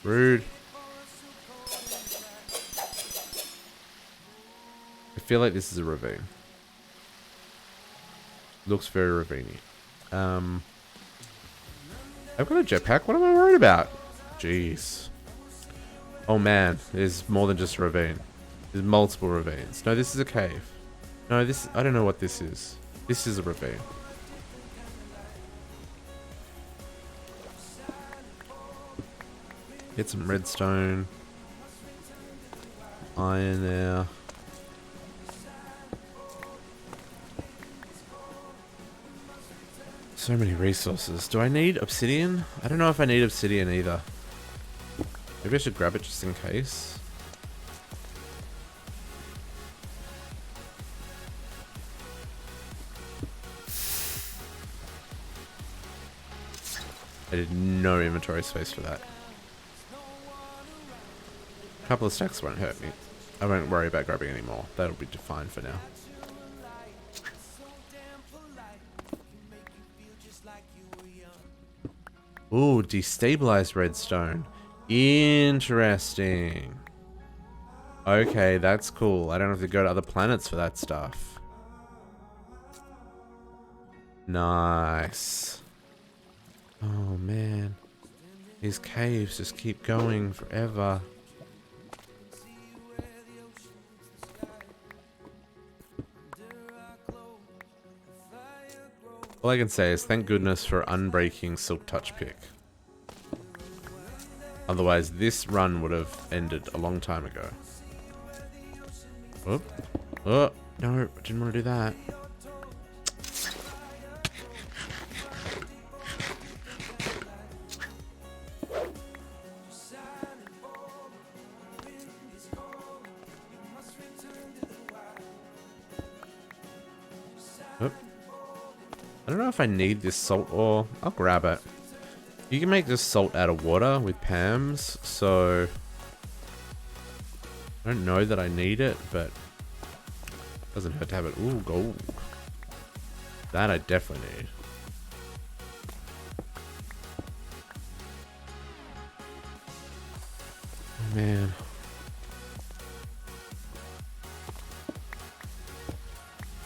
Rude. I feel like this is a ravine. Looks very ravine-y. I've got a jetpack. What am I worried about? Jeez. Oh man, there's more than just a ravine. There's multiple ravines. No, this is a cave. No, this... I don't know what this is. This is a ravine. Get some redstone. Iron there. So many resources. Do I need obsidian? I don't know if I need obsidian either. Maybe I should grab it just in case. I did no inventory space for that. A couple of stacks won't hurt me. I won't worry about grabbing any more. That'll be fine for now. Ooh, destabilized redstone. Interesting. Okay, that's cool. I don't have to go to other planets for that stuff. Nice. Oh man. These caves just keep going forever. All I can say is thank goodness for unbreaking Silk Touch Pick. Otherwise, this run would have ended a long time ago. Oh, oh no, I didn't want to do that. I don't know if I need this salt ore. I'll grab it. You can make this salt out of water with PAMs, so I don't know that I need it, but it doesn't hurt to have it. Ooh, gold. That I definitely need. Oh, man.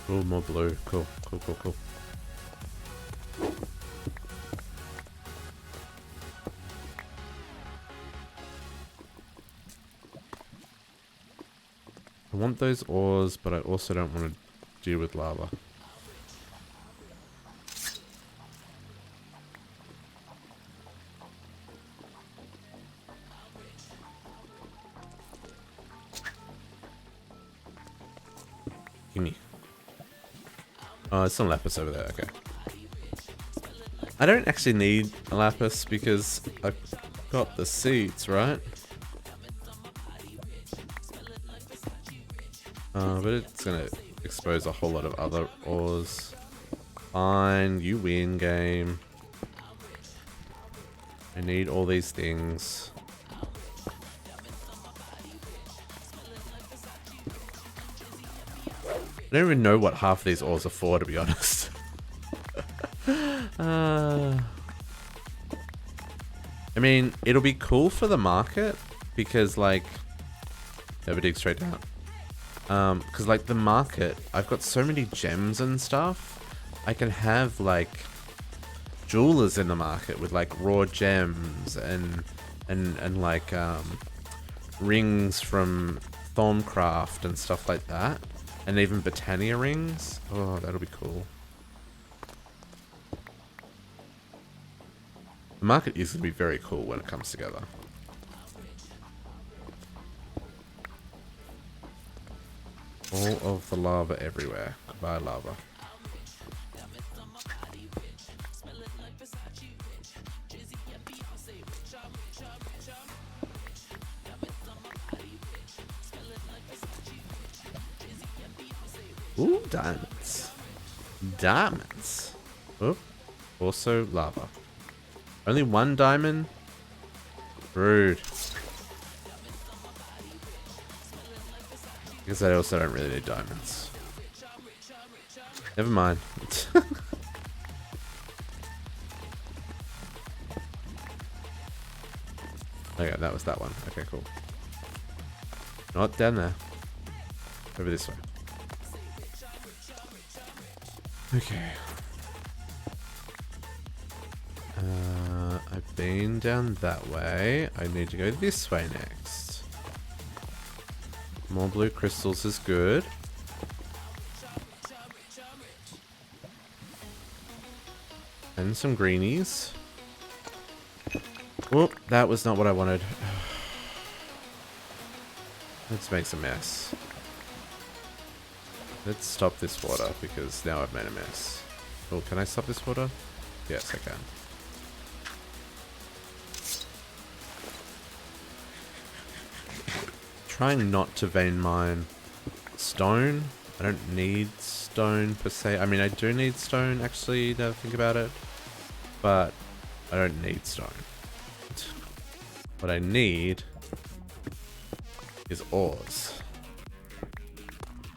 Oh, more blue. Cool, cool, cool, cool. I want those ores, but I also don't want to deal with lava. Gimme. Oh, there's some lapis over there, okay. I don't actually need a lapis because I've got the seeds, right? But it's gonna expose a whole lot of other ores. Fine, you win, game. I need all these things. I don't even know what half of these ores are for, to be honest. I mean, it'll be cool for the market because, like, never dig straight down. Because, like, the market, I've got so many gems and stuff. I can have, like, jewelers in the market with, like, raw gems and like, rings from Thorncraft and stuff like that. And even Botania rings. Oh, that'll be cool. The market is going to be very cool when it comes together. All of the lava everywhere. Goodbye, lava. Ooh, diamonds. Diamonds. Oh, also lava. Only one diamond? Rude. Because I also don't really need diamonds. Never mind. Okay, that was that one. Okay, cool. Not down there. Over this way. Okay. I've been down that way. I need to go this way next. More blue crystals is good. And some greenies. Whoop, that was not what I wanted. Let's make a mess. Let's stop this water because now I've made a mess. Oh, can I stop this water? Yes, I can. Trying not to vein mine stone. I don't need stone per se. I mean, I do need stone actually, now that I think about it. But I don't need stone. What I need is ores.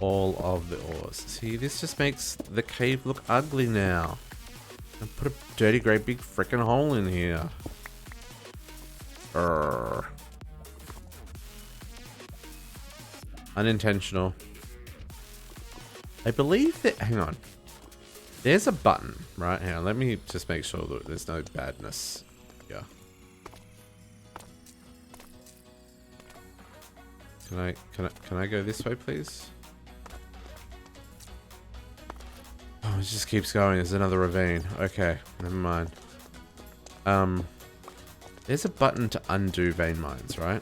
All of the ores. See, this just makes the cave look ugly now. I put a dirty great big freaking hole in here. Urgh. Unintentional. I believe that... Hang on. There's a button, right? Hang on, let me just make sure that there's no badness here. Can I go this way, please? Oh, it just keeps going. There's another ravine. Okay, never mind. There's a button to undo vein mines, right?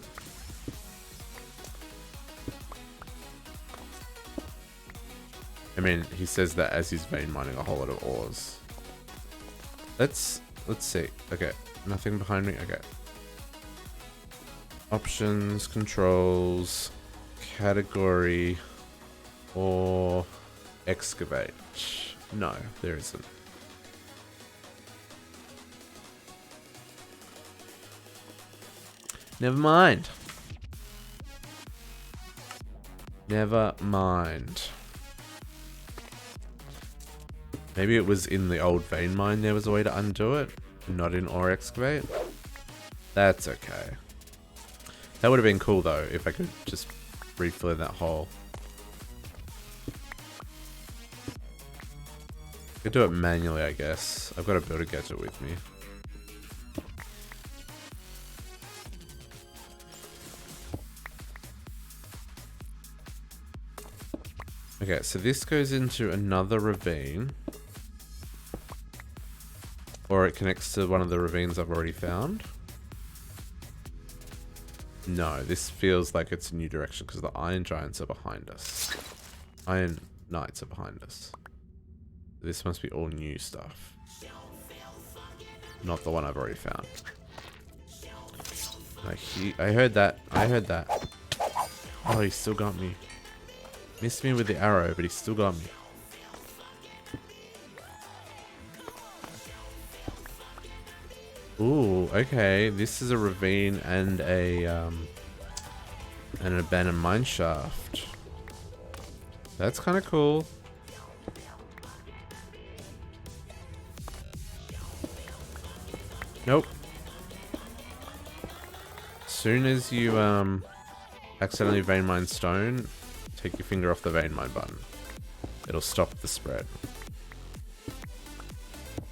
I mean, he says that as he's vein mining a whole lot of ores. Let's see. Okay, nothing behind me. Okay. Options, controls, category, or excavate. No, there isn't. Never mind. Never mind. Maybe it was in the old vein mine there was a way to undo it, not in ore excavate. That's okay. That would have been cool though, if I could just refill in that hole. I could do it manually, I guess. I've got a builder gadget with me. Okay, so this goes into another ravine. Or it connects to one of the ravines I've already found. No, this feels like it's a new direction because the Iron Giants are behind us. Iron Knights are behind us. This must be all new stuff. Not the one I've already found. I heard that. I heard that. Oh, he still got me. Missed me with the arrow, but he still got me. Ooh, okay. This is a ravine and an abandoned mine shaft. That's kind of cool. Nope. As soon as you accidentally vein mine stone, take your finger off the vein mine button. It'll stop the spread.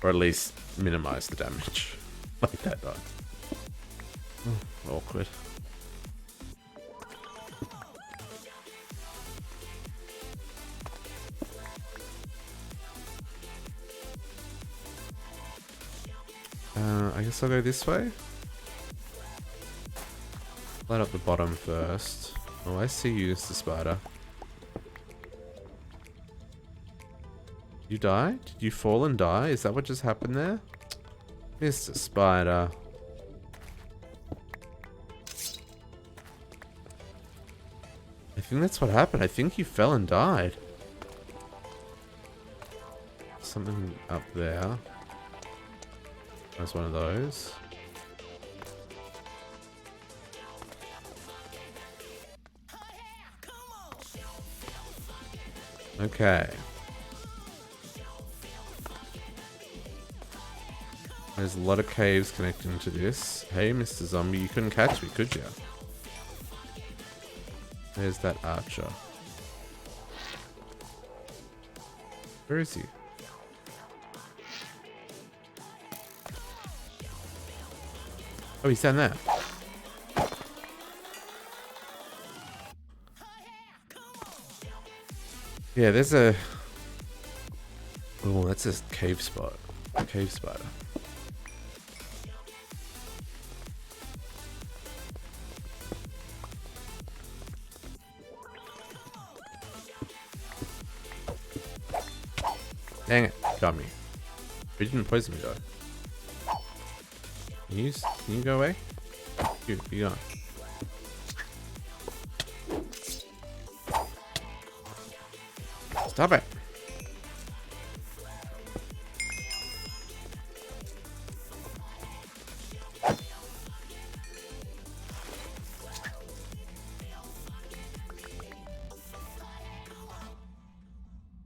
Or at least minimize the damage. Like that dog. Oh, awkward. I guess I'll go this way. Light up the bottom first. Oh, I see you, Mr. Spider. You die? Did you fall and die? Is that what just happened there? Mr. Spider. I think that's what happened. I think you fell and died. Something up there. There's one of those. Okay. There's a lot of caves connecting to this. Hey, Mr. Zombie, you couldn't catch me, could you? There's that archer. Where is he? Oh, he's down there. Yeah, there's a... Oh, that's a cave spot. A cave spider. Dang it, got me. But you didn't poison me though. Can you go away? You, be gone. Stop it.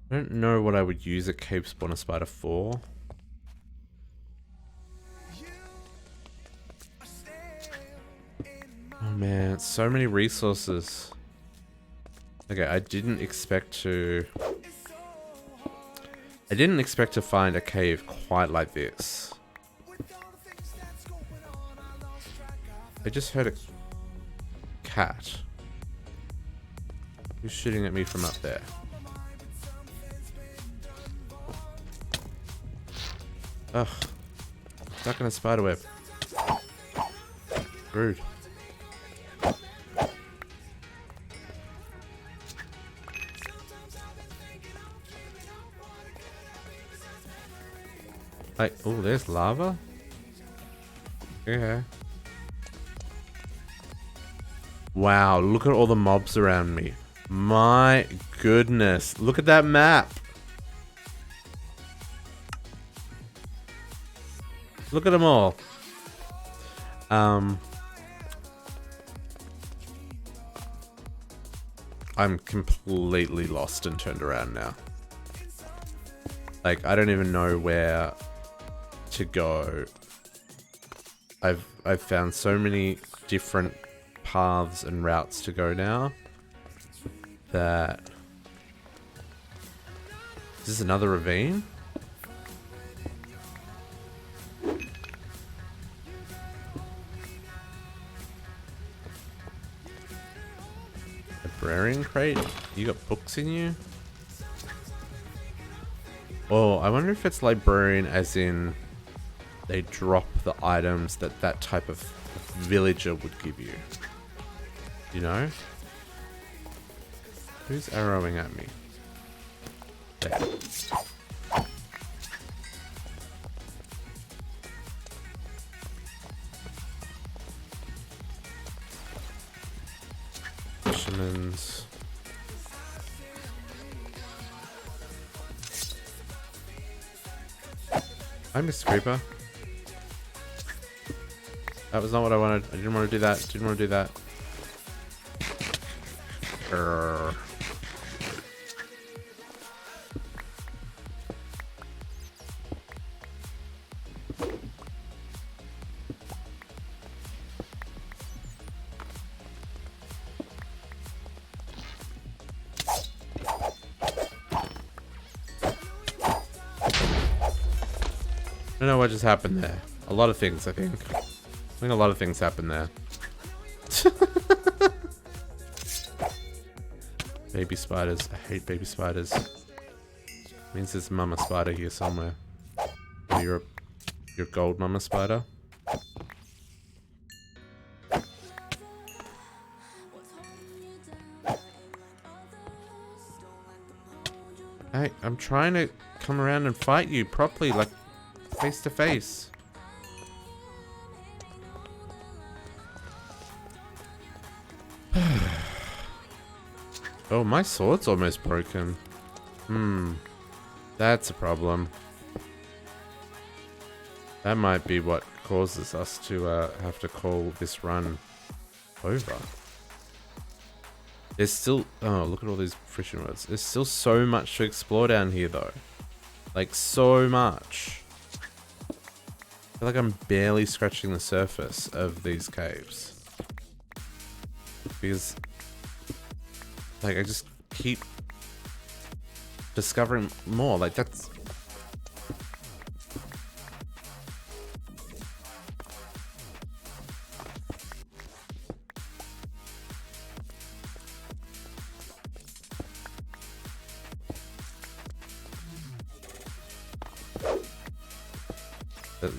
I don't know what I would use a cave spawner spider for. Oh man, so many resources. Okay, I didn't expect to find a cave quite like this. I just heard a cat. Who's shooting at me from up there? Ugh. Stuck in a spider web. Rude. Like, oh, there's lava? Yeah. Wow, look at all the mobs around me. My goodness. Look at that map. Look at them all. I'm completely lost and turned around now. Like, I don't even know where to go. I've found so many different paths and routes to go now that... Is this another ravine? Librarian crate? You got books in you? Oh, I wonder if it's librarian as in they drop the items that that type of villager would give you. You know? Who's arrowing at me? There. Fisherman's. I missed Creeper. That was not what I wanted. I didn't want to do that. Didn't want to do that. don't know what just happened there. A lot of things, I think. I think a lot of things happened there. Baby spiders. I hate baby spiders. Means there's mama spider here somewhere. Oh, you're gold mama spider. Hey, I'm trying to come around and fight you properly, like face to face. Oh, my sword's almost broken. That's a problem. That might be what causes us to have to call this run over. There's still... Oh, look at all these friction words. There's still so much to explore down here, though. Like, so much. I feel like I'm barely scratching the surface of these caves. Because... like, I just keep discovering more. Like, that's...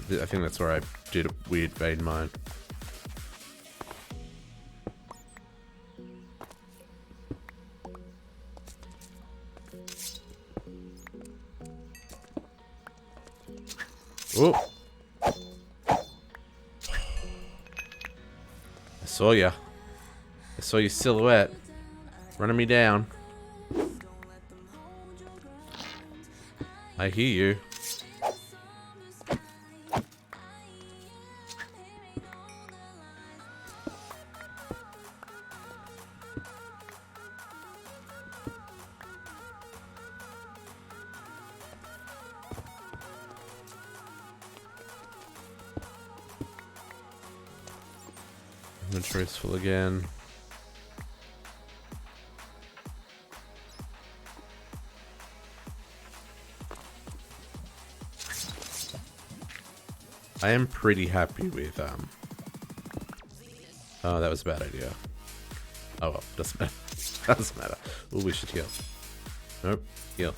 I think that's where I did a weird vein mine. Oh! I saw ya. I saw your silhouette running me down. I hear you. Inventory's full again. I am pretty happy with oh, that was a bad idea. Oh well, doesn't matter. Doesn't matter. Oh, we should heal. Nope, heal.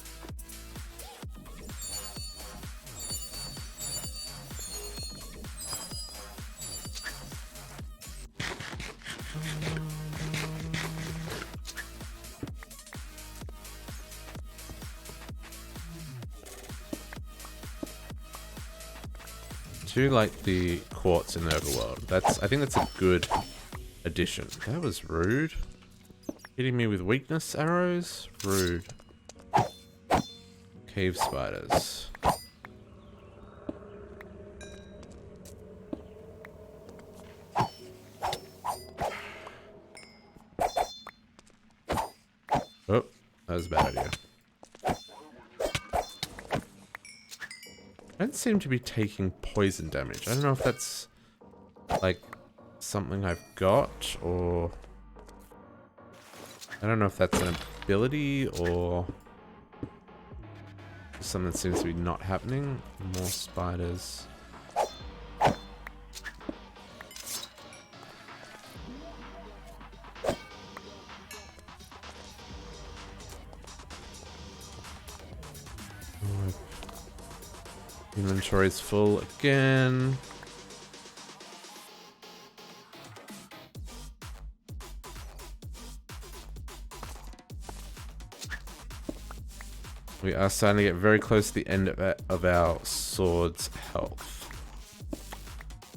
Do like the quartz in the overworld. I think that's a good addition. That was rude. Hitting me with weakness arrows? Rude. Cave spiders. Oh, that was a bad idea. I don't seem to be taking poison damage. I don't know if that's like something I've got, or I don't know if that's an ability or something that seems to be not happening. More spiders. Inventory's full again. We are starting to get very close to the end of our sword's health.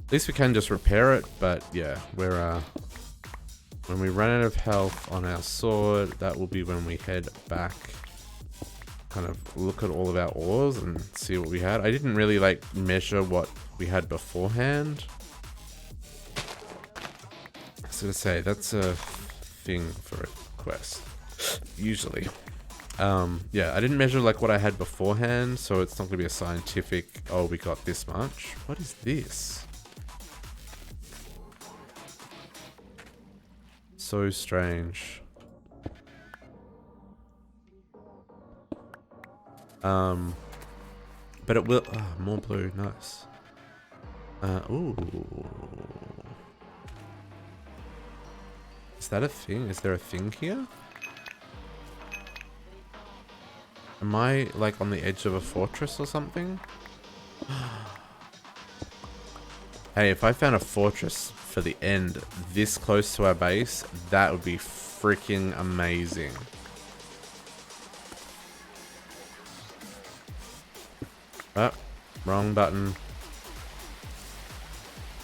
At least we can just repair it, but yeah, we're when we run out of health on our sword, that will be when we head back. Kind of look at all of our ores and see what we had. I didn't really like measure what we had beforehand. So to say, that's a thing for a quest. Usually. Yeah, I didn't measure like what I had beforehand, so it's not gonna be a scientific, oh, we got this much. What is this? So strange. but it will... Oh, more blue. Nice. Ooh. Is that a thing? Is there a thing here? Am I, like, on the edge of a fortress or something? Hey, if I found a fortress for the end this close to our base, that would be freaking amazing. Oh, wrong button.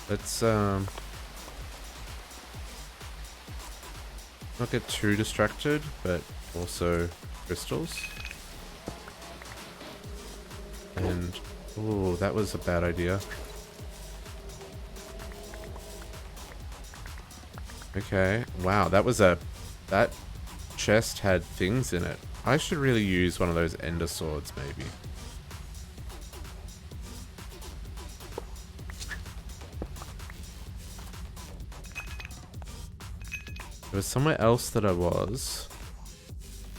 Let's, not get too distracted, but also crystals. And, ooh, that was a bad idea. Okay, wow, that chest had things in it. I should really use one of those ender swords, maybe. There was somewhere else that I was,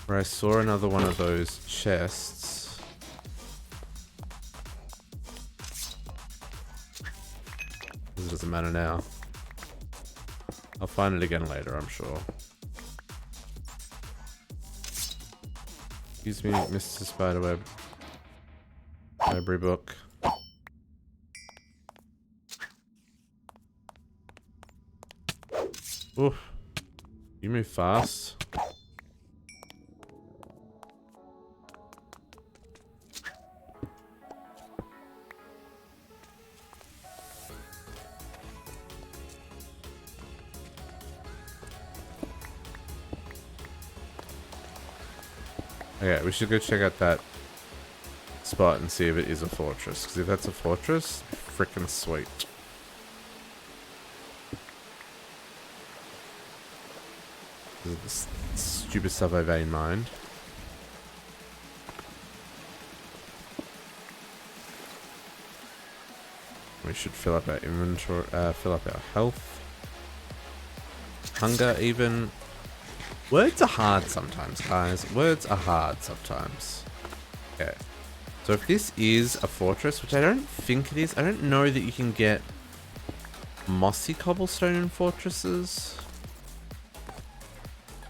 where I saw another one of those chests. It doesn't matter now. I'll find it again later, I'm sure. Excuse me, Mr. Spiderweb. Library book. Oof. You move fast. Okay, we should go check out that spot and see if it is a fortress. Because if that's a fortress, frickin' sweet. This is the stupid stuff I've had in mind. We should fill up our inventory, fill up our health. Hunger even. Words are hard sometimes, guys. Words are hard sometimes. Okay. So if this is a fortress, which I don't think it is, I don't know that you can get mossy cobblestone in fortresses.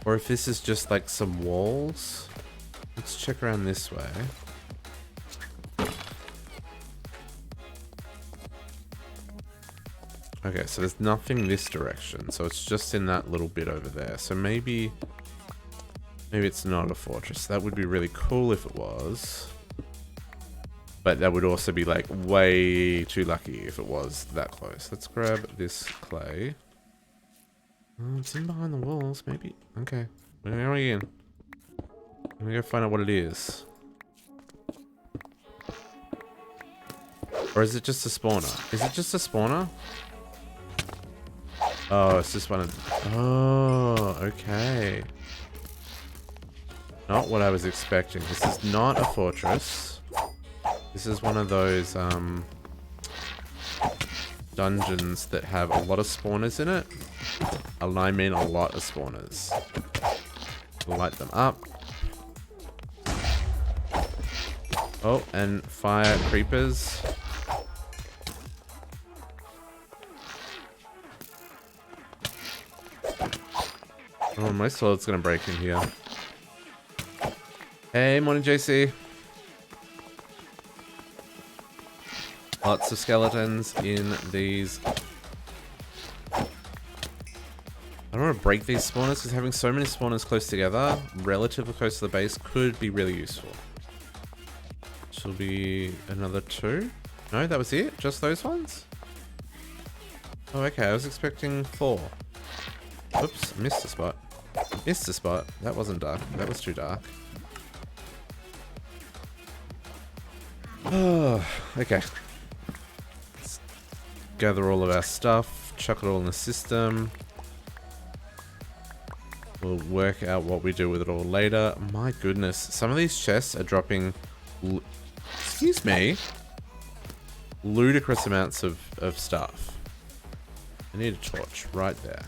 Or if this is just like some walls. Let's check around this way. Okay, so there's nothing this direction, so it's just in that little bit over there. So maybe it's not a fortress. That would be really cool if it was. But that would also be like way too lucky if it was that close. Let's grab this clay. Oh, it's in behind the walls, maybe. Okay, where are we in? I'm gonna go find out what it is. Or is it just a spawner? Is it just a spawner? Oh, it's just one of... Oh, okay. Not what I was expecting. This is not a fortress. This is one of those, dungeons that have a lot of spawners in it. And I mean a lot of spawners. Light them up. Oh, and fire creepers. Oh, my sword's gonna break in here. Hey, morning JC. Lots of skeletons in these. I don't want to break these spawners because having so many spawners close together, relatively close to the base, could be really useful. This will be another 2. No, that was it? Just those ones? Oh, okay. I was expecting 4. Oops, missed a spot. Missed a spot. That wasn't dark. That was too dark. Oh, okay. Let's gather all of our stuff, chuck it all in the system. We'll work out what we do with it all later. My goodness, some of these chests are dropping, excuse me, ludicrous amounts of stuff. I need a torch right there.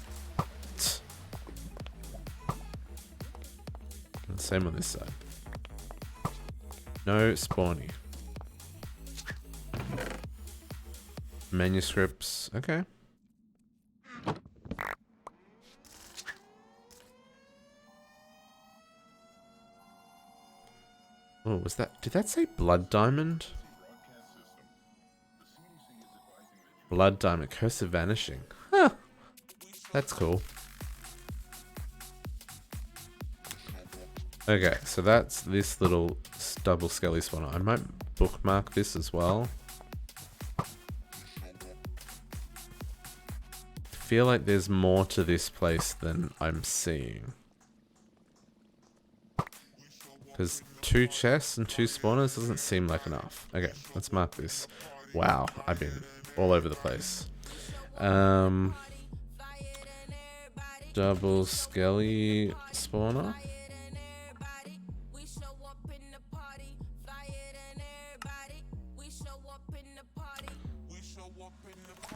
And same on this side. No spawny. manuscripts. Okay. Oh, was that... Did that say blood diamond? Blood diamond. Curse of vanishing. Huh. That's cool. Okay, so that's this little double skelly spawner. I might bookmark this as well. I feel like there's more to this place than I'm seeing. Because 2 chests and 2 spawners doesn't seem like enough. Okay, let's mark this. Wow, I've been all over the place. Double skelly spawner.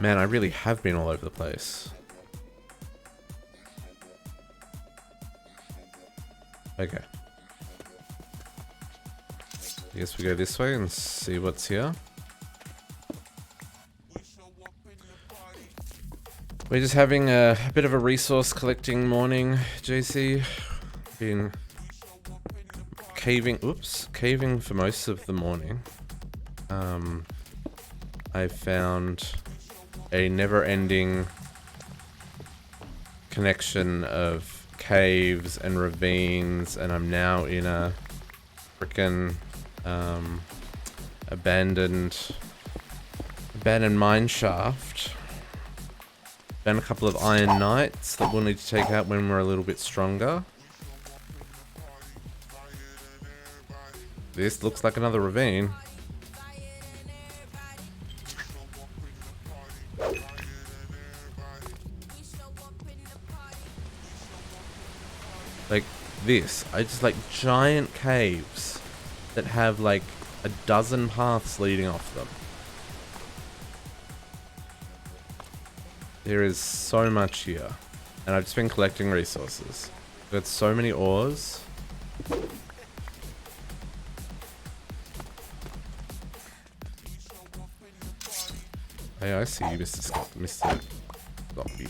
Man, I really have been all over the place. Okay. I guess we go this way and see what's here. We're just having a bit of a resource collecting morning, JC. Been caving for most of the morning. I found a never-ending connection of caves and ravines, and I'm now in a frickin' abandoned mine shaft. Found a couple of iron knights that we'll need to take out when we're a little bit stronger. This looks like another ravine. Like this, I just like giant caves that have like a dozen paths leading off them. There is so much here, and I've just been collecting resources. I've got so many ores. Hey, I see you, Mr. Sloppy.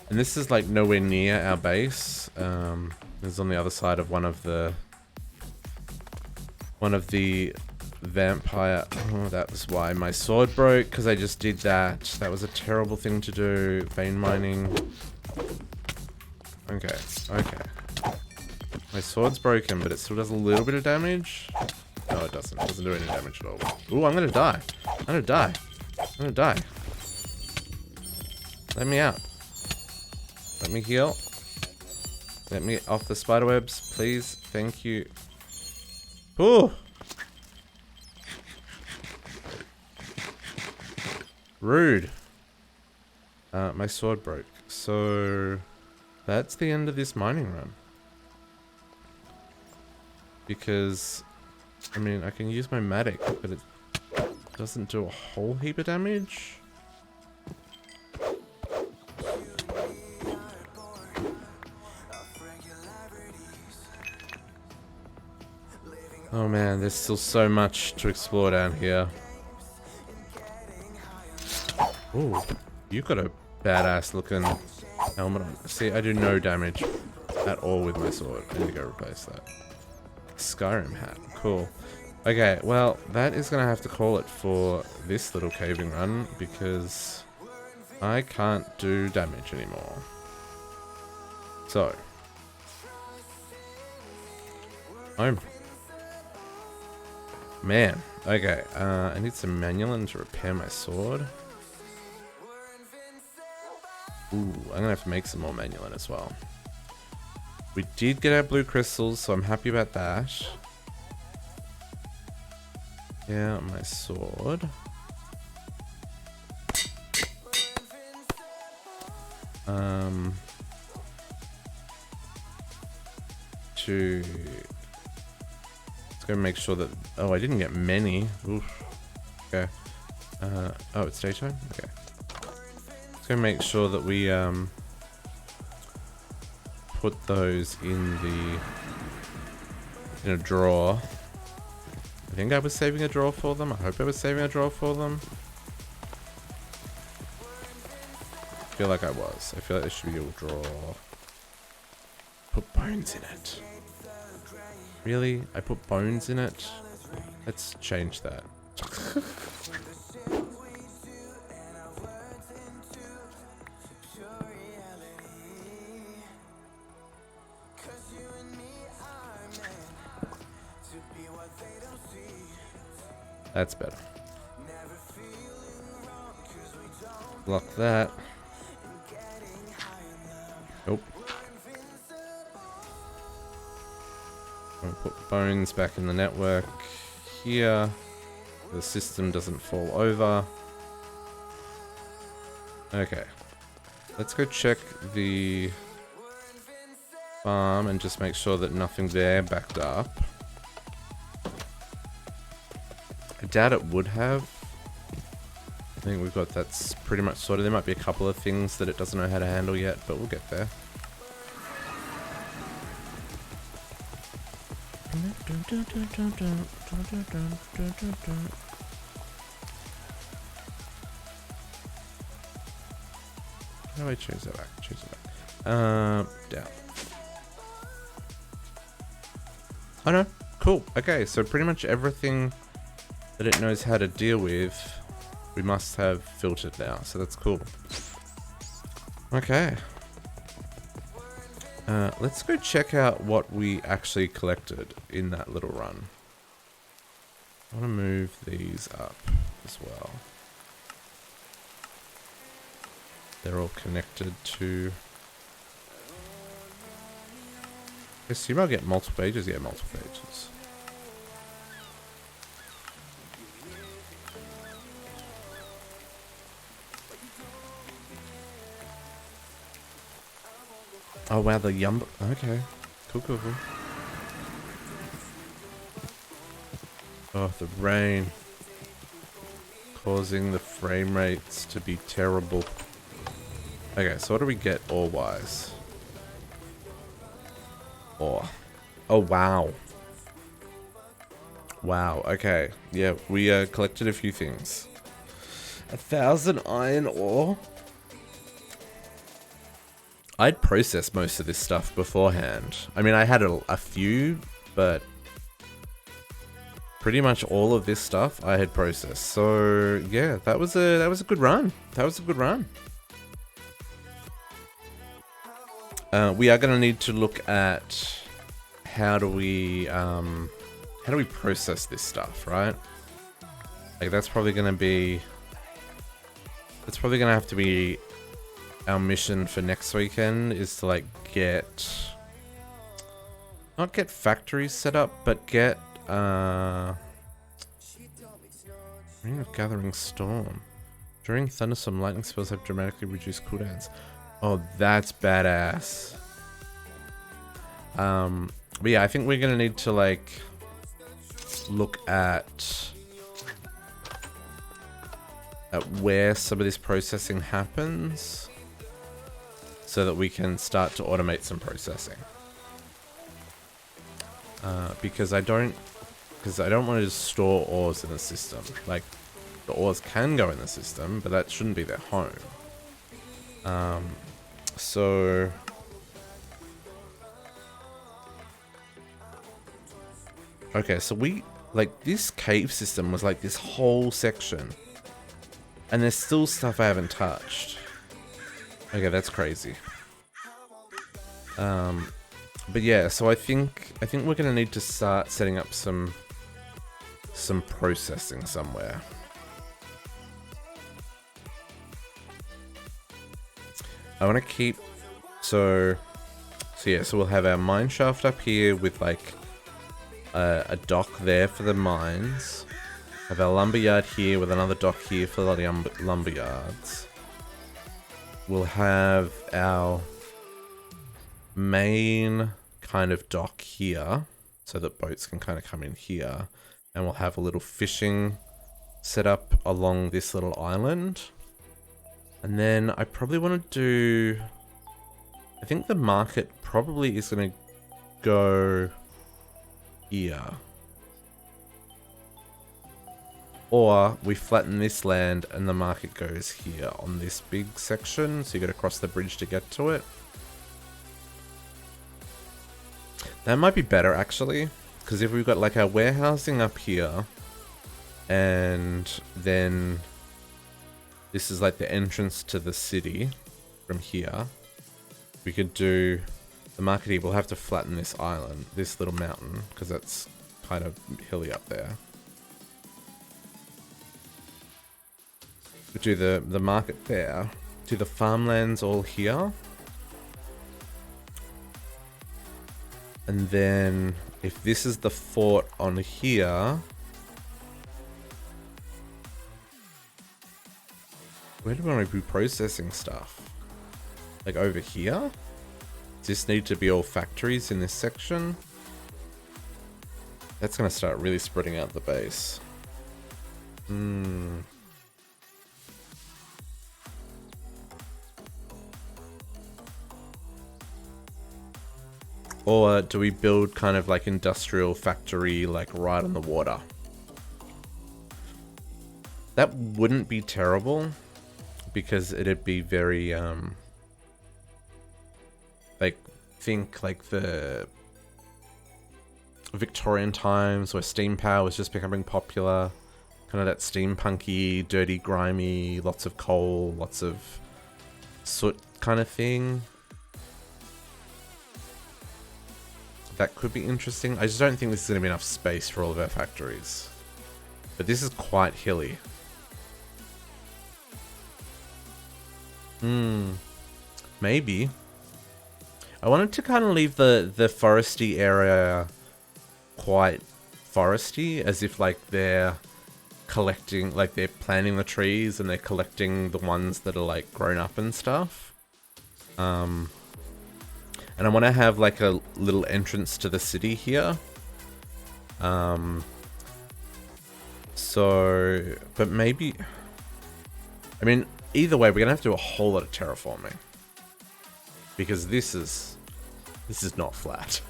And this is like nowhere near our base. It's on the other side of one of the vampire. Oh, that was why my sword broke, because I just did that. That was a terrible thing to do. Vein mining. Okay, okay. My sword's broken, but it still does a little bit of damage. No, it doesn't. It doesn't do any damage at all. Ooh, I'm gonna die. I'm gonna die. I'm gonna die. Let me out. Let me heal. Let me off the spiderwebs, please. Thank you. Ooh. Rude. My sword broke. So that's the end of this mining run. Because, I mean, I can use my Matic, but it doesn't do a whole heap of damage. Oh man, there's still so much to explore down here. Ooh, you've got a badass looking helmet on. See, I do no damage at all with my sword. I need to go replace that. Skyrim hat, cool. Okay, well, that is gonna have to call it for this little caving run, because I can't do damage anymore. So, home. Man, okay, I need some manulin to repair my sword. Ooh, I'm gonna have to make some more manulin as well. We did get our blue crystals, so I'm happy about that. Yeah, my sword. Let's go make sure that... Oh, I didn't get many. Oof. Okay. Oh, it's daytime? Okay. Let's go make sure that we put those in a drawer. I think I was saving a drawer for them. I hope I was saving a drawer for them. I feel like I was. I feel like there should be a drawer. Put bones in it. Really? I put bones in it? Let's change that. That's better. Lock that. Nope. I'll put bones back in the network here. The system doesn't fall over. Okay. Let's go check the farm and just make sure that nothing there backed up. I doubt it would have. I think we've got that's pretty much sorted. There might be a couple of things that it doesn't know how to handle yet, but we'll get there. How do I change that back? Change it back. Down. Oh no, cool. Okay, so pretty much everything that it knows how to deal with, we must have filtered now, so that's cool. Okay. Let's go check out what we actually collected in that little run. I want to move these up as well. They're all connected to... I assume I'll get multiple pages? Yeah, multiple pages. Oh wow, the yum. Okay. Cool, cool, cool. Oh, the rain. Causing the frame rates to be terrible. Okay, so what do we get ore-wise? Ore. Oh, wow. Wow, okay. Yeah, we collected a few things. 1,000 iron ore? I'd processed most of this stuff beforehand. I mean, I had a few, but pretty much all of this stuff I had processed. So yeah, that was a good run. That was a good run. We are going to need to look at how do we process this stuff, right? Like that's probably going to have to be our mission for next weekend, is to like not get factories set up, but get Ring of Gathering Storm. During thunderstorm, lightning spells have dramatically reduced cooldowns. Oh, that's badass. But yeah, I think we're gonna need to like look at where some of this processing happens, so that we can start to automate some processing. Because I don't want to just store ores in the system. Like, the ores can go in the system, but that shouldn't be their home. So okay, so this cave system was like this whole section, and there's still stuff I haven't touched. Okay, that's crazy. But yeah, so I think we're gonna need to start setting up some processing somewhere. I want to keep so we'll have our mine shaft up here with like a dock there for the mines. Have our lumberyard here with another dock here for the lumberyards. We'll have our main kind of dock here so that boats can kind of come in here, and we'll have a little fishing set up along this little island. And then I probably want to do, I think the market probably is going to go here. Or we flatten this land and the market goes here on this big section, so you gotta cross the bridge to get to it. That might be better actually, because if we've got like our warehousing up here, and then this is like the entrance to the city from here, we could do the market here. We'll have to flatten this island, this little mountain, because that's kind of hilly up there. We do the market there, do the farmlands all here. And then if this is the fort on here, where do we want to be processing stuff? Like over here? Does this need to be all factories in this section? That's going to start really spreading out the base. Or do we build kind of like industrial factory like right on the water? That wouldn't be terrible because it'd be very like think like the Victorian times where steam power was just becoming popular, kind of that steampunky, dirty, grimy, lots of coal, lots of soot kind of thing. That could be interesting. I just don't think this is going to be enough space for all of our factories. But this is quite hilly. Maybe. I wanted to kind of leave the foresty area quite foresty, as if like they're collecting, like they're planting the trees and they're collecting the ones that are like grown up and stuff. And I want to have like a little entrance to the city here. So, but maybe, I mean, either way, we're going to have to do a whole lot of terraforming. Because this is not flat.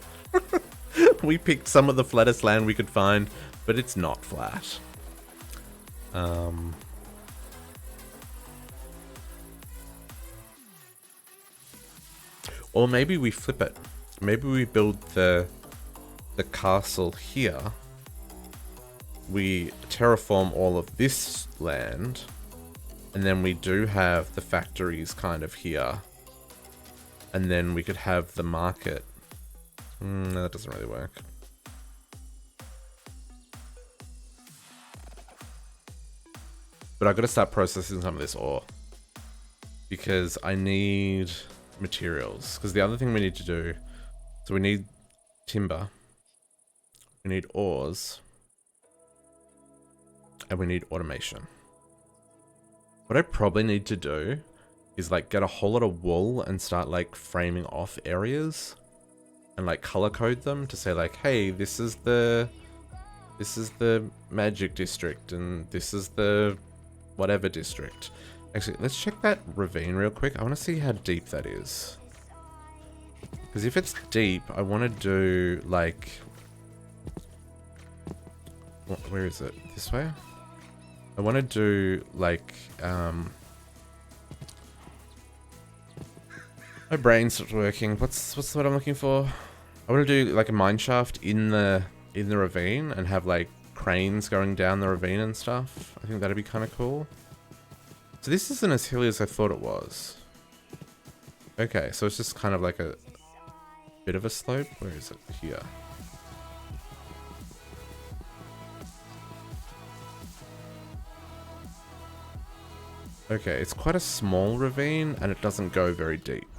We picked some of the flattest land we could find, but it's not flat. Or maybe we flip it. Maybe we build the castle here. We terraform all of this land. And then we do have the factories kind of here. And then we could have the market. No, that doesn't really work. But I've got to start processing some of this ore. Because I need materials. Because the other thing we need to do, so we need timber, we need ores, and we need automation. What I probably need to do is like get a whole lot of wool and start like framing off areas and like color code them to say like, hey, this is the magic district and this is the whatever district. Actually, let's check that ravine real quick. I want to see how deep that is. Because if it's deep, I want to do, like... where is it? This way? I want to do, like, my brain stopped working. What's what I'm looking for? I want to do, like, a mine shaft in the ravine and have, like, cranes going down the ravine and stuff. I think that'd be kind of cool. So this isn't as hilly as I thought it was. Okay, so it's just kind of like a bit of a slope. Where is it? Here. Okay, it's quite a small ravine and it doesn't go very deep.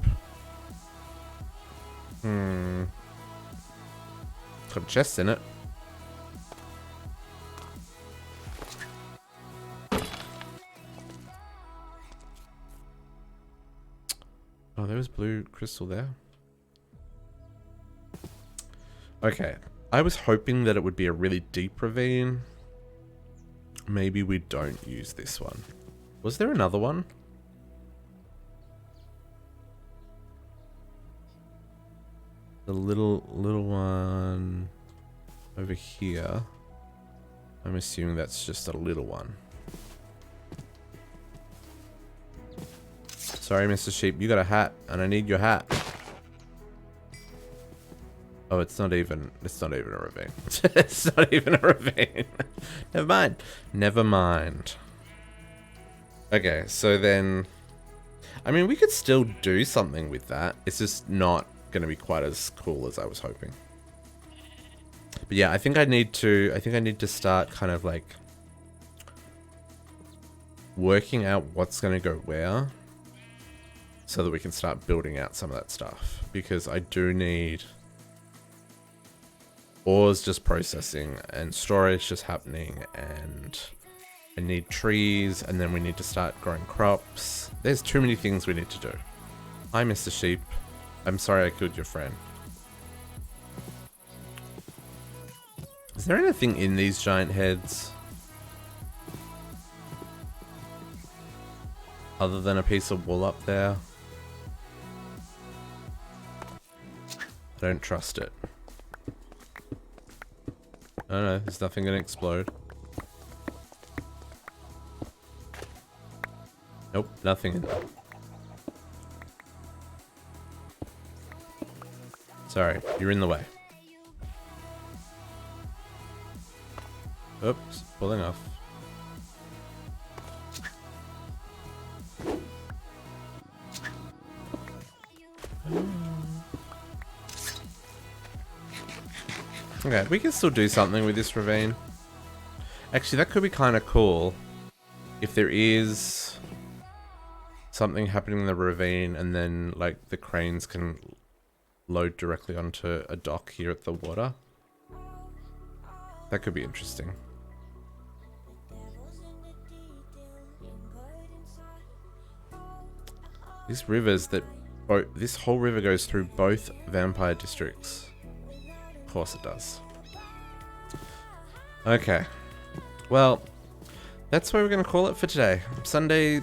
Got a chest in it. Oh, there was blue crystal there. Okay. I was hoping that it would be a really deep ravine. Maybe we don't use this one. Was there another one? The little one over here. I'm assuming that's just a little one. Sorry, Mr. Sheep, you got a hat, and I need your hat. Oh, it's not even a ravine. It's not even a ravine. Never mind. Never mind. Okay, so then, I mean, we could still do something with that. It's just not going to be quite as cool as I was hoping. But yeah, I think I need to start kind of like working out what's going to go where so that we can start building out some of that stuff, because I do need ores just processing and storage just happening, and I need trees, and then we need to start growing crops. There's too many things we need to do. Hi, Mr. Sheep. I'm sorry I killed your friend. Is there anything in these giant heads other than a piece of wool up there? I don't trust it. Oh no, there's nothing gonna explode. Nope, nothing in there. Sorry, you're in the way. Oops, pulling off. Okay, we can still do something with this ravine. Actually, that could be kind of cool if there is something happening in the ravine and then like the cranes can load directly onto a dock here at the water. That could be interesting. These rivers that this whole river goes through both vampire districts. Of course it does. Okay. Well, that's where we're going to call it for today. Sunday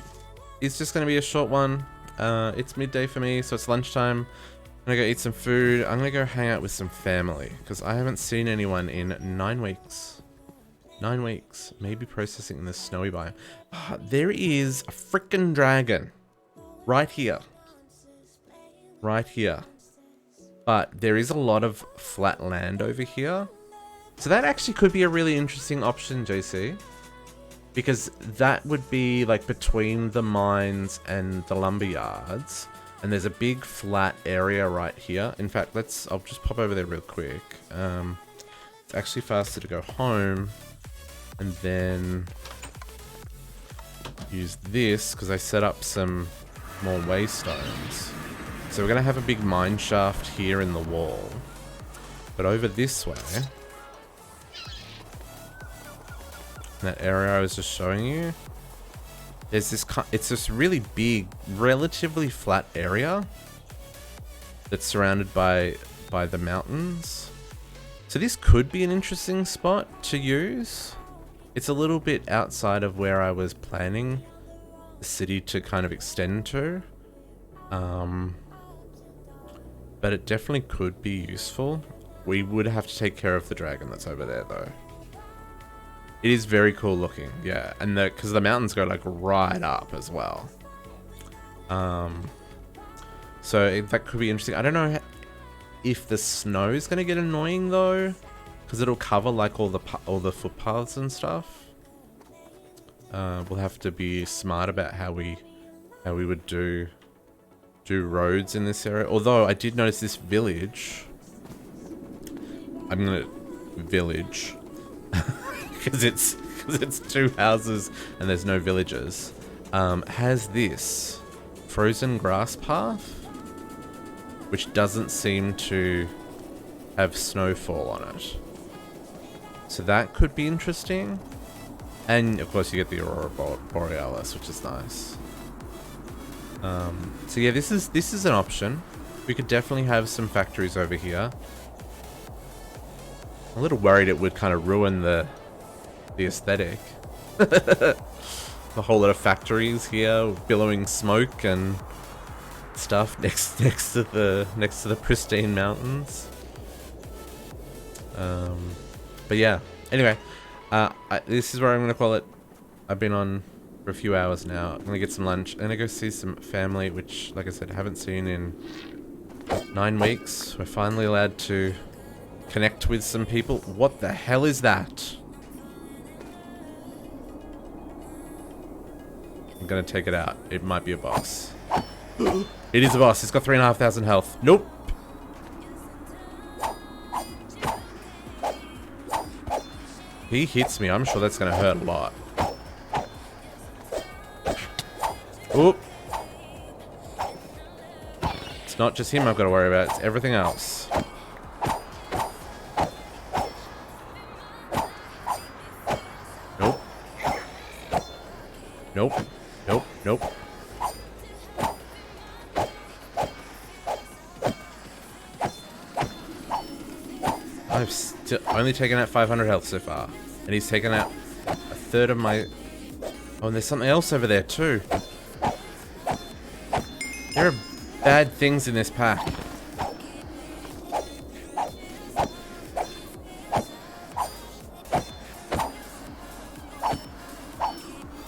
is just going to be a short one. It's midday for me, so it's lunchtime. I'm going to go eat some food. I'm going to go hang out with some family, because I haven't seen anyone in 9 weeks. 9 weeks. Maybe processing in the snowy biome. There is a freaking dragon. Right here. Right here. But there is a lot of flat land over here. So that actually could be a really interesting option, JC. Because that would be like between the mines and the lumber yards. And there's a big flat area right here. In fact, I'll just pop over there real quick. It's actually faster to go home and then use this because I set up some more waystones. So we're going to have a big mine shaft here in the wall. But over this way, that area I was just showing you, there's this, it's this really big, relatively flat area that's surrounded by the mountains. So this could be an interesting spot to use. It's a little bit outside of where I was planning the city to kind of extend to. But it definitely could be useful. We would have to take care of the dragon that's over there though. It is very cool looking, yeah. And because the mountains go like right up as well. So that could be interesting. I don't know if the snow is going to get annoying though, because it'll cover like all the footpaths and stuff. We'll have to be smart about how we would do roads in this area. Although I did notice this village. I'm gonna village because it's 2 houses and there's no villages. Has this frozen grass path, which doesn't seem to have snowfall on it. So that could be interesting. And of course you get the Aurora Borealis, which is nice. So yeah, this is an option. We could definitely have some factories over here. I'm a little worried it would kind of ruin the aesthetic. The whole lot of factories here, billowing smoke and stuff next to the pristine mountains. But yeah. Anyway, This is where I'm going to call it. I've been on for a few hours now. I'm going to get some lunch. I'm going to go see some family, which, like I said, I haven't seen in 9 weeks. We're finally allowed to connect with some people. What the hell is that? I'm going to take it out. It might be a boss. It is a boss. It's got 3,500 health. Nope. He hits me. I'm sure that's going to hurt a lot. Oop. It's not just him I've got to worry about. It's everything else. Nope. Nope. Nope. Nope. I've only taken out 500 health so far. And he's taken out a third of my... Oh, and there's something else over there too. There are bad things in this pack.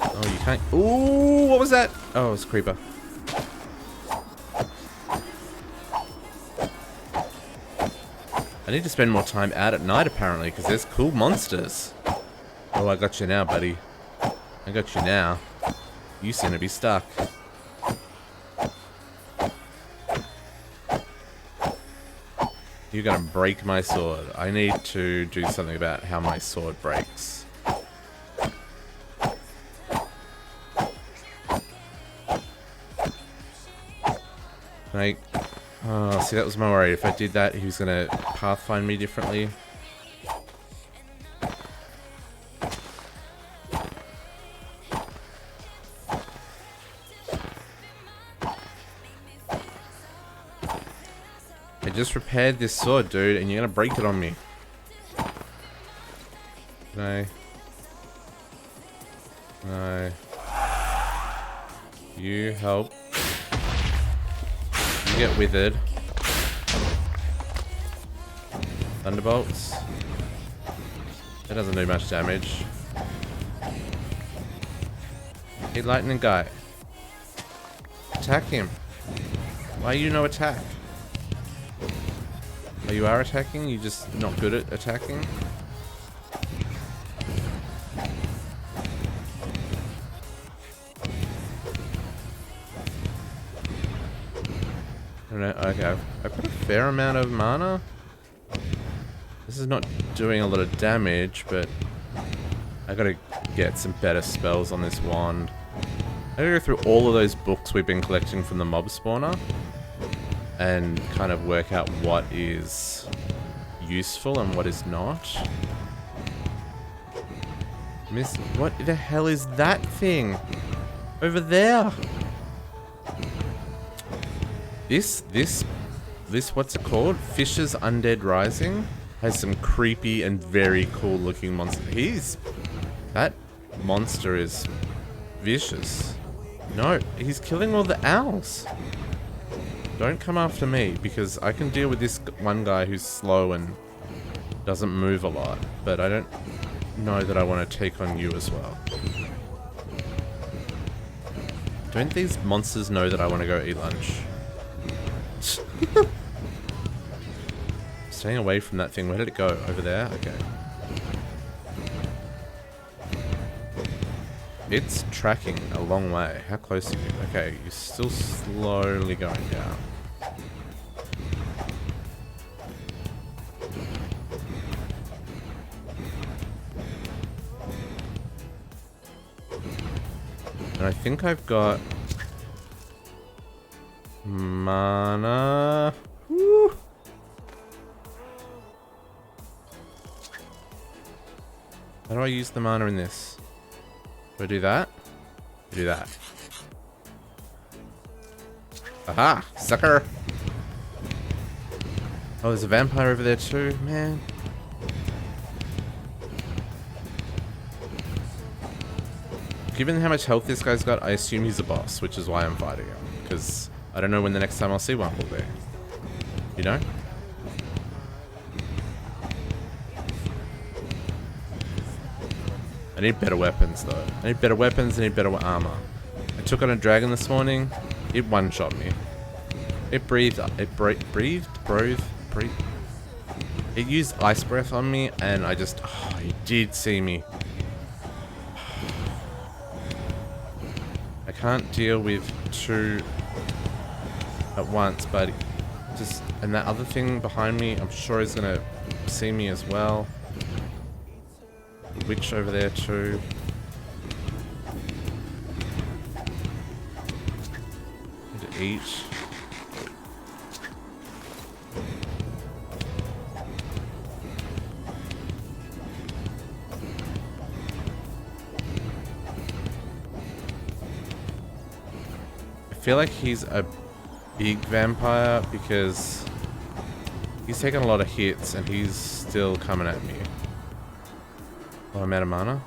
Oh, you can't... Ooh, what was that? Oh, it was a creeper. I need to spend more time out at night, apparently, because there's cool monsters. Oh, I got you now, buddy. I got you now. You seem to be stuck. You're gonna break my sword. I need to do something about how my sword breaks. Like, oh, see, that was my worry. If I did that, he was gonna pathfind me differently. I just repaired this sword, dude, and you're gonna break it on me. No. No. You help. You get withered. Thunderbolts. That doesn't do much damage. Hey, lightning guy. Attack him. Why you no attack? Oh, you are attacking? You're just not good at attacking? I don't know. Okay, I've got a fair amount of mana. This is not doing a lot of damage, but I gotta get some better spells on this wand. I gotta go through all of those books we've been collecting from the mob spawner and kind of work out what is useful and what is not. What the hell is that thing over there? This what's it called? Fish's Undead Rising has some creepy and very cool looking monsters. That monster is vicious. No, he's killing all the owls. Don't come after me, because I can deal with this one guy who's slow and doesn't move a lot, but I don't know that I want to take on you as well. Don't these monsters know that I want to go eat lunch? Staying away from that thing. Where did it go? Over there? Okay. It's tracking a long way. How close are you? Okay, you're still slowly going down. And I think I've got mana. Woo. How do I use the mana in this? Do I do that? Do that. Aha! Sucker! Oh, there's a vampire over there too, man. Given how much health this guy's got, I assume he's a boss, which is why I'm fighting him. Because I don't know when the next time I'll see one will be. You know? I need better weapons, though. I need better weapons, I need better armor. I took on a dragon this morning. It one-shot me. It breathed. It used ice breath on me, and I just... Oh, he did see me. I can't deal with two at once, but just... And that other thing behind me, I'm sure is gonna see me as well. The witch over there too. Need to eat. I feel like he's a big vampire because he's taken a lot of hits and he's still coming at me. Oh, I'm out of mana.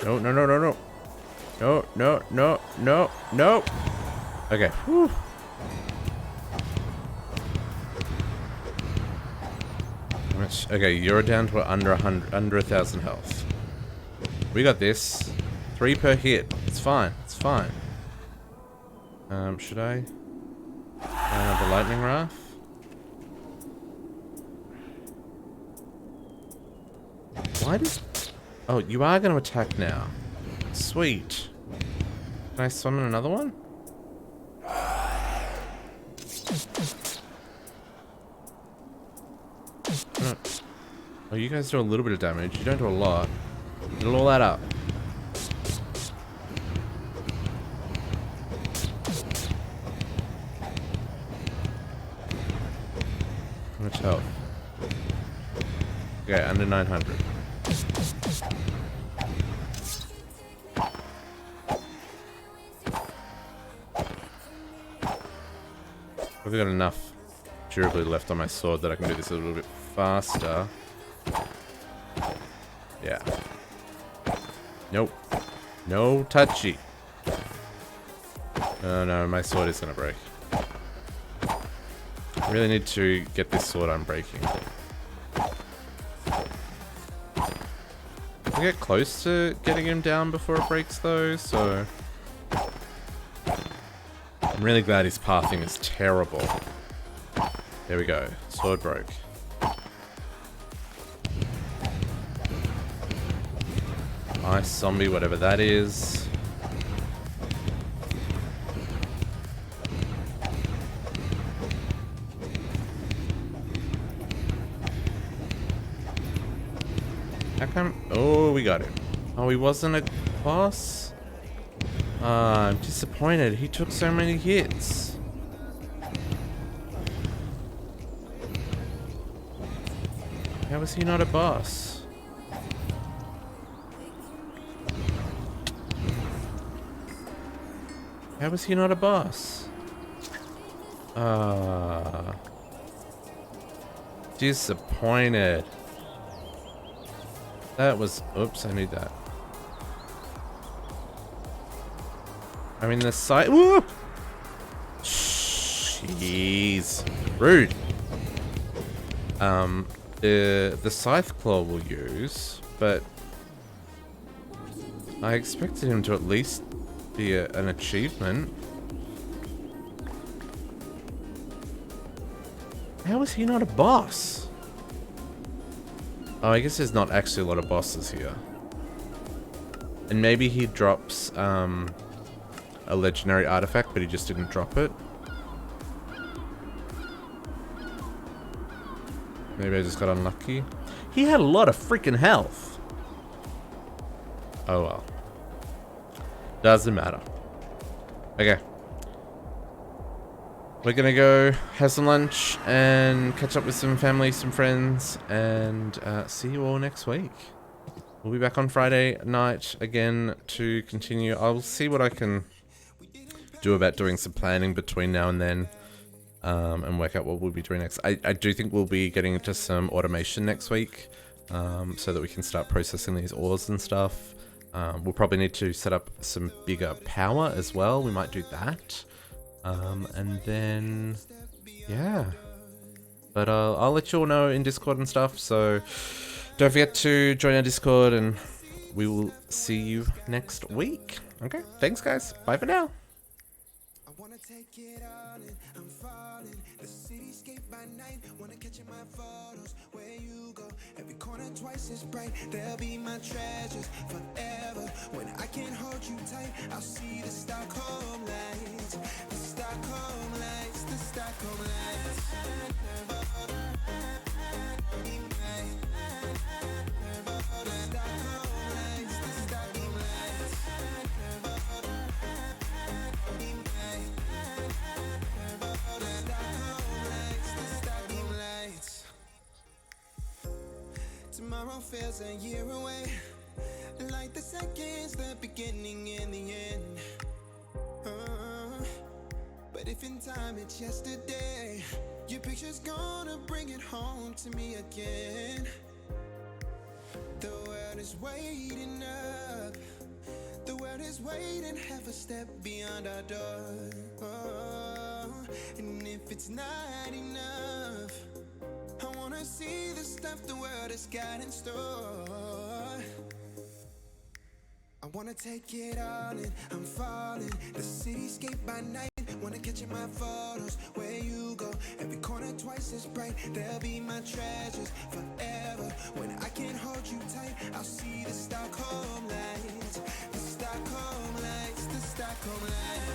No, no, no, no, no. No, no, no, no, no. Okay. Whew. How much? Okay, you're down to under 1,000 health. We got this. 3 per hit. It's fine. It's fine. Should I? The lightning wrath? Why does... Oh, you are going to attack now. Sweet. Can I summon another one? Oh, you guys do a little bit of damage. You don't do a lot. It'll all add up. How much health? Okay, under 900. I've got enough durability left on my sword that I can do this a little bit faster. Yeah. Nope. No touchy. Oh no, my sword is gonna break. I really need to get this sword unbreaking. I get close to getting him down before it breaks though, so... I'm really glad his pathing is terrible. There we go. Sword broke. Ice zombie, whatever that is. How come? Oh, we got him. Oh, he wasn't a boss? I'm disappointed. He took so many hits. How was he not a boss? How was he not a boss? Disappointed. That was... Oops, I need that. I mean, the scythe... Woo! Jeez. Rude. The scythe claw will use, but... I expected him to at least be an achievement. How is he not a boss? Oh, I guess there's not actually a lot of bosses here. And maybe he drops, a legendary artifact, but he just didn't drop it. Maybe I just got unlucky. He had a lot of freaking health. Oh well. Doesn't matter. Okay. We're gonna go have some lunch and catch up with some family, some friends, and see you all next week. We'll be back on Friday night again to continue. I'll see what I can do about doing some planning between now and then, and work out what we'll be doing next. I do think we'll be getting into some automation next week, so that we can start processing these ores and stuff. We'll probably need to set up some bigger power as well. We might do that. And then, yeah, But I'll let you all know in Discord and stuff. So don't forget to join our Discord, and we will see you next week. Okay, thanks guys. Bye for now. I wanna take it all in, I'm falling. The cityscape by night, wanna catch in my photos. Where you go, every corner twice as bright. They'll be my treasures forever. When I can't hold you tight, I'll see the Stockholm lights. The Stockholm lights, the Stockholm lights. Tomorrow feels a year away, like the seconds, the beginning and the end. But if in time it's yesterday, your picture's gonna bring it home to me again. The world is waiting up, the world is waiting half a step beyond our door. And if it's not enough, I wanna see the stuff the world has got in store. I wanna take it all in, I'm falling. The cityscape by night, wanna catch in my photos. Where you go, every corner twice as bright. They'll be my treasures forever. When I can't hold you tight, I'll see the Stockholm lights. The Stockholm lights, the Stockholm lights.